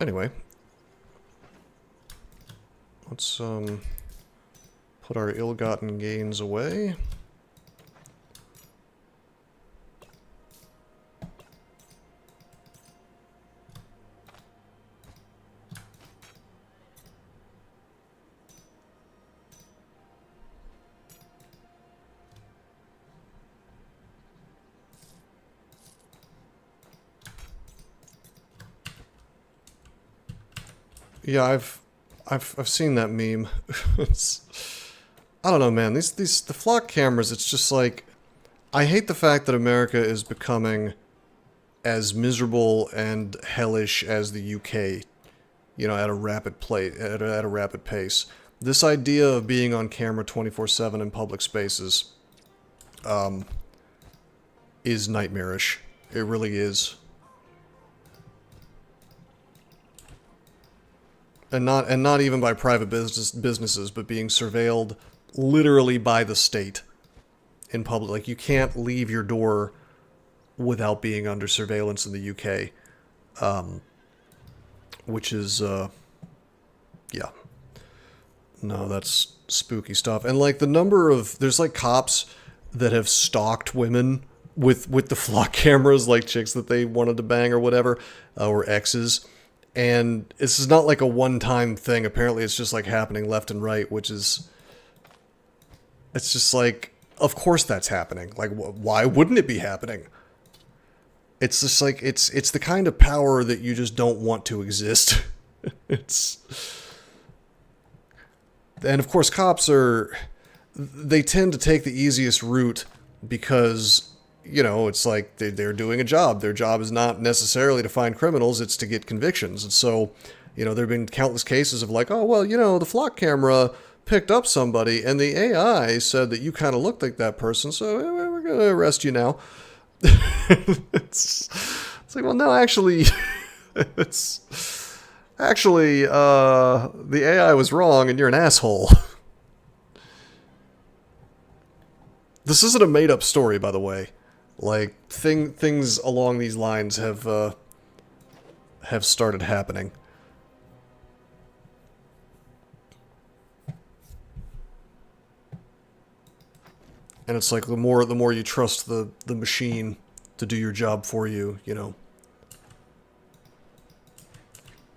Anyway, let's put our ill-gotten gains away. Yeah, I've seen that meme. I don't know, man. The flock cameras, it's just like, I hate the fact that America is becoming as miserable and hellish as the UK, you know, at a rapid pace. This idea of being on camera 24/7 in public spaces is nightmarish. It really is. And not even by private businesses, but being surveilled literally by the state in public. Like, you can't leave your door without being under surveillance in the UK. Which is, yeah. No, that's spooky stuff. And, like, the number of... There's, like, cops that have stalked women with the flock cameras, like chicks that they wanted to bang or whatever, or exes. And this is not like a one-time thing. Apparently it's just like happening left and right, which is... It's just like, of course that's happening. Like, why wouldn't it be happening? It's just like, it's the kind of power that you just don't want to exist. It's... And of course cops are... they tend to take the easiest route because, you know, it's like they're doing a job. Their job is not necessarily to find criminals, it's to get convictions. And so, you know, there have been countless cases of like, oh, well, you know, the flock camera picked up somebody and the AI said that you kind of looked like that person, so we're going to arrest you now. it's like, well, no, actually, the AI was wrong and you're an asshole. This isn't a made-up story, by the way. Like, things along these lines have started happening. And it's like the more you trust the machine to do your job for you, you know.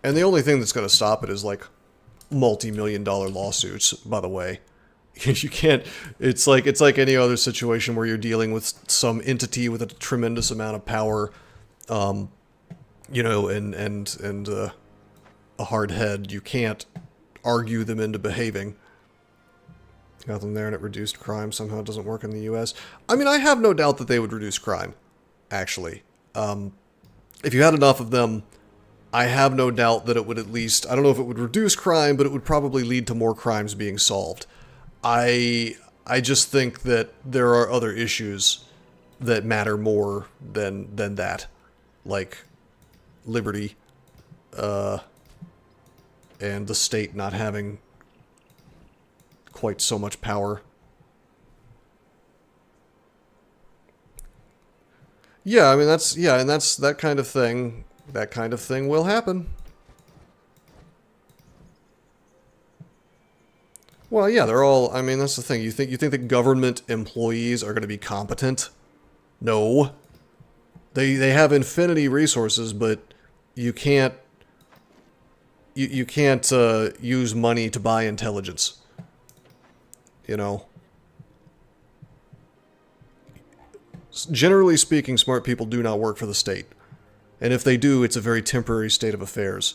And the only thing that's going to stop it is like multi-million-dollar lawsuits, by the way. You can't, it's like any other situation where you're dealing with some entity with a tremendous amount of power, you know, and a hard head. You can't argue them into behaving. Got them there and it reduced crime. Somehow it doesn't work in the US. I mean, I have no doubt that they would reduce crime, actually. If you had enough of them, I have no doubt that it would at least, I don't know if it would reduce crime, but it would probably lead to more crimes being solved. I just think that there are other issues that matter more than that, like liberty, and the state not having quite so much power. Yeah, I mean that's that kind of thing. That kind of thing will happen. Well, yeah, they're all, I mean, that's the thing. You think that government employees are going to be competent? No. They have infinity resources, but you can't you can't use money to buy intelligence. You know. Generally speaking, smart people do not work for the state. And if they do, it's a very temporary state of affairs.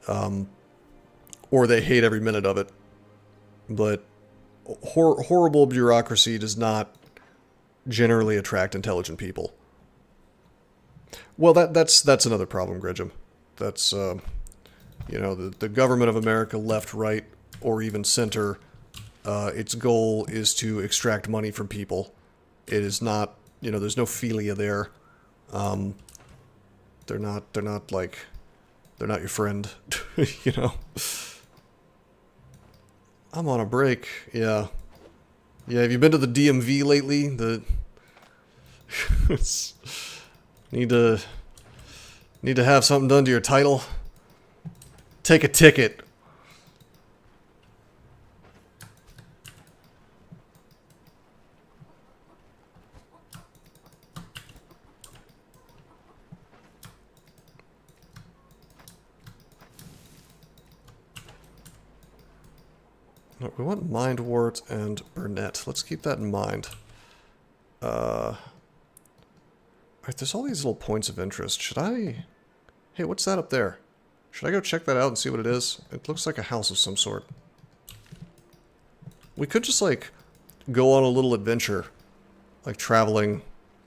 Or they hate every minute of it. But horrible bureaucracy does not generally attract intelligent people. Well, that's another problem, Gridgem. That's, you know, the government of America, left, right, or even center, its goal is to extract money from people. It is not, you know, there's no philia there. They're not your friend, you know. I'm on a break, yeah. Yeah, have you been to the DMV lately? Need to have something done to your title? Take a ticket. No, we want Mindwort and Burnett. Let's keep that in mind. Alright, there's all these little points of interest. Should I... Hey, what's that up there? Should I go check that out and see what it is? It looks like a house of some sort. We could just, like, go on a little adventure. Like, traveling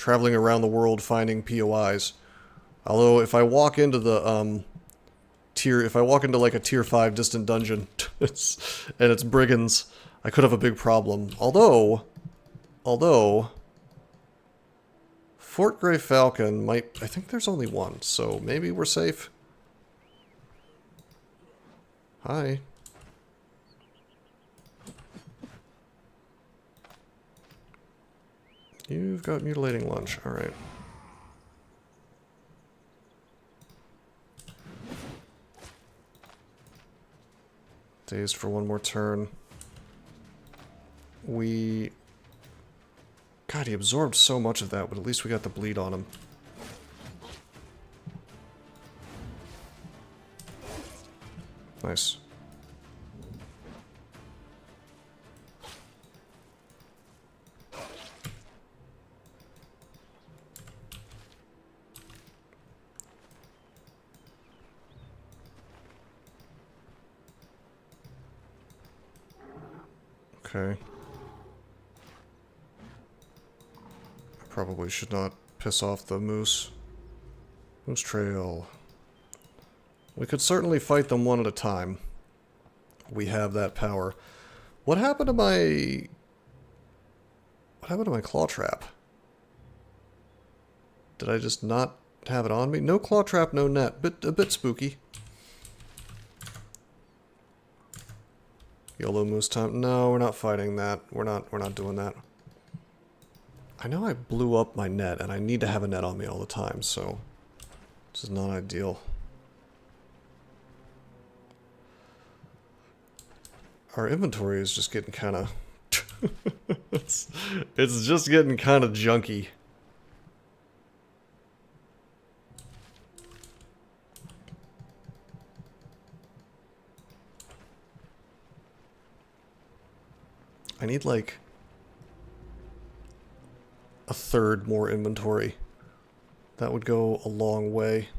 around the world finding POIs. Although, if I walk into the, if I walk into like a tier 5 distant dungeon and it's brigands, I could have a big problem. Although Fort Grey Falcon might, I think there's only one, so maybe we're safe. Hi. You've got mutilating lunch, alright. Dazed for one more turn. God, he absorbed so much of that, but at least we got the bleed on him. Nice. Okay. Probably should not piss off the moose. Moose trail. We could certainly fight them one at a time. We have that power. What happened to my... What happened to my claw trap? Did I just not have it on me? No claw trap, no net. A bit spooky. YOLO moose time. No, we're not fighting that. We're not doing that. I know I blew up my net, and I need to have a net on me all the time, so this is not ideal. Our inventory is just getting kind of... it's just getting kind of junky. I need, like, a third more inventory. That would go a long way.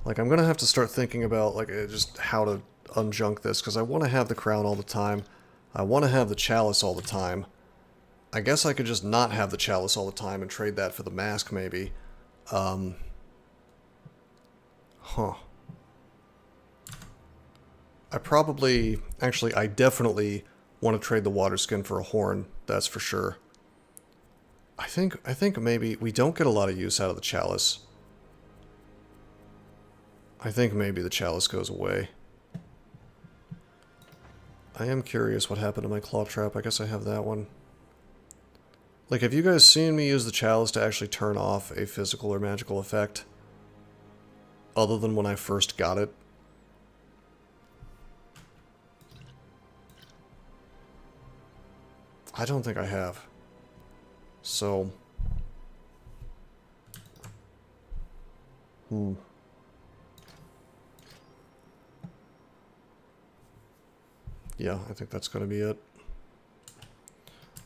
Like, I'm gonna have to start thinking about, like, just how to unjunk this, because I want to have the crown all the time. I want to have the chalice all the time. I guess I could just not have the chalice all the time and trade that for the mask, maybe. Huh. I definitely want to trade the water skin for a horn, that's for sure. I think maybe we don't get a lot of use out of the chalice. I think maybe the chalice goes away. I am curious what happened to my claw trap. I guess I have that one. Like, have you guys seen me use the chalice to actually turn off a physical or magical effect? Other than when I first got it? I don't think I have. So... Yeah, I think that's going to be it.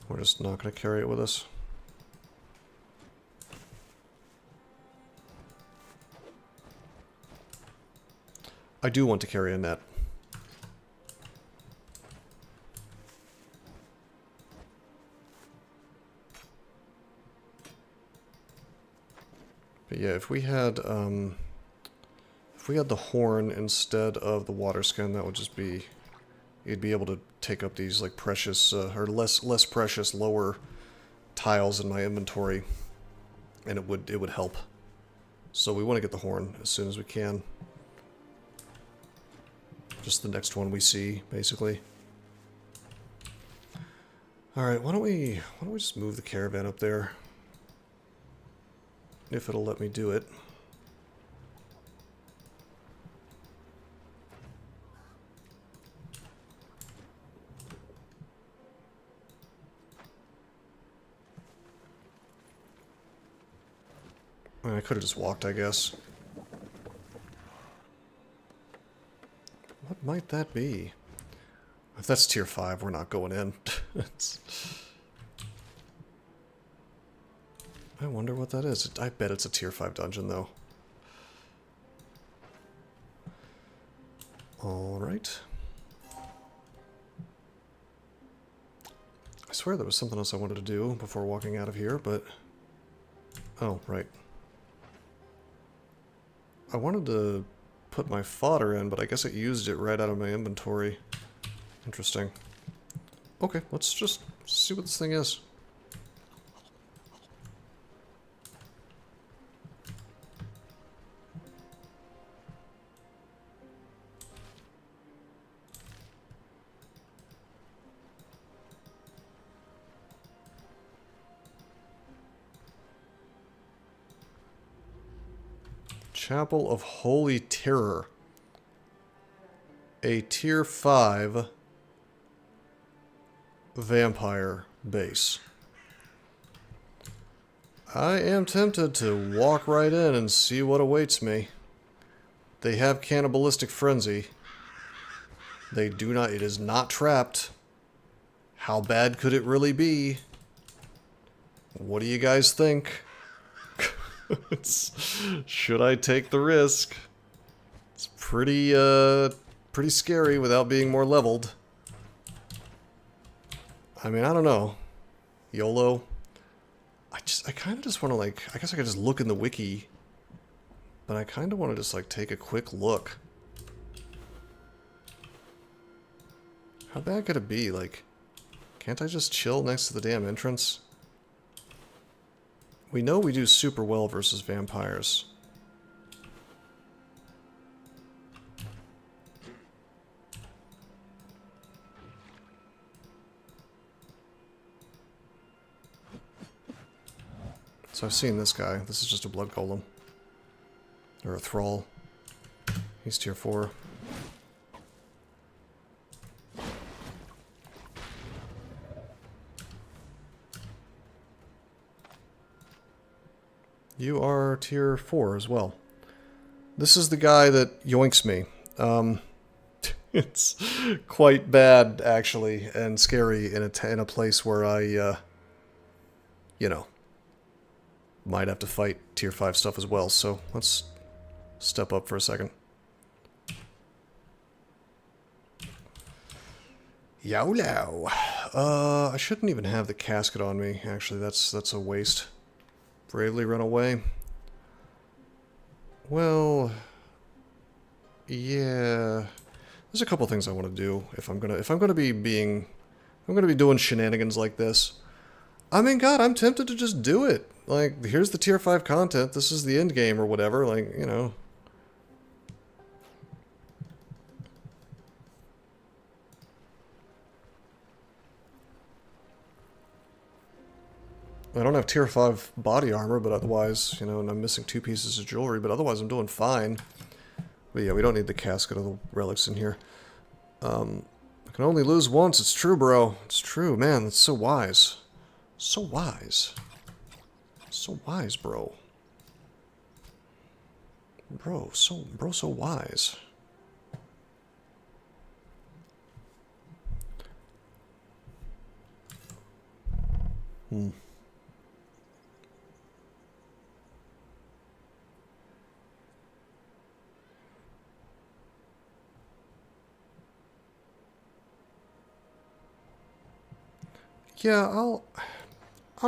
We're just not going to carry it with us. I do want to carry a net. But yeah, if we had the horn instead of the water skin, that would just be... You'd be able to take up these, like, precious, or less precious lower tiles in my inventory, and it would help. So we want to get the horn as soon as we can. Just the next one we see, basically. Alright, why don't we just move the caravan up there? If it'll let me do it. I could have just walked, I guess. What might that be? If that's tier 5, we're not going in. I wonder what that is. I bet it's a tier 5 dungeon, though. Alright. I swear there was something else I wanted to do before walking out of here, but... Oh, right. I wanted to put my fodder in, but I guess it used it right out of my inventory. Interesting. Okay, let's just see what this thing is. Chapel of Holy Terror. A tier 5 vampire base. I am tempted to walk right in and see what awaits me. They have cannibalistic frenzy. They do not, it is not trapped. How bad could it really be? What do you guys think? Should I take the risk? It's pretty scary without being more leveled. I mean, I don't know. YOLO. I kind of just want to, like, I guess I could just look in the wiki, but I kind of want to just, like, take a quick look. How bad could it be? Like, can't I just chill next to the damn entrance? We know we do super well versus vampires. So I've seen this guy. This is just a blood golem. Or a thrall. He's tier 4. You are tier 4 as well. This is the guy that yoinks me. It's quite bad, actually, and scary in a place where I, you know, might have to fight tier 5 stuff as well, so let's step up for a second. YOLO! I shouldn't even have the casket on me, actually, that's a waste. Bravely run away. Well, yeah. There's a couple things I want to do if I'm gonna be doing shenanigans like this. I mean, God, I'm tempted to just do it. Like, here's the tier 5 content. This is the end game or whatever. Like, you know. I don't have tier 5 body armor, but otherwise, you know, and I'm missing 2 pieces of jewelry, but otherwise I'm doing fine. But yeah, we don't need the casket of the relics in here. I can only lose once. It's true, bro. It's true, man. That's so wise. So wise. So wise, bro. Bro, so wise. Yeah, I'll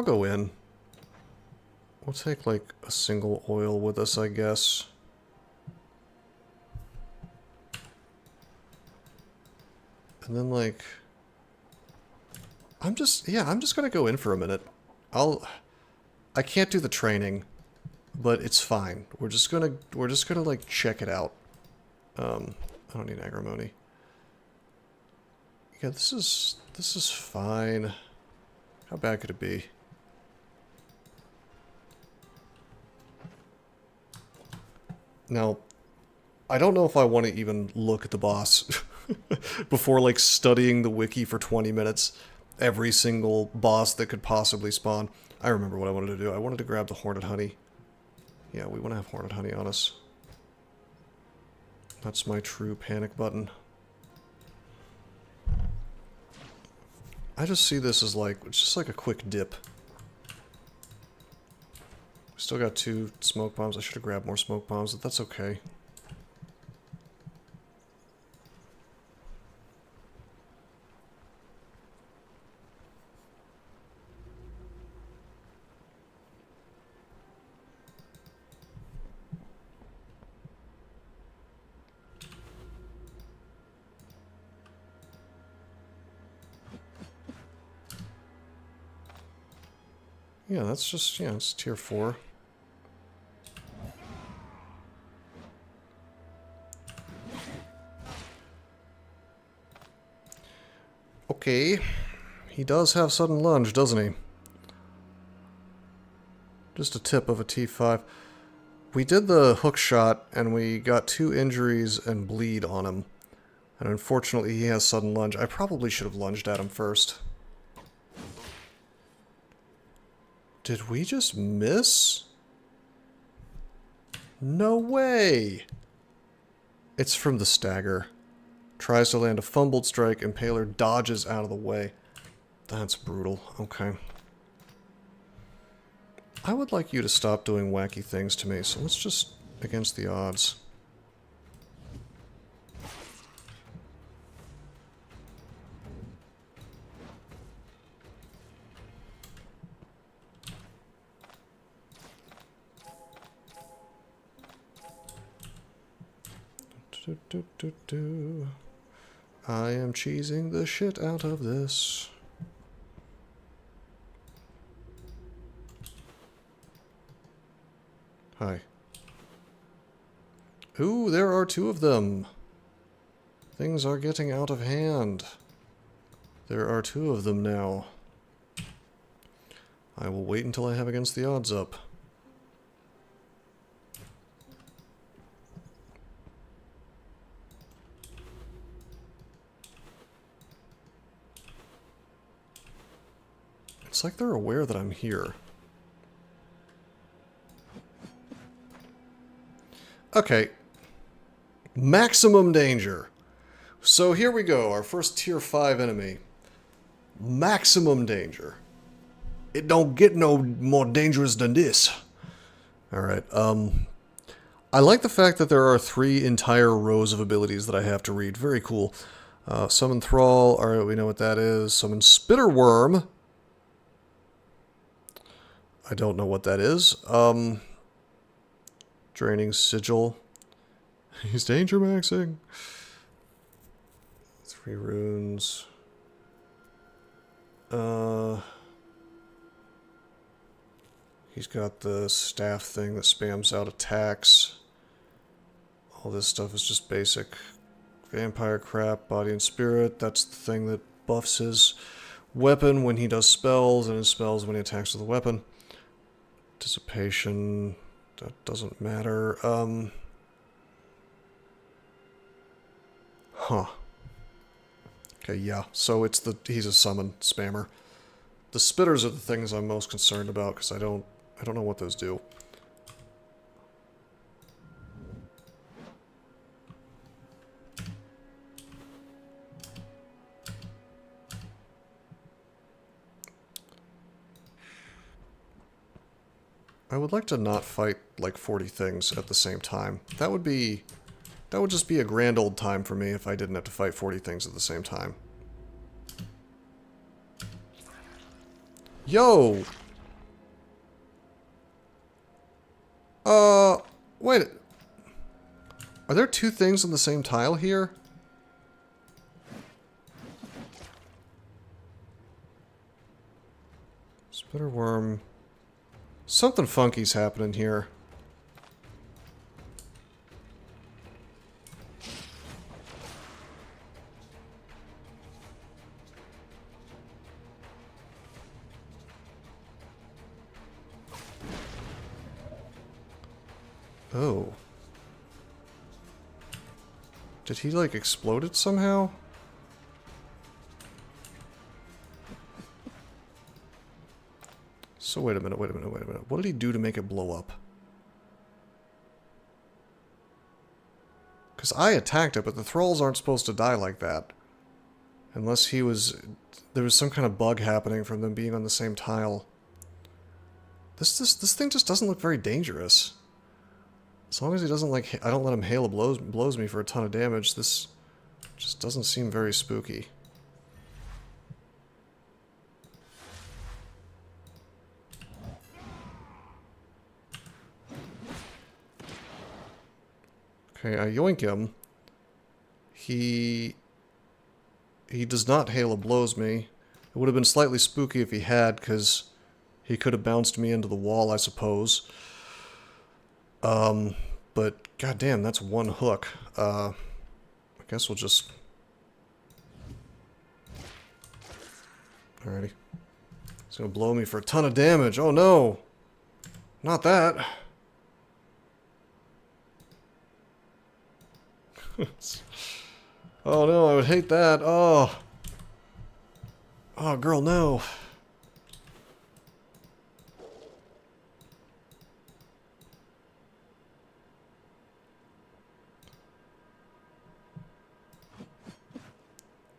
go in. We'll take, like, a single oil with us, I guess. And then, like... I'm just gonna go in for a minute. I can't do the training, but it's fine. We're just gonna, like, check it out. I don't need agrimony. Yeah, this is fine. How bad could it be? Now, I don't know if I want to even look at the boss before, like, studying the wiki for 20 minutes. Every single boss that could possibly spawn. I remember what I wanted to do. I wanted to grab the hornet honey. Yeah, we want to have hornet honey on us. That's my true panic button. I just see this as, like, it's just like a quick dip. We still got 2 smoke bombs. I should have grabbed more smoke bombs, but that's okay. Yeah, that's just, yeah, it's tier 4. Okay. He does have sudden lunge, doesn't he? Just a tip of a T5. We did the hook shot, and we got 2 injuries and bleed on him. And unfortunately, he has sudden lunge. I probably should have lunged at him first. Did we just miss? No way! It's from the stagger. Tries to land a fumbled strike, Impaler dodges out of the way. That's brutal. Okay. I would like you to stop doing wacky things to me, so let's just against the odds. I am cheesing the shit out of this. Hi. Ooh, there are 2 of them. Things are getting out of hand. There are 2 of them now. I will wait until I have against the odds up. It's like they're aware that I'm here. Okay. Maximum danger. So here we go, our first tier 5 enemy. Maximum danger. It don't get no more dangerous than this. Alright, I like the fact that there are 3 entire rows of abilities that I have to read. Very cool. Summon Thrall, alright, we know what that is. Summon Spitterworm. I don't know what that is. Draining Sigil. He's danger maxing. 3 runes. He's got the staff thing that spams out attacks. All this stuff is just basic vampire crap. Body and spirit, that's the thing that buffs his weapon when he does spells, and his spells when he attacks with a weapon. Dissipation, that doesn't matter. Huh. Okay, yeah, so he's a summon spammer. The spitters are the things I'm most concerned about, because I don't know what those do. I would like to not fight like 40 things at the same time. That would just be a grand old time for me if I didn't have to fight 40 things at the same time. Yo! Wait. Are there 2 things on the same tile here? Spitterworm. Something funky's happening here. Oh. Did he, like, explode it somehow? So wait a minute. What did he do to make it blow up? Because I attacked it, but the thralls aren't supposed to die like that. Unless there was some kind of bug happening from them being on the same tile. This thing just doesn't look very dangerous. As long as he doesn't, like, I don't let him hail blows me for a ton of damage, this just doesn't seem very spooky. Okay, I yoink him. He does not hail blows me. It would have been slightly spooky if he had, because he could have bounced me into the wall, I suppose. But goddamn, that's 1 hook. I guess we'll just... Alrighty. He's gonna blow me for a ton of damage. Oh no! Not that. Oh no, I would hate that. Oh. Oh, girl, no.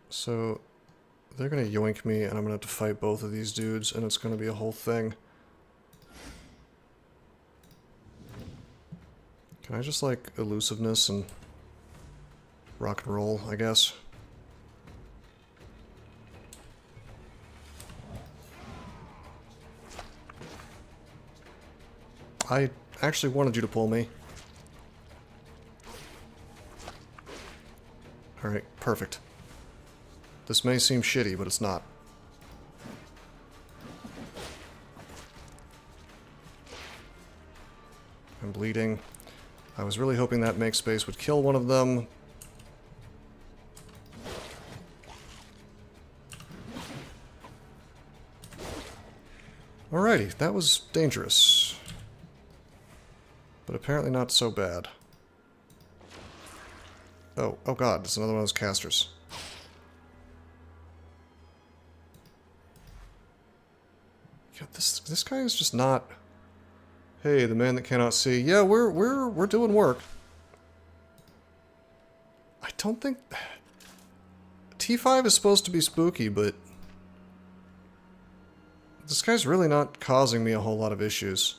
So, they're gonna yoink me, and I'm gonna have to fight both of these dudes, and it's gonna be a whole thing. Can I just, like, elusiveness and rock and roll, I guess? I actually wanted you to pull me. Alright, perfect. This may seem shitty, but it's not. I'm bleeding. I was really hoping that make space would kill one of them. Alrighty, that was dangerous. But apparently not so bad. Oh god, it's another one of those casters. Yeah, this guy is just not... Hey, the man that cannot see. Yeah, we're doing work. I don't think... T5 is supposed to be spooky, but... This guy's really not causing me a whole lot of issues.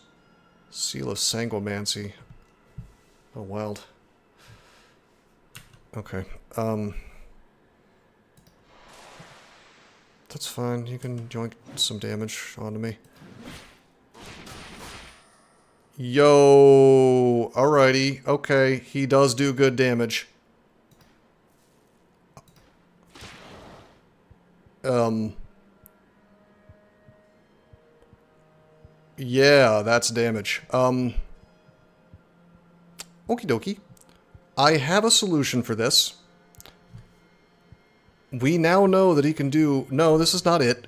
Seal of Sanguimancy. Oh, wild. Okay, that's fine. You can joint some damage onto me. Yo! Alrighty, okay. He does do good damage. Yeah, that's damage. Okie dokie. I have a solution for this. We now know that he can do... No, this is not it.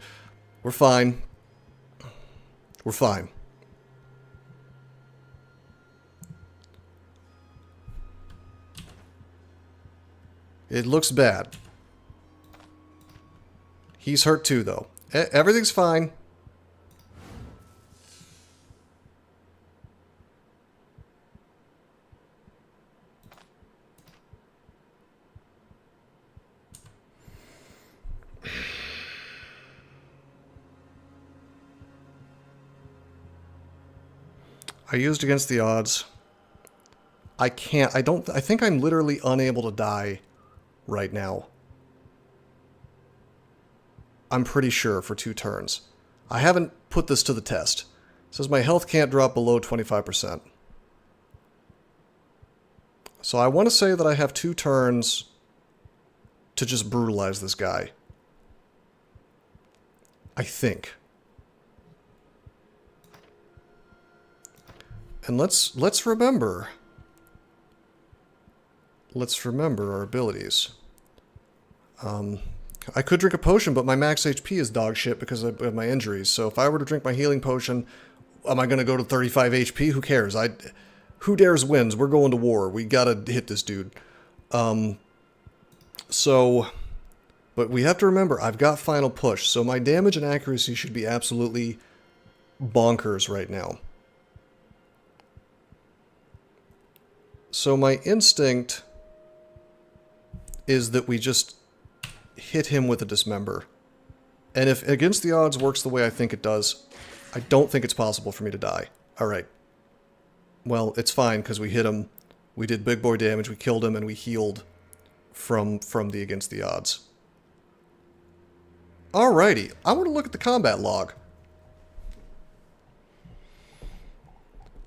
We're fine. We're fine. It looks bad. He's hurt too, though. Everything's fine. I used against the odds. I can't, I think I'm literally unable to die right now. I'm pretty sure for 2 turns. I haven't put this to the test. It says my health can't drop below 25%. So I want to say that I have 2 turns to just brutalize this guy. I think. And let's remember. Let's remember our abilities. I could drink a potion, but my max HP is dog shit because of my injuries. So if I were to drink my healing potion, am I going to go to 35 HP? Who cares? Who dares wins? We're going to war. We gotta hit this dude. But we have to remember, I've got final push, so my damage and accuracy should be absolutely bonkers right now. So my instinct is that we just hit him with a dismember. And if against the odds works the way I think it does, I don't think it's possible for me to die. Alright. Well, it's fine, because we hit him, we did big boy damage, we killed him, and we healed from the against the odds. Alrighty, I want to look at the combat log.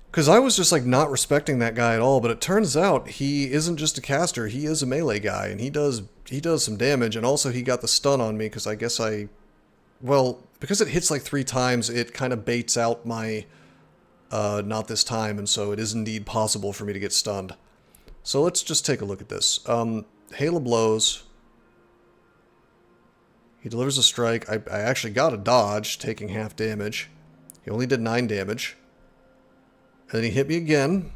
Because I was just, like, not respecting that guy at all, but it turns out he isn't just a caster, he is a melee guy, and he does some damage, and also he got the stun on me, because I guess well, because it hits like 3 times, it kind of baits out my, not this time, and so it is indeed possible for me to get stunned. So let's just take a look at this. Hail of Blows. He delivers a strike. I actually got a dodge, taking half damage. He only did 9 damage. And then he hit me again.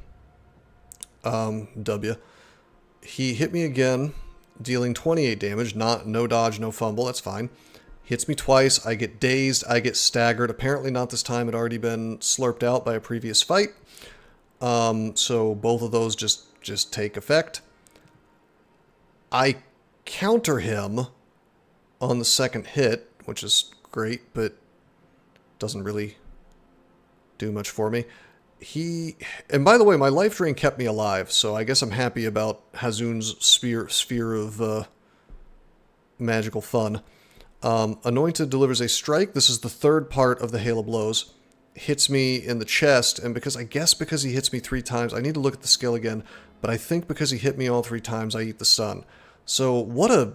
W. He hit me again, dealing 28 damage. No dodge, no fumble. That's fine. Hits me twice. I get dazed. I get staggered. Apparently not this time. It had already been slurped out by a previous fight. So both of those just take effect. I counter him on the second hit, which is great, but doesn't really do much for me. And by the way, my life drain kept me alive, so I guess I'm happy about Hazoon's sphere of magical fun. Anointed delivers a strike. This is the 3rd part of the Hail of Blows. Hits me in the chest, and because he hits me 3 times, I need to look at the skill again, but I think because he hit me all 3 times, I eat the stun. So what a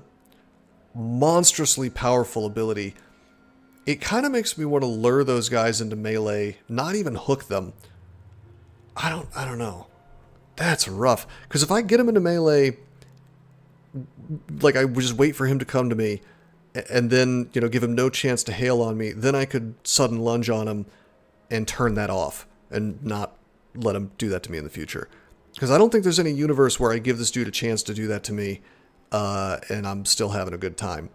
monstrously powerful ability. It kind of makes me want to lure those guys into melee, not even hook them. I don't know. That's rough. Because if I get him into melee, like I would just wait for him to come to me, and then, you know, give him no chance to hail on me, then I could sudden lunge on him and turn that off and not let him do that to me in the future. Because I don't think there's any universe where I give this dude a chance to do that to me, and I'm still having a good time.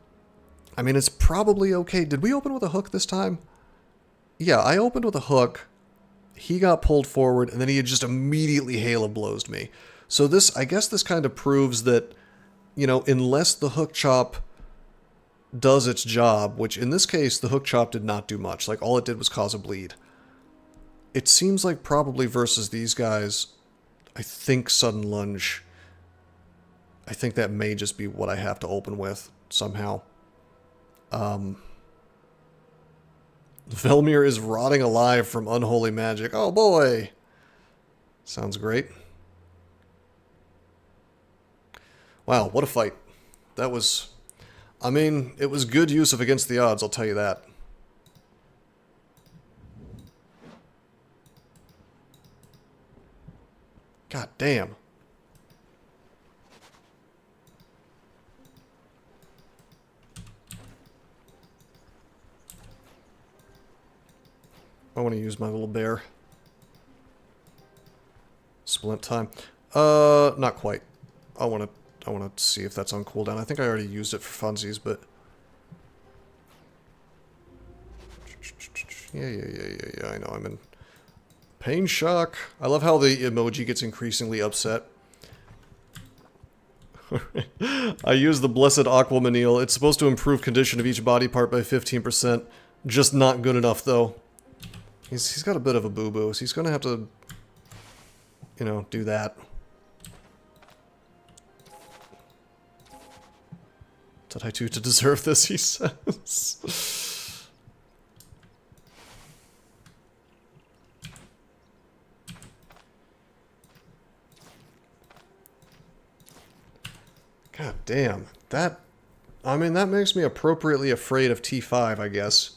I mean, it's probably okay. Did we open with a hook this time? Yeah, I opened with a hook. He got pulled forward, and then he had just immediately Halo blowsed me. So this, I guess this kind of proves that, you know, unless the hook chop does its job, which in this case, the hook chop did not do much. Like, all it did was cause a bleed. It seems like probably versus these guys, I think sudden lunge, I think that may just be what I have to open with somehow. Velmir is rotting alive from unholy magic. Oh boy! Sounds great. Wow, what a fight. That was... I mean, it was good use of against the odds, I'll tell you that. God damn. I want to use my little bear. Splint time. Not quite. I want to see if that's on cooldown. I think I already used it for funsies, but... Yeah, I know, I'm in pain shock. I love how the emoji gets increasingly upset. I use the Blessed Aquamanil. It's supposed to improve condition of each body part by 15%. Just not good enough, though. He's got a bit of a boo-boo, so he's going to have to, you know, do that. Did I do to deserve this, he says. God damn. That, I mean, that makes me appropriately afraid of T5, I guess.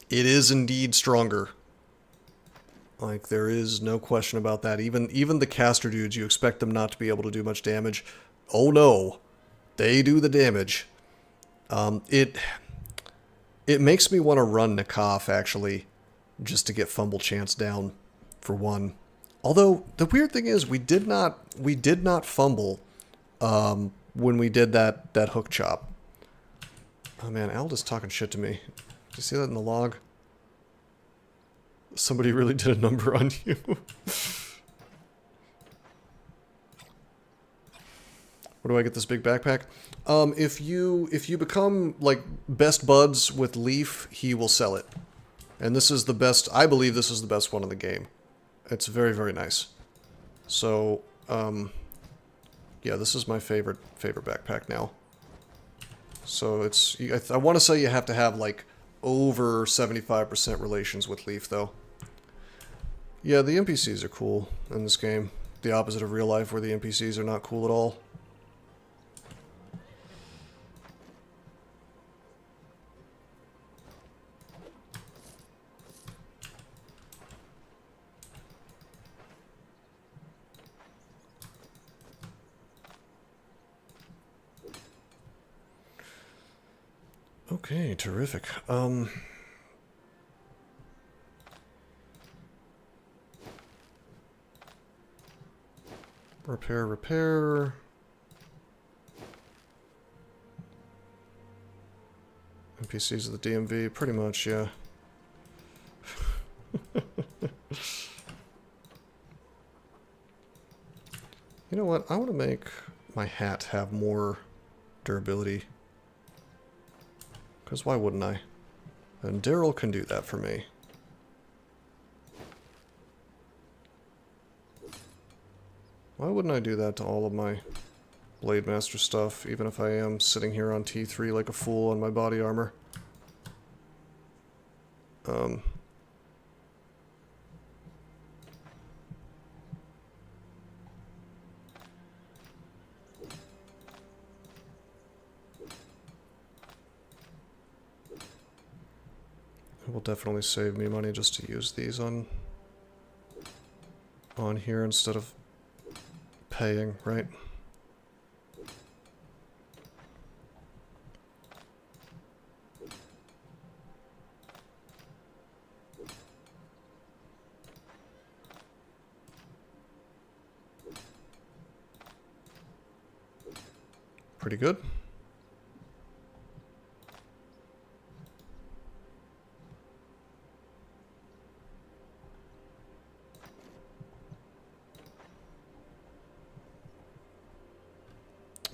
It is indeed stronger. Like, there is no question about that. Even the caster dudes, you expect them not to be able to do much damage. Oh no. They do the damage. It makes me want to run Nikaf, actually, just to get fumble chance down, for one. Although, the weird thing is, we did not fumble when we did that hook chop. Oh man, Alda's talking shit to me. Did you see that in the log? Somebody really did a number on you. Where do I get this big backpack? If you become, like, best buds with Leaf, he will sell it. And this is the best, I believe this is the best one in the game. It's very, very nice. So, yeah, this is my favorite backpack now. So it's, I want to say you have to have, like, over 75% relations with Leaf, though. Yeah, the NPCs are cool in this game. The opposite of real life, where the NPCs are not cool at all. Okay, terrific. Repair. NPCs of the DMV, pretty much, yeah. You know what? I want to make my hat have more durability. Because why wouldn't I? And Daryl can do that for me. Why wouldn't I do that to all of my Blade Master stuff, even if I am sitting here on T3 like a fool on my body armor? will definitely save me money just to use these on here instead of paying, right? Pretty good.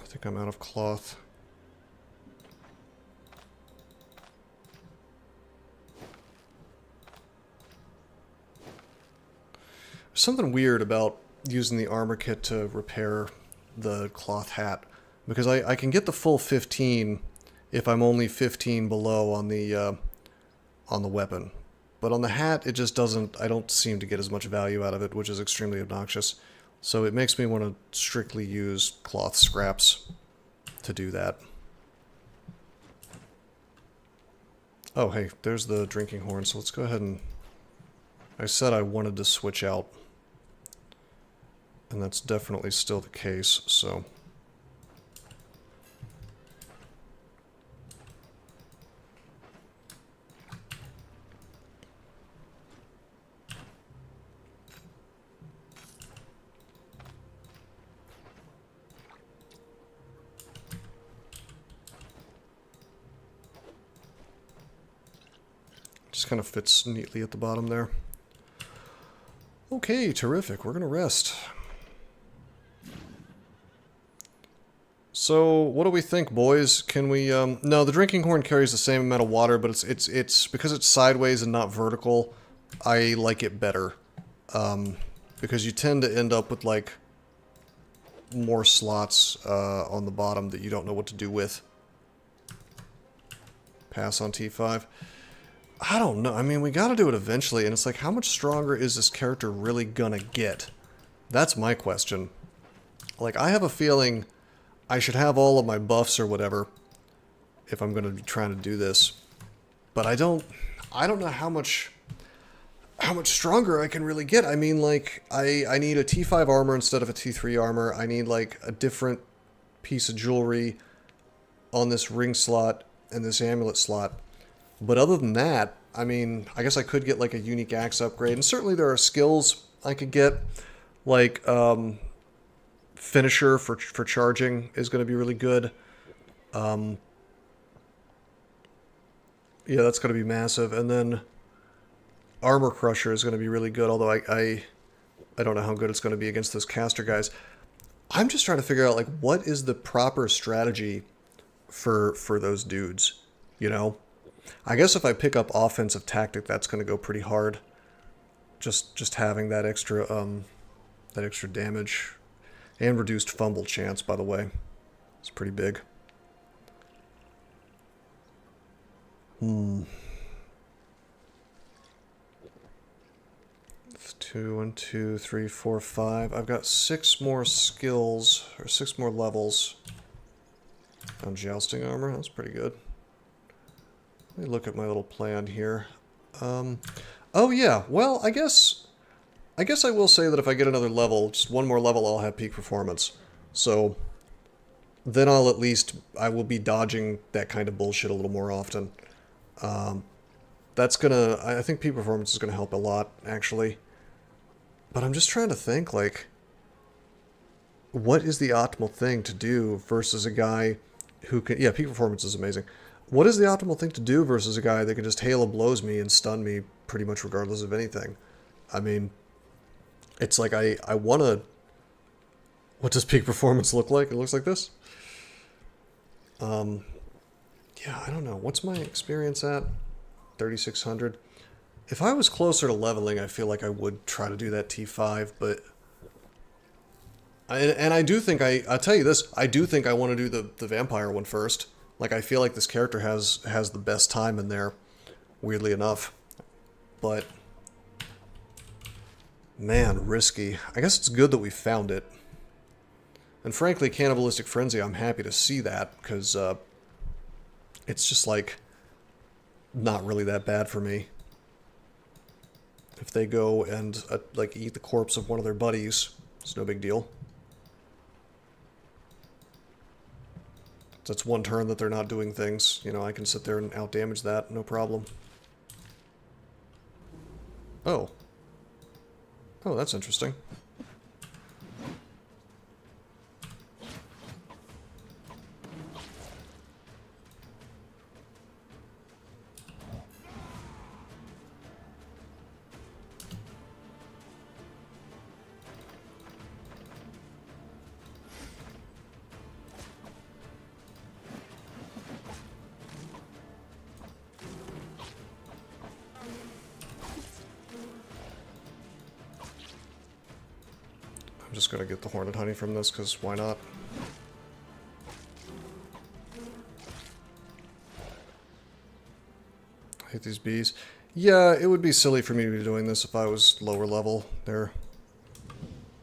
I think I'm out of cloth. There's something weird about using the armor kit to repair the cloth hat, because I can get the full 15 if I'm only 15 below on the weapon. But on the hat, it just doesn't, I don't seem to get as much value out of it, which is extremely obnoxious. So it makes me want to strictly use cloth scraps to do that. Oh, hey, there's the drinking horn, so let's go ahead and... I said I wanted to switch out. And that's definitely still the case, so... Just kind of fits neatly at the bottom there. Okay, terrific. We're gonna rest. So, what do we think, boys? Can we, no, the drinking horn carries the same amount of water, but it's because it's sideways and not vertical, I like it better. Because you tend to end up with, like, more slots, on the bottom that you don't know what to do with. Pass on T5. I don't know. I mean, we gotta do it eventually, and it's like, how much stronger is this character really gonna get? That's my question. Like, I have a feeling I should have all of my buffs or whatever if I'm gonna be trying to do this. But I don't know how much stronger I can really get. I mean, like, I need a T5 armor instead of a T3 armor. I need, like, a different piece of jewelry on this ring slot and this amulet slot. But other than that, I mean, I guess I could get, like, a unique axe upgrade. And certainly there are skills I could get, like, Finisher for charging is going to be really good. Yeah, that's going to be massive. And then Armor Crusher is going to be really good, although I don't know how good it's going to be against those caster guys. I'm just trying to figure out, like, what is the proper strategy for those dudes, you know? I guess if I pick up offensive tactic, that's going to go pretty hard. Just having that extra damage and reduced fumble chance, by the way, it's pretty big. It's 2, 1, 2, 3, 4, 5. I've got 6 more skills, or 6 more levels. Found jousting armor. That's pretty good. Let me look at my little plan here. Oh yeah, well, I guess I will say that if I get another level, just one more level, I'll have peak performance. So then I will be dodging that kind of bullshit a little more often. That's gonna, I think peak performance is gonna help a lot, actually. But I'm just trying to think, like, what is the optimal thing to do versus a guy who can, yeah, peak performance is amazing. What is the optimal thing to do versus a guy that can just Halo blows me and stun me pretty much regardless of anything? I mean, it's like I want to... What does peak performance look like? It looks like this? Yeah, I don't know. What's my experience at? 3,600. If I was closer to leveling, I feel like I would try to do that T5, but... And I do think I'll tell you this, I do think I want to do the vampire one first. Like, I feel like this character has the best time in there, weirdly enough. But, man, risky. I guess it's good that we found it. And frankly, Cannibalistic Frenzy, I'm happy to see that, because it's just like, not really that bad for me. If they go and, like, eat the corpse of one of their buddies, it's no big deal. That's one turn that they're not doing things. You know, I can sit there and outdamage that, no problem. Oh. Oh, that's interesting. I'm just gonna get the hornet honey from this, because why not? I hate these bees. Yeah, it would be silly for me to be doing this if I was lower level. They're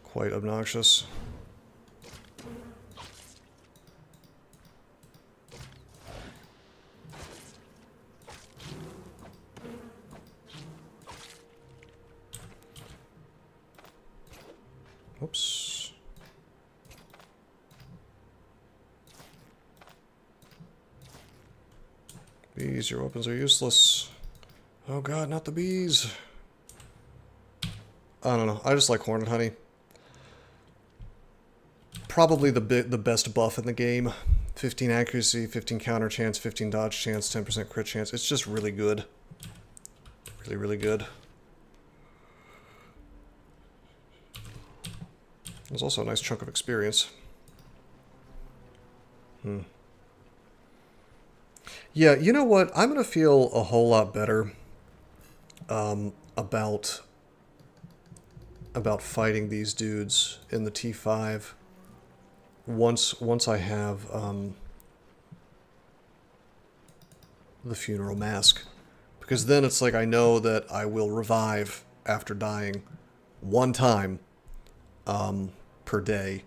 quite obnoxious. Whoops. Bees, your weapons are useless. Oh god, not the bees. I don't know. I just like hornet honey. Probably the best buff in the game. 15 accuracy, 15 counter chance, 15 dodge chance, 10% crit chance. It's just really good. Really, really good. There's also a nice chunk of experience. Yeah, you know what? I'm going to feel a whole lot better about fighting these dudes in the T5 once I have the funeral mask. Because then it's like I know that I will revive after dying one time per day.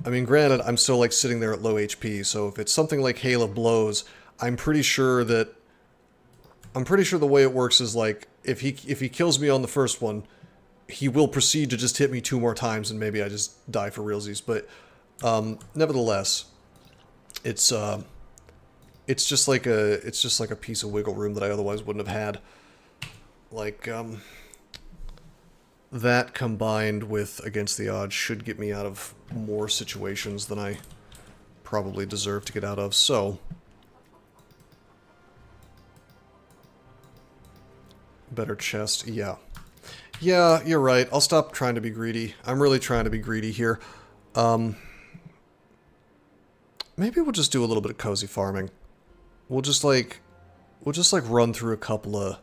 I mean, granted, I'm still like sitting there at low HP, so if it's something like Hail of Blows, I'm pretty sure the way it works is like if he kills me on the first one, he will proceed to just hit me 2 more times and maybe I just die for realsies. But nevertheless, it's just like a piece of wiggle room that I otherwise wouldn't have had. Like that combined with Against the Odds should get me out of more situations than I probably deserve to get out of. So better chest, yeah. Yeah, you're right. I'll stop trying to be greedy. I'm really trying to be greedy here. Maybe we'll just do a little bit of cozy farming. We'll just like run through a couple of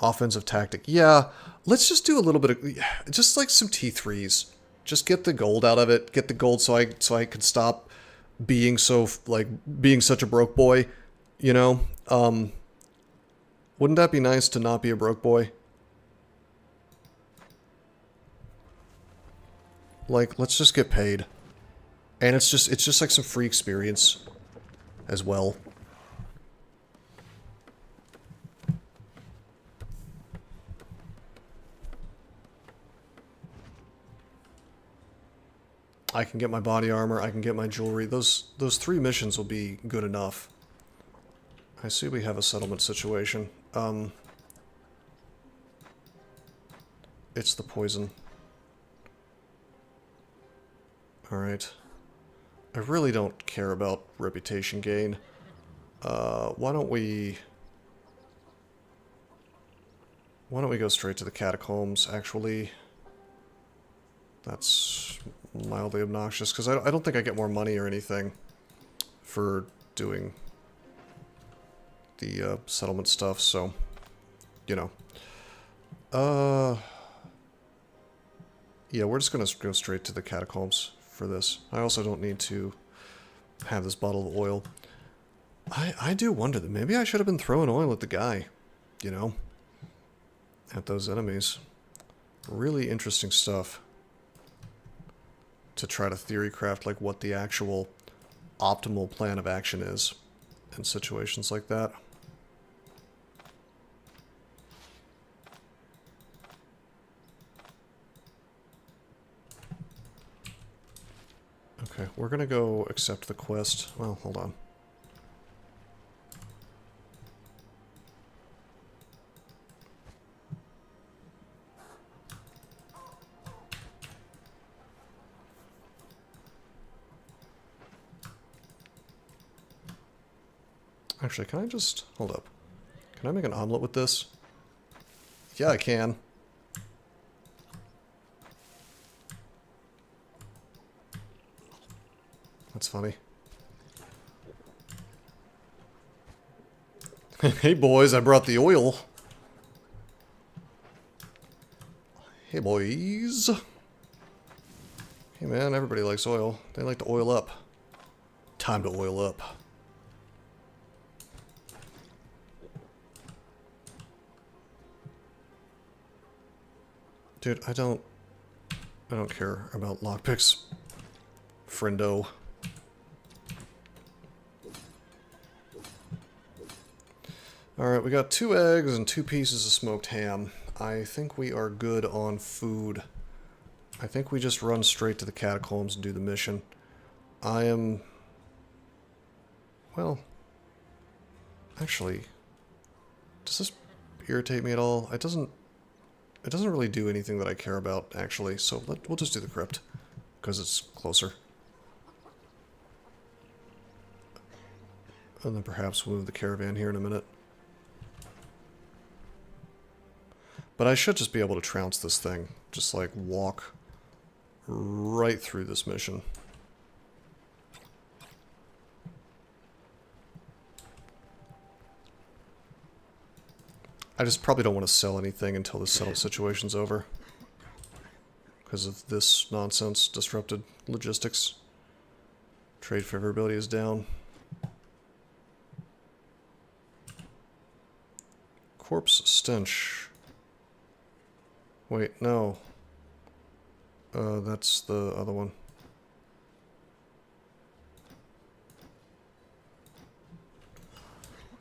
offensive tactic. Yeah, let's just do a little bit of just like some T3s. Just get the gold out of it. Get the gold so I can stop being such a broke boy, you know? Wouldn't that be nice to not be a broke boy? Like, let's just get paid. And it's just like some free experience as well. I can get my body armor, I can get my jewelry. Those 3 missions will be good enough. I see we have a settlement situation. It's the poison. Alright. I really don't care about reputation gain. Why don't we go straight to the catacombs, actually? That's mildly obnoxious, because I don't think I get more money or anything for doing the settlement stuff, so, you know. Yeah, we're just going to go straight to the catacombs for this. I also don't need to have this bottle of oil. I do wonder that maybe I should have been throwing oil at the guy, you know, at those enemies. Really interesting stuff to try to theory craft like what the actual optimal plan of action is in situations like that. Okay, we're gonna go accept the quest. Well, hold on. Actually, can I just... hold up. Can I make an omelet with this? Yeah, I can. That's funny. Hey boys, I brought the oil. Hey boys. Hey man, everybody likes oil. They like to oil up. Time to oil up. Dude, I don't care about lockpicks. Friendo. Alright, we got 2 eggs and 2 pieces of smoked ham. I think we are good on food. I think we just run straight to the catacombs and do the mission. I am... well... actually... does this irritate me at all? It doesn't really do anything that I care about, actually, so we'll just do the crypt. Because it's closer. And then perhaps we'll move the caravan here in a minute. But I should just be able to trounce this thing. Just, like, walk right through this mission. I just probably don't want to sell anything until the settled situation's over. Because of this nonsense, disrupted logistics. Trade favorability is down. Corpse stench. Wait, no. That's the other one.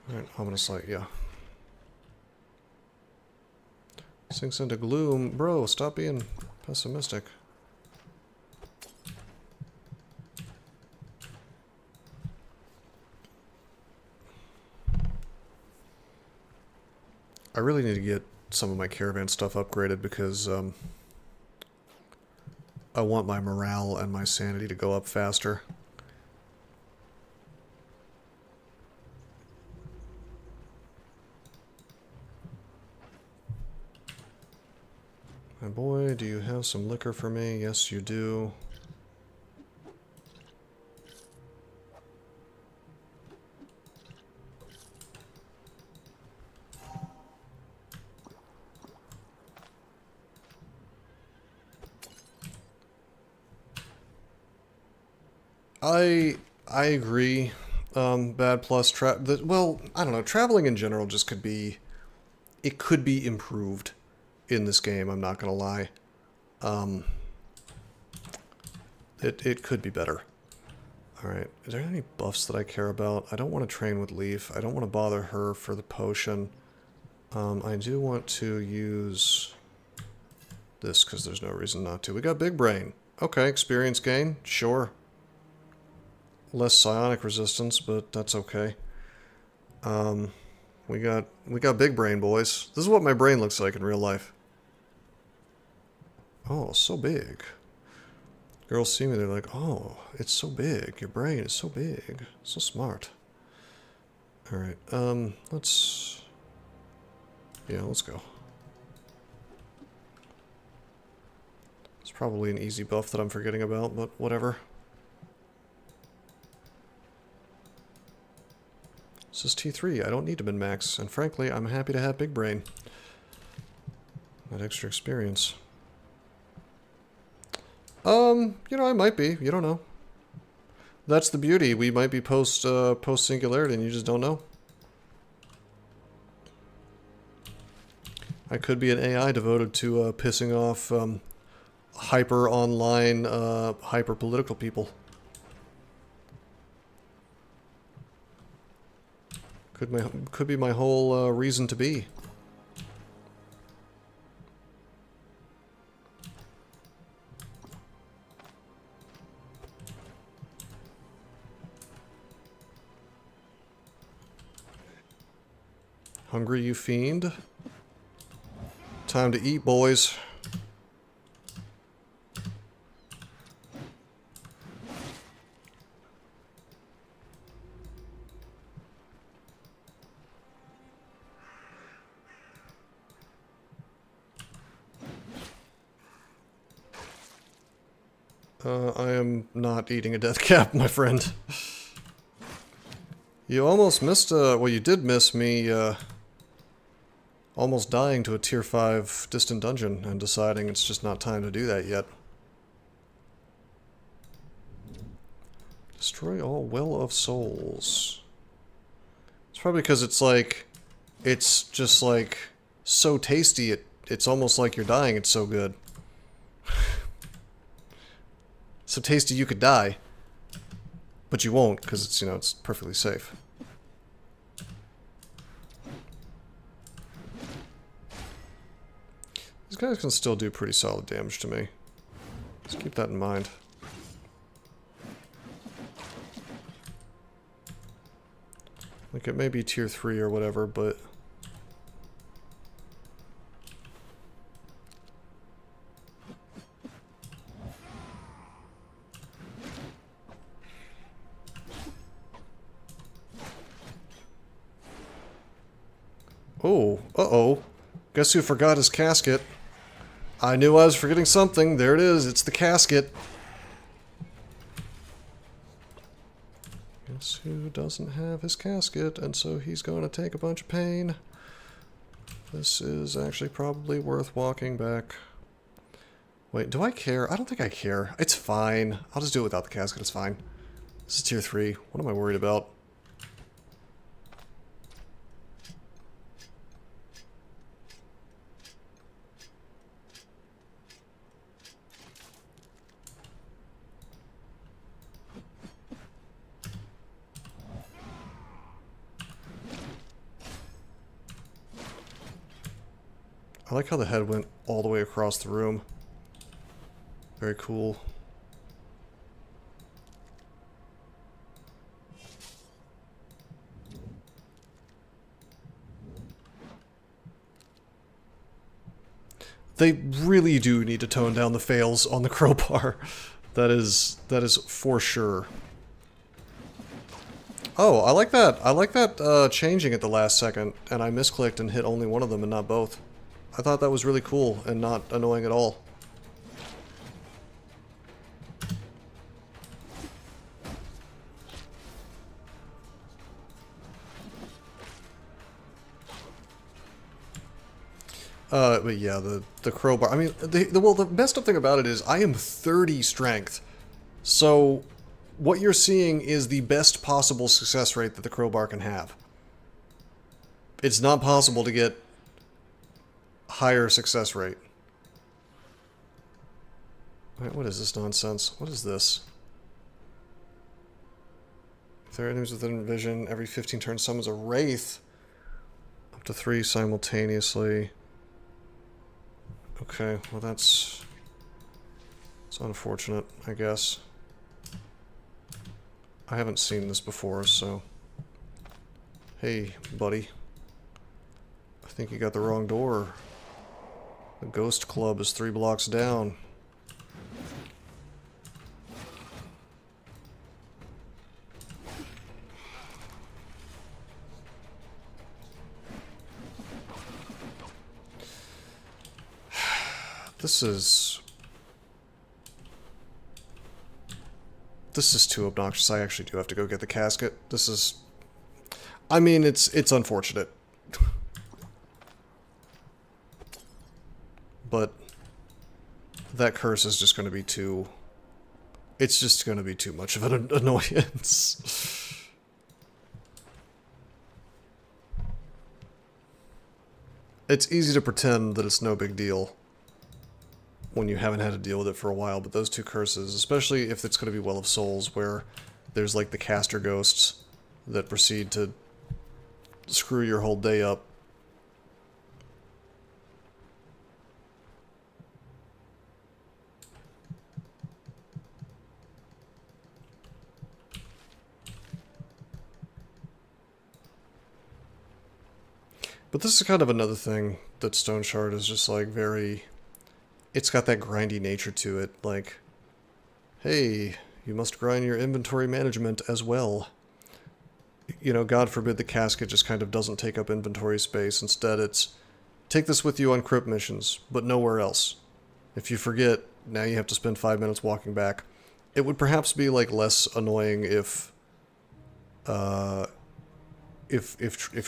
Alright, ominous light, yeah. Sinks into gloom. Bro, stop being pessimistic. I really need to get some of my caravan stuff upgraded because I want my morale and my sanity to go up faster. My boy, do you have some liquor for me? Yes, you do. I agree. Bad plus well, I don't know. Traveling in general just could be... it could be improved in this game, I'm not gonna lie. It could be better. Alright, is there any buffs that I care about? I don't want to train with Leaf. I don't want to bother her for the potion. I do want to use this because there's no reason not to. We got Big Brain. Okay, experience gain. Sure. Less psionic resistance, but that's okay. We got Big Brain, boys. This is what my brain looks like in real life. Oh, so big. Girls see me, they're like, oh, it's so big. Your brain is so big. So smart. Alright, let's... yeah, let's go. It's probably an easy buff that I'm forgetting about, but whatever. This is T3. I don't need to min-max, and frankly, I'm happy to have Big Brain. That extra experience. You know, I might be. You don't know. That's the beauty. We might be post-singularity, and you just don't know. I could be an AI devoted to pissing off hyper-online, hyper-political people. Could be my whole reason to be. Hungry, you fiend? Time to eat, boys. I am not eating a death cap, my friend. You almost missed, well, you did miss me, almost dying to a tier 5 distant dungeon and deciding it's just not time to do that yet. Destroy all Well of Souls. It's probably because it's like, it's just like, so tasty, it's almost like you're dying, it's so good. So tasty you could die. But you won't, because it's, you know, it's perfectly safe. These guys can still do pretty solid damage to me. Let's keep that in mind. Like, it may be tier 3 or whatever, but... Oh, uh-oh. Guess who forgot his casket? I knew I was forgetting something. There it is. It's the casket. Guess who doesn't have his casket, and so he's going to take a bunch of pain. This is actually probably worth walking back. Wait, do I care? I don't think I care. It's fine. I'll just do it without the casket. It's fine. This is tier 3. What am I worried about? I like how the head went all the way across the room. Very cool. They really do need to tone down the fails on the crowbar. That is for sure. Oh, I like that. I like that changing at the last second, and I misclicked and hit only one of them and not both. I thought that was really cool and not annoying at all. But yeah, the crowbar. I mean, well, the messed up thing about it is I am 30 strength. So what you're seeing is the best possible success rate that the crowbar can have. It's not possible to get higher success rate. Wait, what is this nonsense? What is this? If there are enemies within vision, every 15 turns summons a wraith. Up to 3 simultaneously. Okay, well it's unfortunate, I guess. I haven't seen this before, so... Hey, buddy. I think you got the wrong door. The Ghost Club is 3 blocks down. This is too obnoxious. I actually do have to go get the casket. This is... I mean, it's unfortunate. But that curse is just going to be too... It's just going to be too much of an annoyance. It's easy to pretend that it's no big deal when you haven't had to deal with it for a while, but those 2 curses, especially if it's going to be Well of Souls, where there's like the caster ghosts that proceed to screw your whole day up. But this is kind of another thing that Stoneshard is just like very... It's got that grindy nature to it, like, hey, you must grind your inventory management as well. You know, God forbid the casket just kind of doesn't take up inventory space. Instead, it's, take this with you on crypt missions, but nowhere else. If you forget, now you have to spend 5 minutes walking back. It would perhaps be, like, less annoying if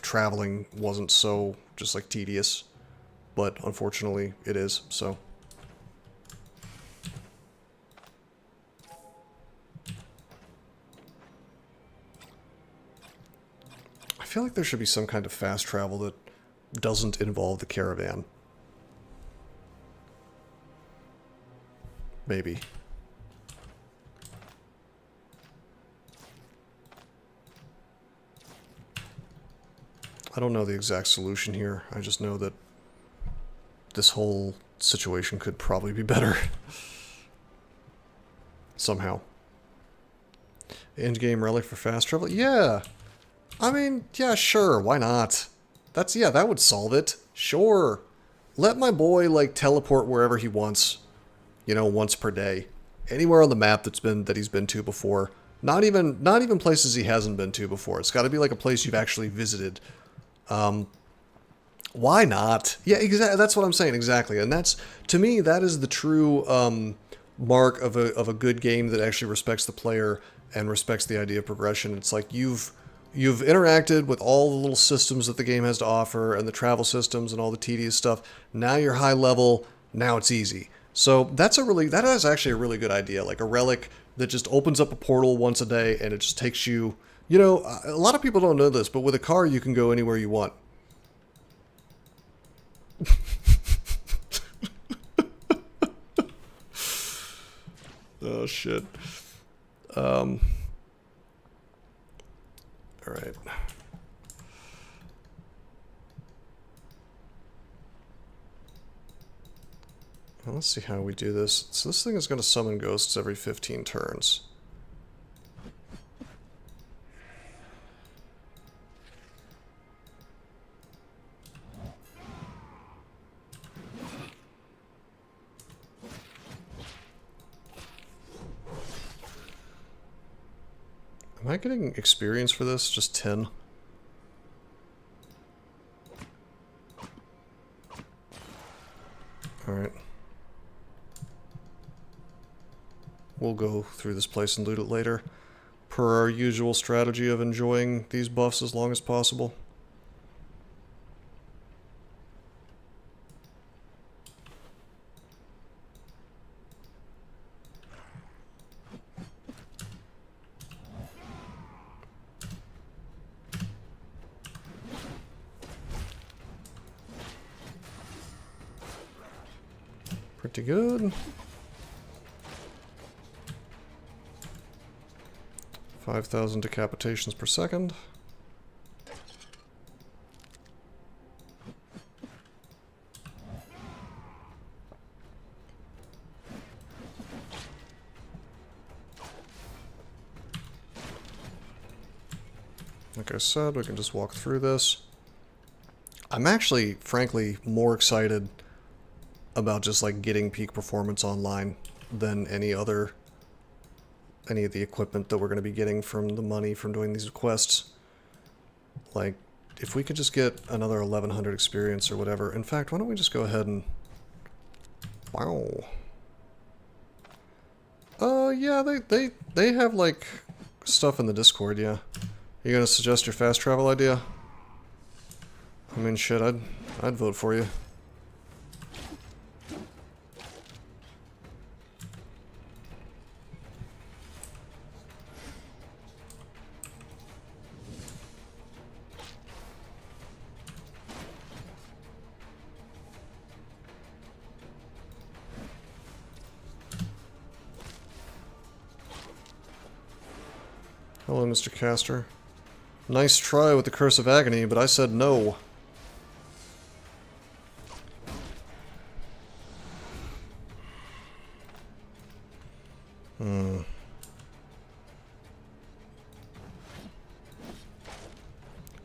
traveling wasn't so just, like, tedious. But, unfortunately, it is, so... I feel like there should be some kind of fast travel that doesn't involve the caravan. Maybe. I don't know the exact solution here. I just know that this whole situation could probably be better. Somehow. Endgame relic for fast travel? Yeah! I mean, yeah, sure, why not? Yeah, that would solve it. Sure. Let my boy, like, teleport wherever he wants. You know, once per day. Anywhere on the map that he's been to before. Not even places he hasn't been to before. It's gotta be, like, a place you've actually visited. Why not? Yeah, exactly. That's what I'm saying, exactly. And that's, to me, that is the true, mark of a good game that actually respects the player and respects the idea of progression. It's like you've interacted with all the little systems that the game has to offer and the travel systems and all the tedious stuff. Now you're high level. Now it's easy. So that is actually a really good idea. Like a relic that just opens up a portal once a day and it just takes you, you know, a lot of people don't know this, but with a car you can go anywhere you want. Oh shit. All right. Well, let's see how we do this. So this thing is going to summon ghosts every 15 turns. Am I getting experience for this? Just 10? Alright. We'll go through this place and loot it later, per our usual strategy of enjoying these buffs as long as possible. Pretty good. 5,000 decapitations per second. Like I said, we can just walk through this. I'm actually, frankly, more excited about just like getting peak performance online than any of the equipment that we're going to be getting from the money from doing these quests. Like, if we could just get another 1100 experience or whatever. In fact, why don't we just go ahead and... Wow. Yeah, they have, like, stuff in the Discord, yeah. You gonna suggest your fast travel idea? I mean, shit, I'd vote for you. Hello, Mr. Caster. Nice try with the Curse of Agony, but I said no. Okay,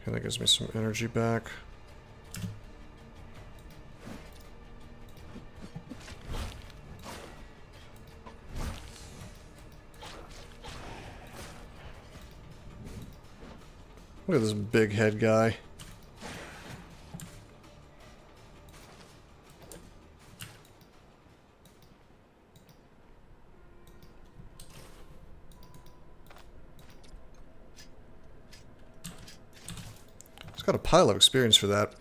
that gives me some energy back. Look at this big head guy. He's got a pile of experience for that.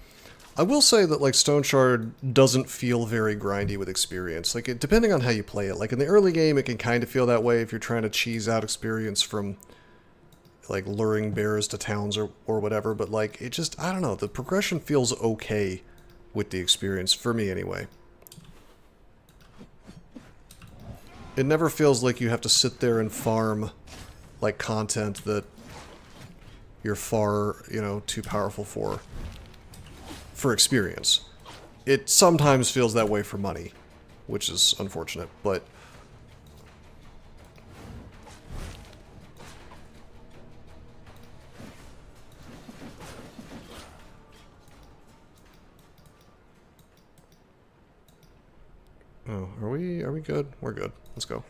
I will say that, like, Stoneshard doesn't feel very grindy with experience. Like, depending on how you play it. Like, in the early game, it can kind of feel that way if you're trying to cheese out experience from, like, luring bears to towns or whatever. But, like, it just, I don't know. The progression feels okay with the experience, for me anyway. It never feels like you have to sit there and farm, like, content that you're far, you know, too powerful for experience. It sometimes feels that way for money, which is unfortunate, but oh, are we good? We're good. Let's go.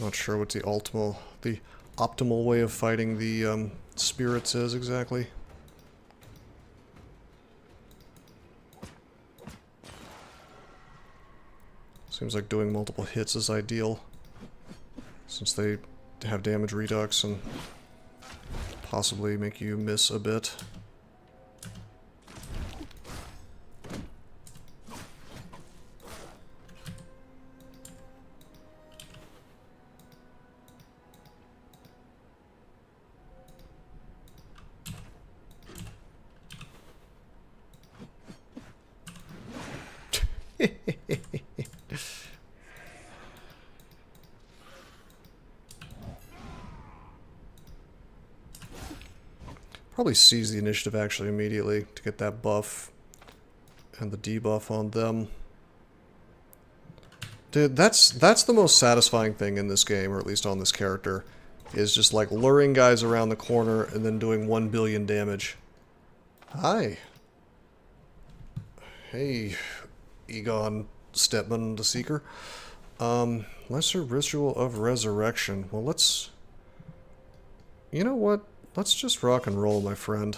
Not sure what the optimal way of fighting the spirits is exactly. Seems like doing multiple hits is ideal, since they have damage redux and possibly make you miss a bit. Probably seize the initiative actually immediately to get that buff and the debuff on them. Dude, that's the most satisfying thing in this game, or at least on this character, is just like luring guys around the corner and then doing 1 billion damage. Hi. Hey, Egon Stepman the Seeker. Lesser Ritual of Resurrection. Well, let's... You know what? Let's just rock and roll, my friend.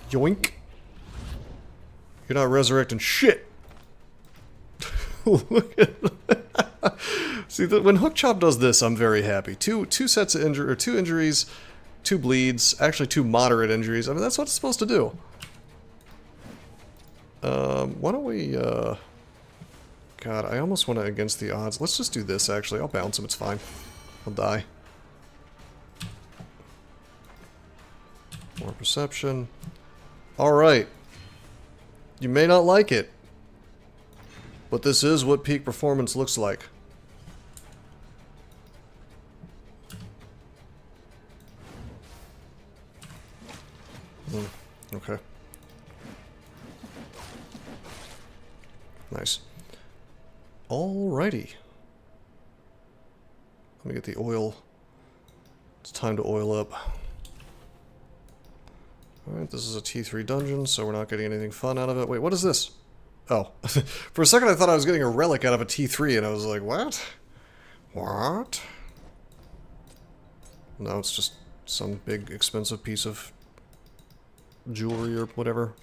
Yoink. You're not resurrecting shit. Look at that. See, when Hook Chop does this, I'm very happy. Two sets of two injuries, 2 bleeds, actually 2 moderate injuries. I mean, that's what it's supposed to do. Why don't we, God, I almost want to against the odds. Let's just do this, actually. I'll bounce him, it's fine. He'll die. More perception. Alright. You may not like it, but this is what peak performance looks like. Okay. Nice. Alrighty. Let me get the oil. It's time to oil up. Alright, this is a T3 dungeon, so we're not getting anything fun out of it. Wait, what is this? Oh. For a second I thought I was getting a relic out of a T3, and I was like, what? What? No, it's just some big expensive piece of jewelry or whatever.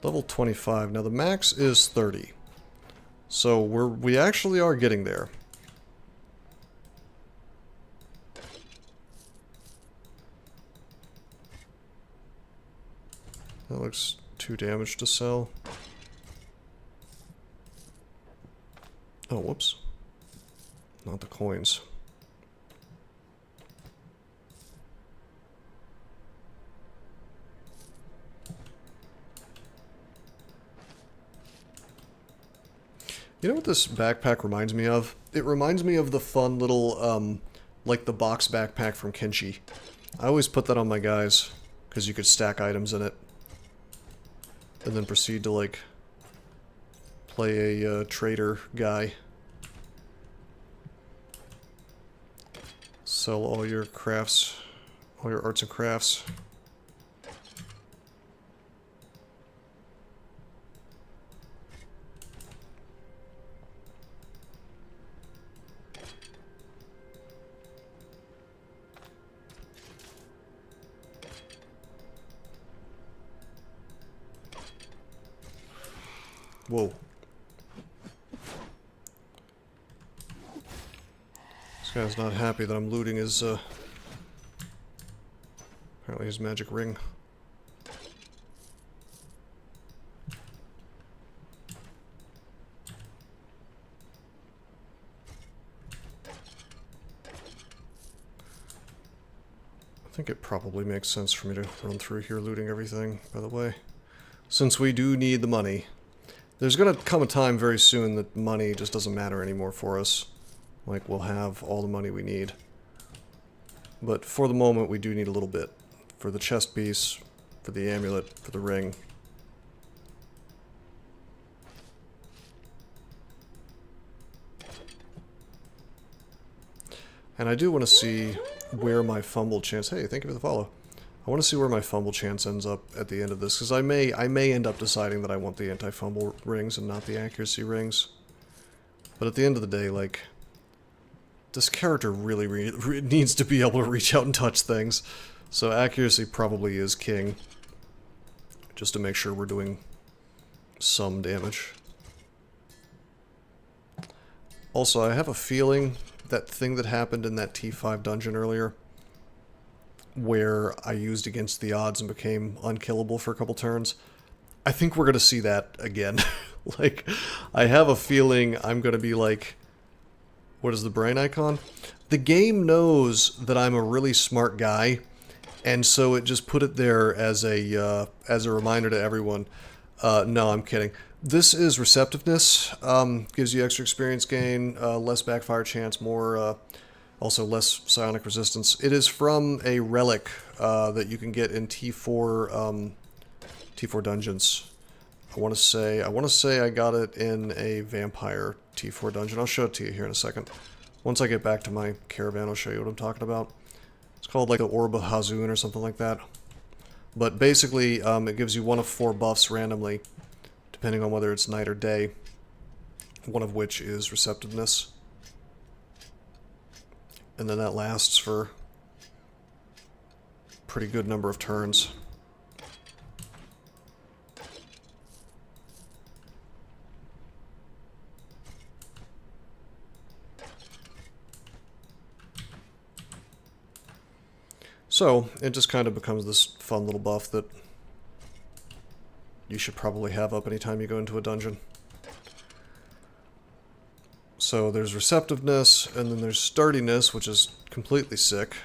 Level 25. Now the max is 30. So we actually are getting there. That looks too damaged to sell. Oh, whoops. Not the coins. You know what this backpack reminds me of? It reminds me of the fun little, like the box backpack from Kenshi. I always put that on my guys, because you could stack items in it. And then proceed to, like, play a trader guy. Sell all your crafts, all your arts and crafts. Whoa. This guy's not happy that I'm looting his, apparently his magic ring. I think it probably makes sense for me to run through here looting everything, by the way. Since we do need the money. There's gonna come a time very soon that money just doesn't matter anymore for us. Like, we'll have all the money we need. But for the moment, we do need a little bit. For the chest piece, for the amulet, for the ring. And I do want to see where my fumble chance... Hey, thank you for the follow. I want to see where my fumble chance ends up at the end of this, because I may end up deciding that I want the anti-fumble rings and not the accuracy rings. But at the end of the day, like, this character really needs to be able to reach out and touch things. So accuracy probably is king, just to make sure we're doing some damage. Also, I have a feeling that thing that happened in that T5 dungeon earlier, where I used against the odds and became unkillable for a couple turns, I think we're going to see that again. Like, I have a feeling I'm going to be like... What is the brain icon? The game knows that I'm a really smart guy, and so it just put it there as a reminder to everyone. No, I'm kidding. This is receptiveness. Gives you extra experience gain, less backfire chance, more... also less psionic resistance. It is from a relic that you can get in T4 dungeons. I want to say I got it in a vampire T4 dungeon. I'll show it to you here in a second. Once I get back to my caravan, I'll show you what I'm talking about. It's called like the Orb of Hazoon or something like that. But basically, it gives you one of 4 buffs randomly, depending on whether it's night or day. One of which is receptiveness. And then that lasts for a pretty good number of turns. So, it just kind of becomes this fun little buff that you should probably have up anytime you go into a dungeon. So there's receptiveness, and then there's sturdiness, which is completely sick.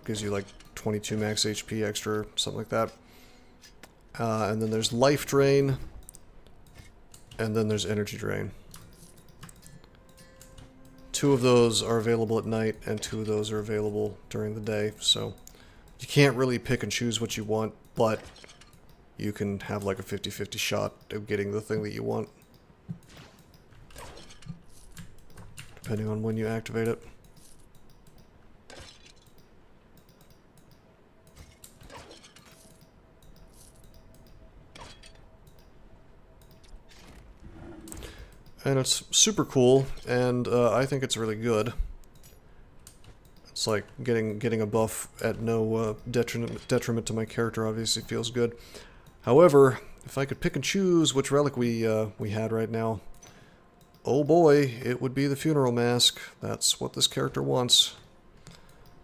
Gives you like 22 max HP extra, something like that. And then there's life drain, and then there's energy drain. 2 of those are available at night, and 2 of those are available during the day, so you can't really pick and choose what you want, but you can have like a 50-50 shot of getting the thing that you want, depending on when you activate it. And it's super cool, and I think it's really good. It's like getting a buff at no detriment to my character obviously feels good. However, if I could pick and choose which relic we had right now, oh boy, it would be the funeral mask. That's what this character wants.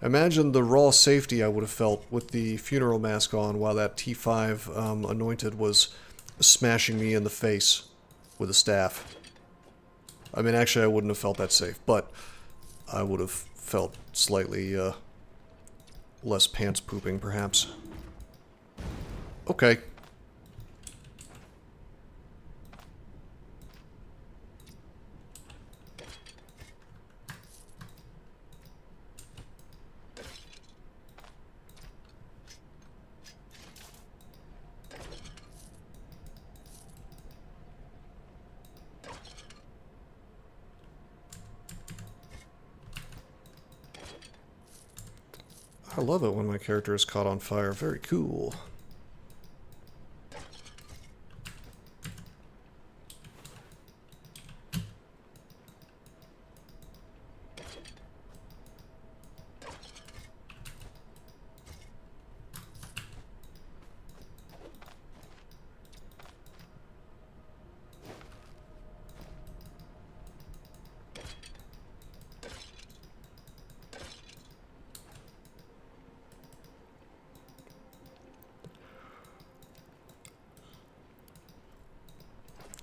Imagine the raw safety I would have felt with the funeral mask on while that T5 anointed was smashing me in the face with a staff. I mean, actually I wouldn't have felt that safe, but I would have felt slightly less pants pooping, perhaps. Okay. I love it when my character is caught on fire. Very cool.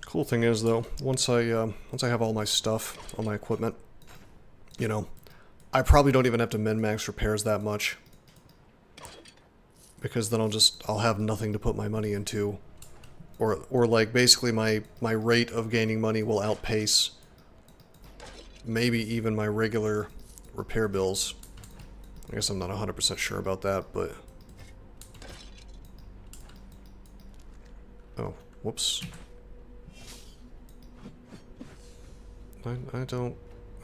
Cool thing is, though, once I have all my stuff, all my equipment, you know, I probably don't even have to min-max repairs that much. Because then I'll have nothing to put my money into. Or like, basically my rate of gaining money will outpace maybe even my regular repair bills. I guess I'm not 100% sure about that, but... Oh, whoops. I don't...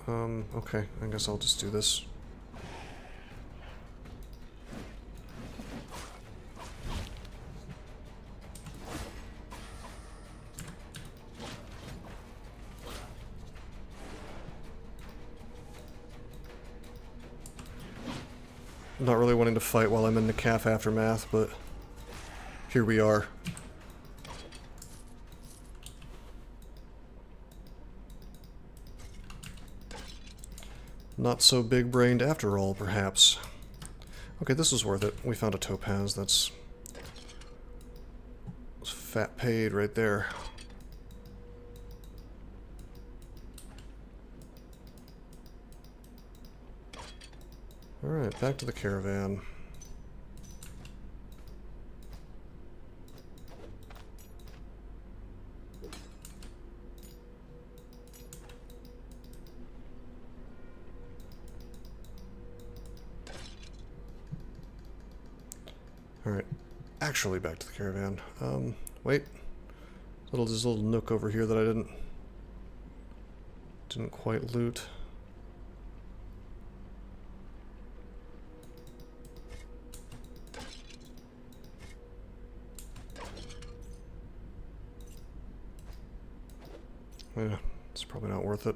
okay, I guess I'll just do this. I'm not really wanting to fight while I'm in the calf aftermath, but here we are. Not so big-brained after all, perhaps. Okay, this was worth it. We found a topaz. That's fat paid right there. Alright, back to the caravan. Alright, actually back to the caravan. Wait. There's a little nook over here that I didn't quite loot. Yeah, it's probably not worth it.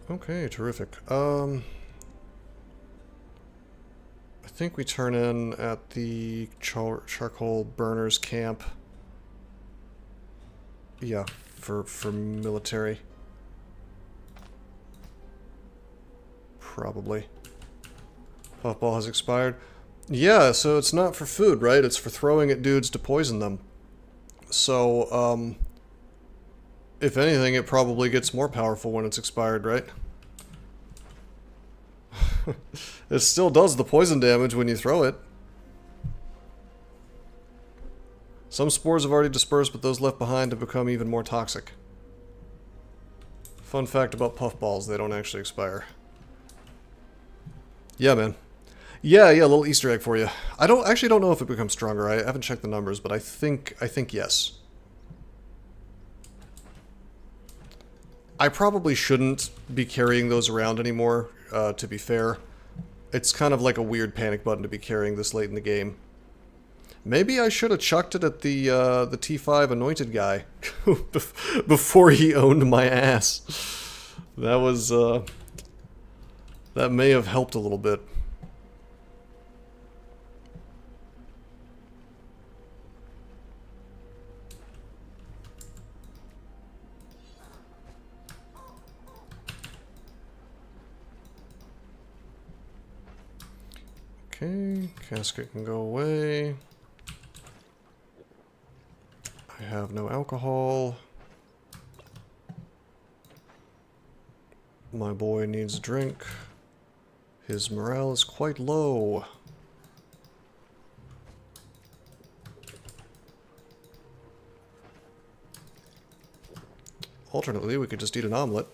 Okay, terrific. I think we turn in at the charcoal burners camp. Yeah, for military. Probably. Puffball has expired. Yeah, so it's not for food, right? It's for throwing at dudes to poison them. So, if anything, it probably gets more powerful when it's expired, right? It still does the poison damage when you throw it. Some spores have already dispersed, but those left behind have become even more toxic. Fun fact about puffballs, they don't actually expire. Yeah, man. Yeah, a little Easter egg for you. I actually don't know if it becomes stronger. I haven't checked the numbers, but I think yes. I probably shouldn't be carrying those around anymore, to be fair. It's kind of like a weird panic button to be carrying this late in the game. Maybe I should have chucked it at the T5 anointed guy before he owned my ass. That was, that may have helped a little bit. Okay, casket can go away. I have no alcohol. My boy needs a drink. His morale is quite low. Alternately, we could just eat an omelet.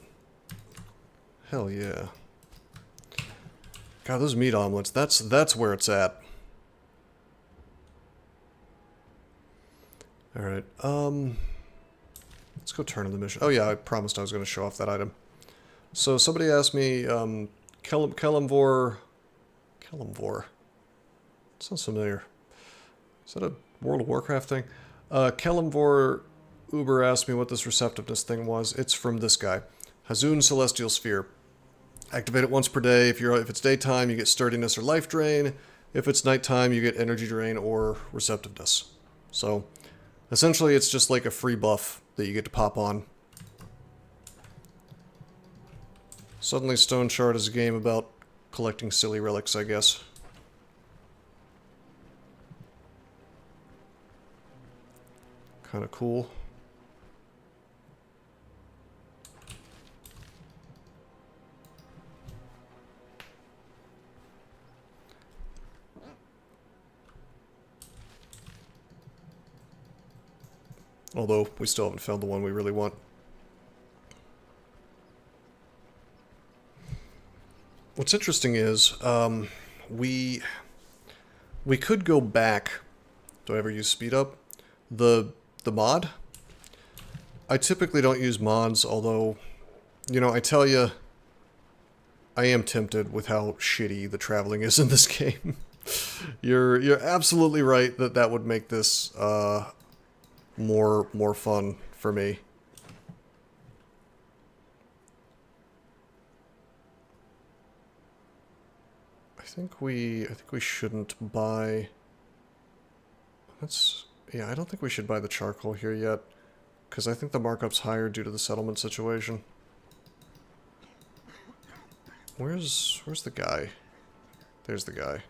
Hell yeah. God, those meat omelets, that's where it's at. Alright, let's go turn in the mission. Oh yeah, I promised I was going to show off that item. So somebody asked me, Kelemvor... Sounds familiar. Is that a World of Warcraft thing? Kelemvor Uber asked me what this receptiveness thing was. It's from this guy. Hazoon Celestial Sphere. Activate it once per day. If it's daytime, you get sturdiness or life drain. If it's nighttime, you get energy drain or receptiveness. So, essentially, it's just like a free buff that you get to pop on. Suddenly, Stoneshard is a game about collecting silly relics, I guess. Kind of cool. Although, we still haven't found the one we really want. What's interesting is, we could go back. Do I ever use speed up? The mod? I typically don't use mods, although, you know, I tell you, I am tempted with how shitty the traveling is in this game. You're absolutely right that that would make this, more fun for me. I think we shouldn't buy. Yeah, I don't think we should buy the charcoal here yet, because I think the markup's higher due to the settlement situation. Where's the guy? There's the guy.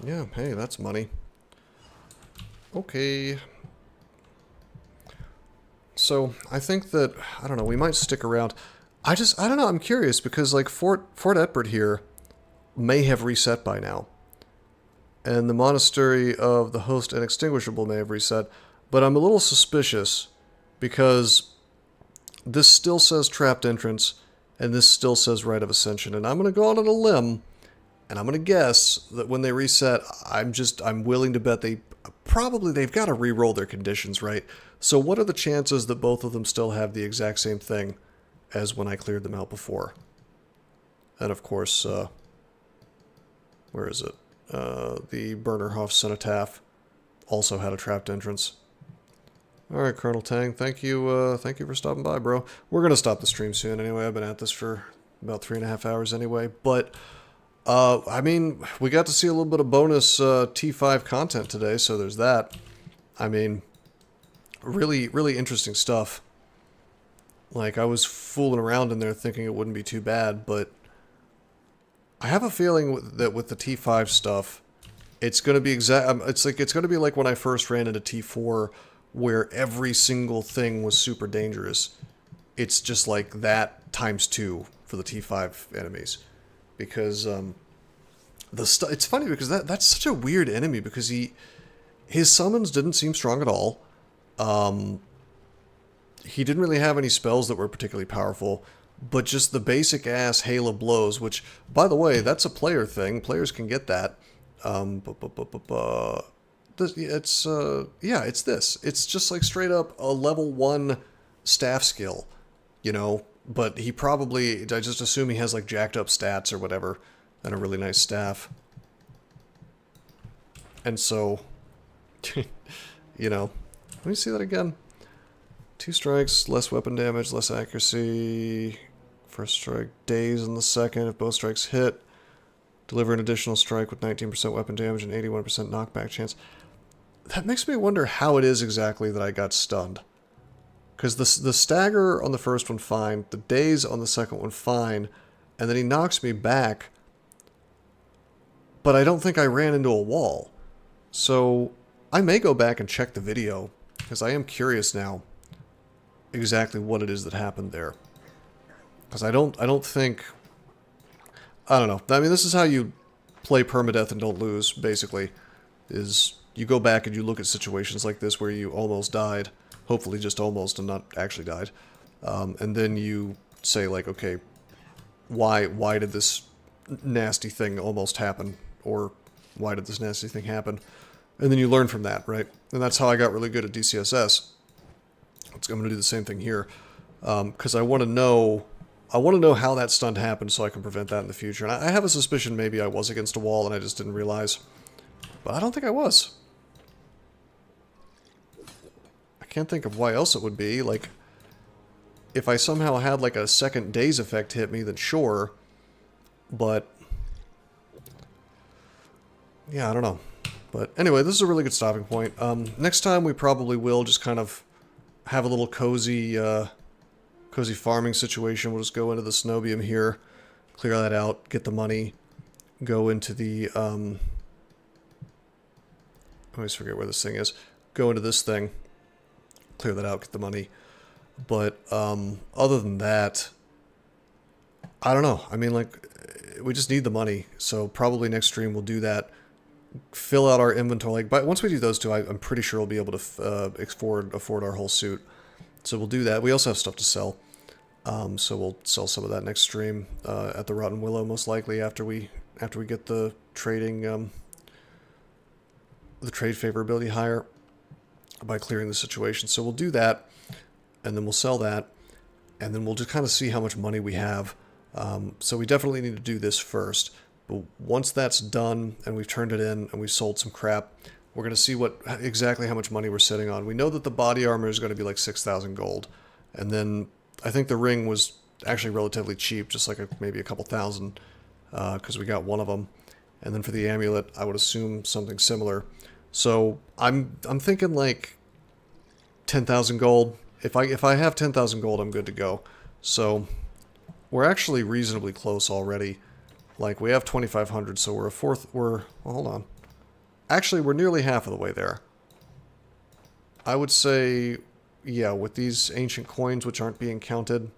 Yeah, hey, that's money. Okay. So, I think that, I don't know, we might stick around. I don't know, I'm curious, because, like, Fort Etbert here may have reset by now. And the Monastery of the Host Inextinguishable may have reset. But I'm a little suspicious, because this still says Trapped Entrance, and this still says Rite of Ascension. And I'm going to go out on a limb, and I'm going to guess that when they reset, I'm willing to bet they've got to re-roll their conditions, right? So what are the chances that both of them still have the exact same thing as when I cleared them out before? And of course, where is it? The Bernerhof Cenotaph also had a trapped entrance. Alright, Colonel Tang, thank you for stopping by, bro. We're going to stop the stream soon anyway. I've been at this for about 3.5 hours anyway, but I mean, we got to see a little bit of bonus T5 content today, so there's that. I mean, really, really interesting stuff. Like, I was fooling around in there thinking it wouldn't be too bad, but I have a feeling that with the T5 stuff, it's going to be it's going to be like when I first ran into T4, where every single thing was super dangerous. It's just like that times 2 for the T5 enemies. Because it's funny because that's such a weird enemy, because his summons didn't seem strong at all. He didn't really have any spells that were particularly powerful, but just the basic ass hail of blows, which, by the way, that's a player thing. Players can get that. It's this. It's just like straight up a level 1 staff skill, you know. But he probably, I just assume he has like jacked up stats or whatever, and a really nice staff. And so, you know, let me see that again. 2 strikes, less weapon damage, less accuracy. First strike, daze in the second if both strikes hit. Deliver an additional strike with 19% weapon damage and 81% knockback chance. That makes me wonder how it is exactly that I got stunned. Because the stagger on the first one, fine. The daze on the second one, fine. And then he knocks me back. But I don't think I ran into a wall. So I may go back and check the video, because I am curious now exactly what it is that happened there. Because I don't think... I don't know. I mean, this is how you play permadeath and don't lose, basically. Is you go back and you look at situations like this where you almost died. Hopefully just almost and not actually died. And then you say, like, okay, why did this nasty thing almost happen? Or why did this nasty thing happen? And then you learn from that, right? And that's how I got really good at DCSS. I'm going to do the same thing here. Because I want to know how that stunt happened so I can prevent that in the future. And I have a suspicion maybe I was against a wall and I just didn't realize. But I don't think I was. I can't think of why else it would be. Like, if I somehow had like a second daze effect hit me, then sure. But, yeah, I don't know. But anyway, this is a really good stopping point. Next time we probably will just kind of have a little cozy farming situation. We'll just go into the Snobium here, clear that out, get the money, go into the, I always forget where this thing is, go into this thing, clear that out, get the money. But other than that, I don't know. I mean, like, we just need the money, so probably next stream we'll do that. Fill out our inventory. Like, but once we do those two, I'm pretty sure we'll be able to afford our whole suit. So we'll do that. We also have stuff to sell. So we'll sell some of that next stream at the Rotten Willow, most likely after we get the trading the trade favorability higher by clearing the situation. So we'll do that, and then we'll sell that, and then we'll just kind of see how much money we have. So we definitely need to do this first. But once that's done and we've turned it in and we've sold some crap, we're going to see exactly how much money we're sitting on. We know that the body armor is going to be like 6,000 gold. And then I think the ring was actually relatively cheap, just like maybe a couple thousand, because we got one of them. And then for the amulet, I would assume something similar. So I'm thinking like 10,000 gold. If I have 10,000 gold, I'm good to go. So we're actually reasonably close already. Like, we have 2,500, so well, hold on. Actually, we're nearly half of the way there. I would say, yeah, with these ancient coins, which aren't being counted,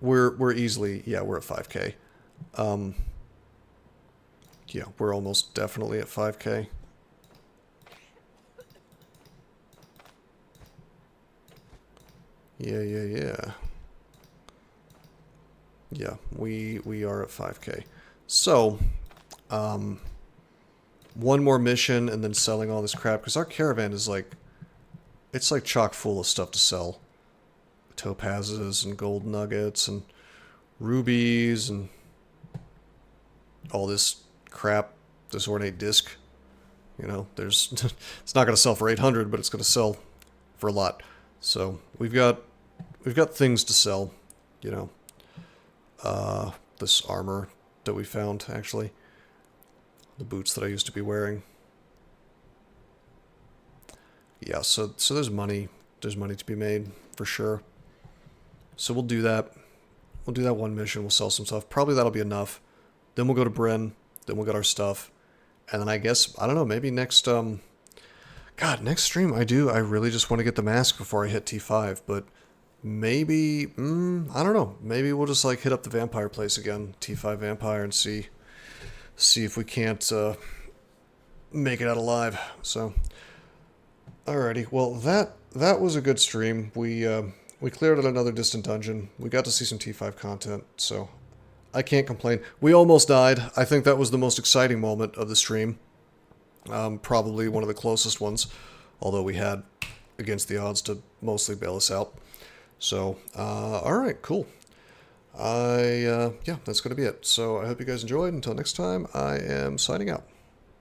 we're easily, yeah, we're at 5k. Yeah, we're almost definitely at 5k. Yeah. Yeah, we are at 5k. So, one more mission and then selling all this crap, because our caravan is like, it's like chock full of stuff to sell. Topazes and gold nuggets and rubies and all this crap, this ornate disc. You know, there's it's not going to sell for 800, but it's going to sell for a lot. So we've got things to sell, you know. This armor that we found, actually. The boots that I used to be wearing. Yeah, so there's money. There's money to be made, for sure. So we'll do that. We'll do that one mission. We'll sell some stuff. Probably that'll be enough. Then we'll go to Bryn. Then we'll get our stuff. And then I guess, I don't know, maybe next, God, next stream I really just want to get the mask before I hit T5, but maybe, I don't know. Maybe we'll just like hit up the vampire place again, T5 vampire, and see if we can't make it out alive. So, alrighty. Well, that was a good stream. We cleared out another distant dungeon. We got to see some T5 content, so I can't complain. We almost died. I think that was the most exciting moment of the stream. Probably one of the closest ones, although we had against the odds to mostly bail us out. So, alright, cool. Yeah, that's going to be it. So I hope you guys enjoyed. Until next time, I am signing out.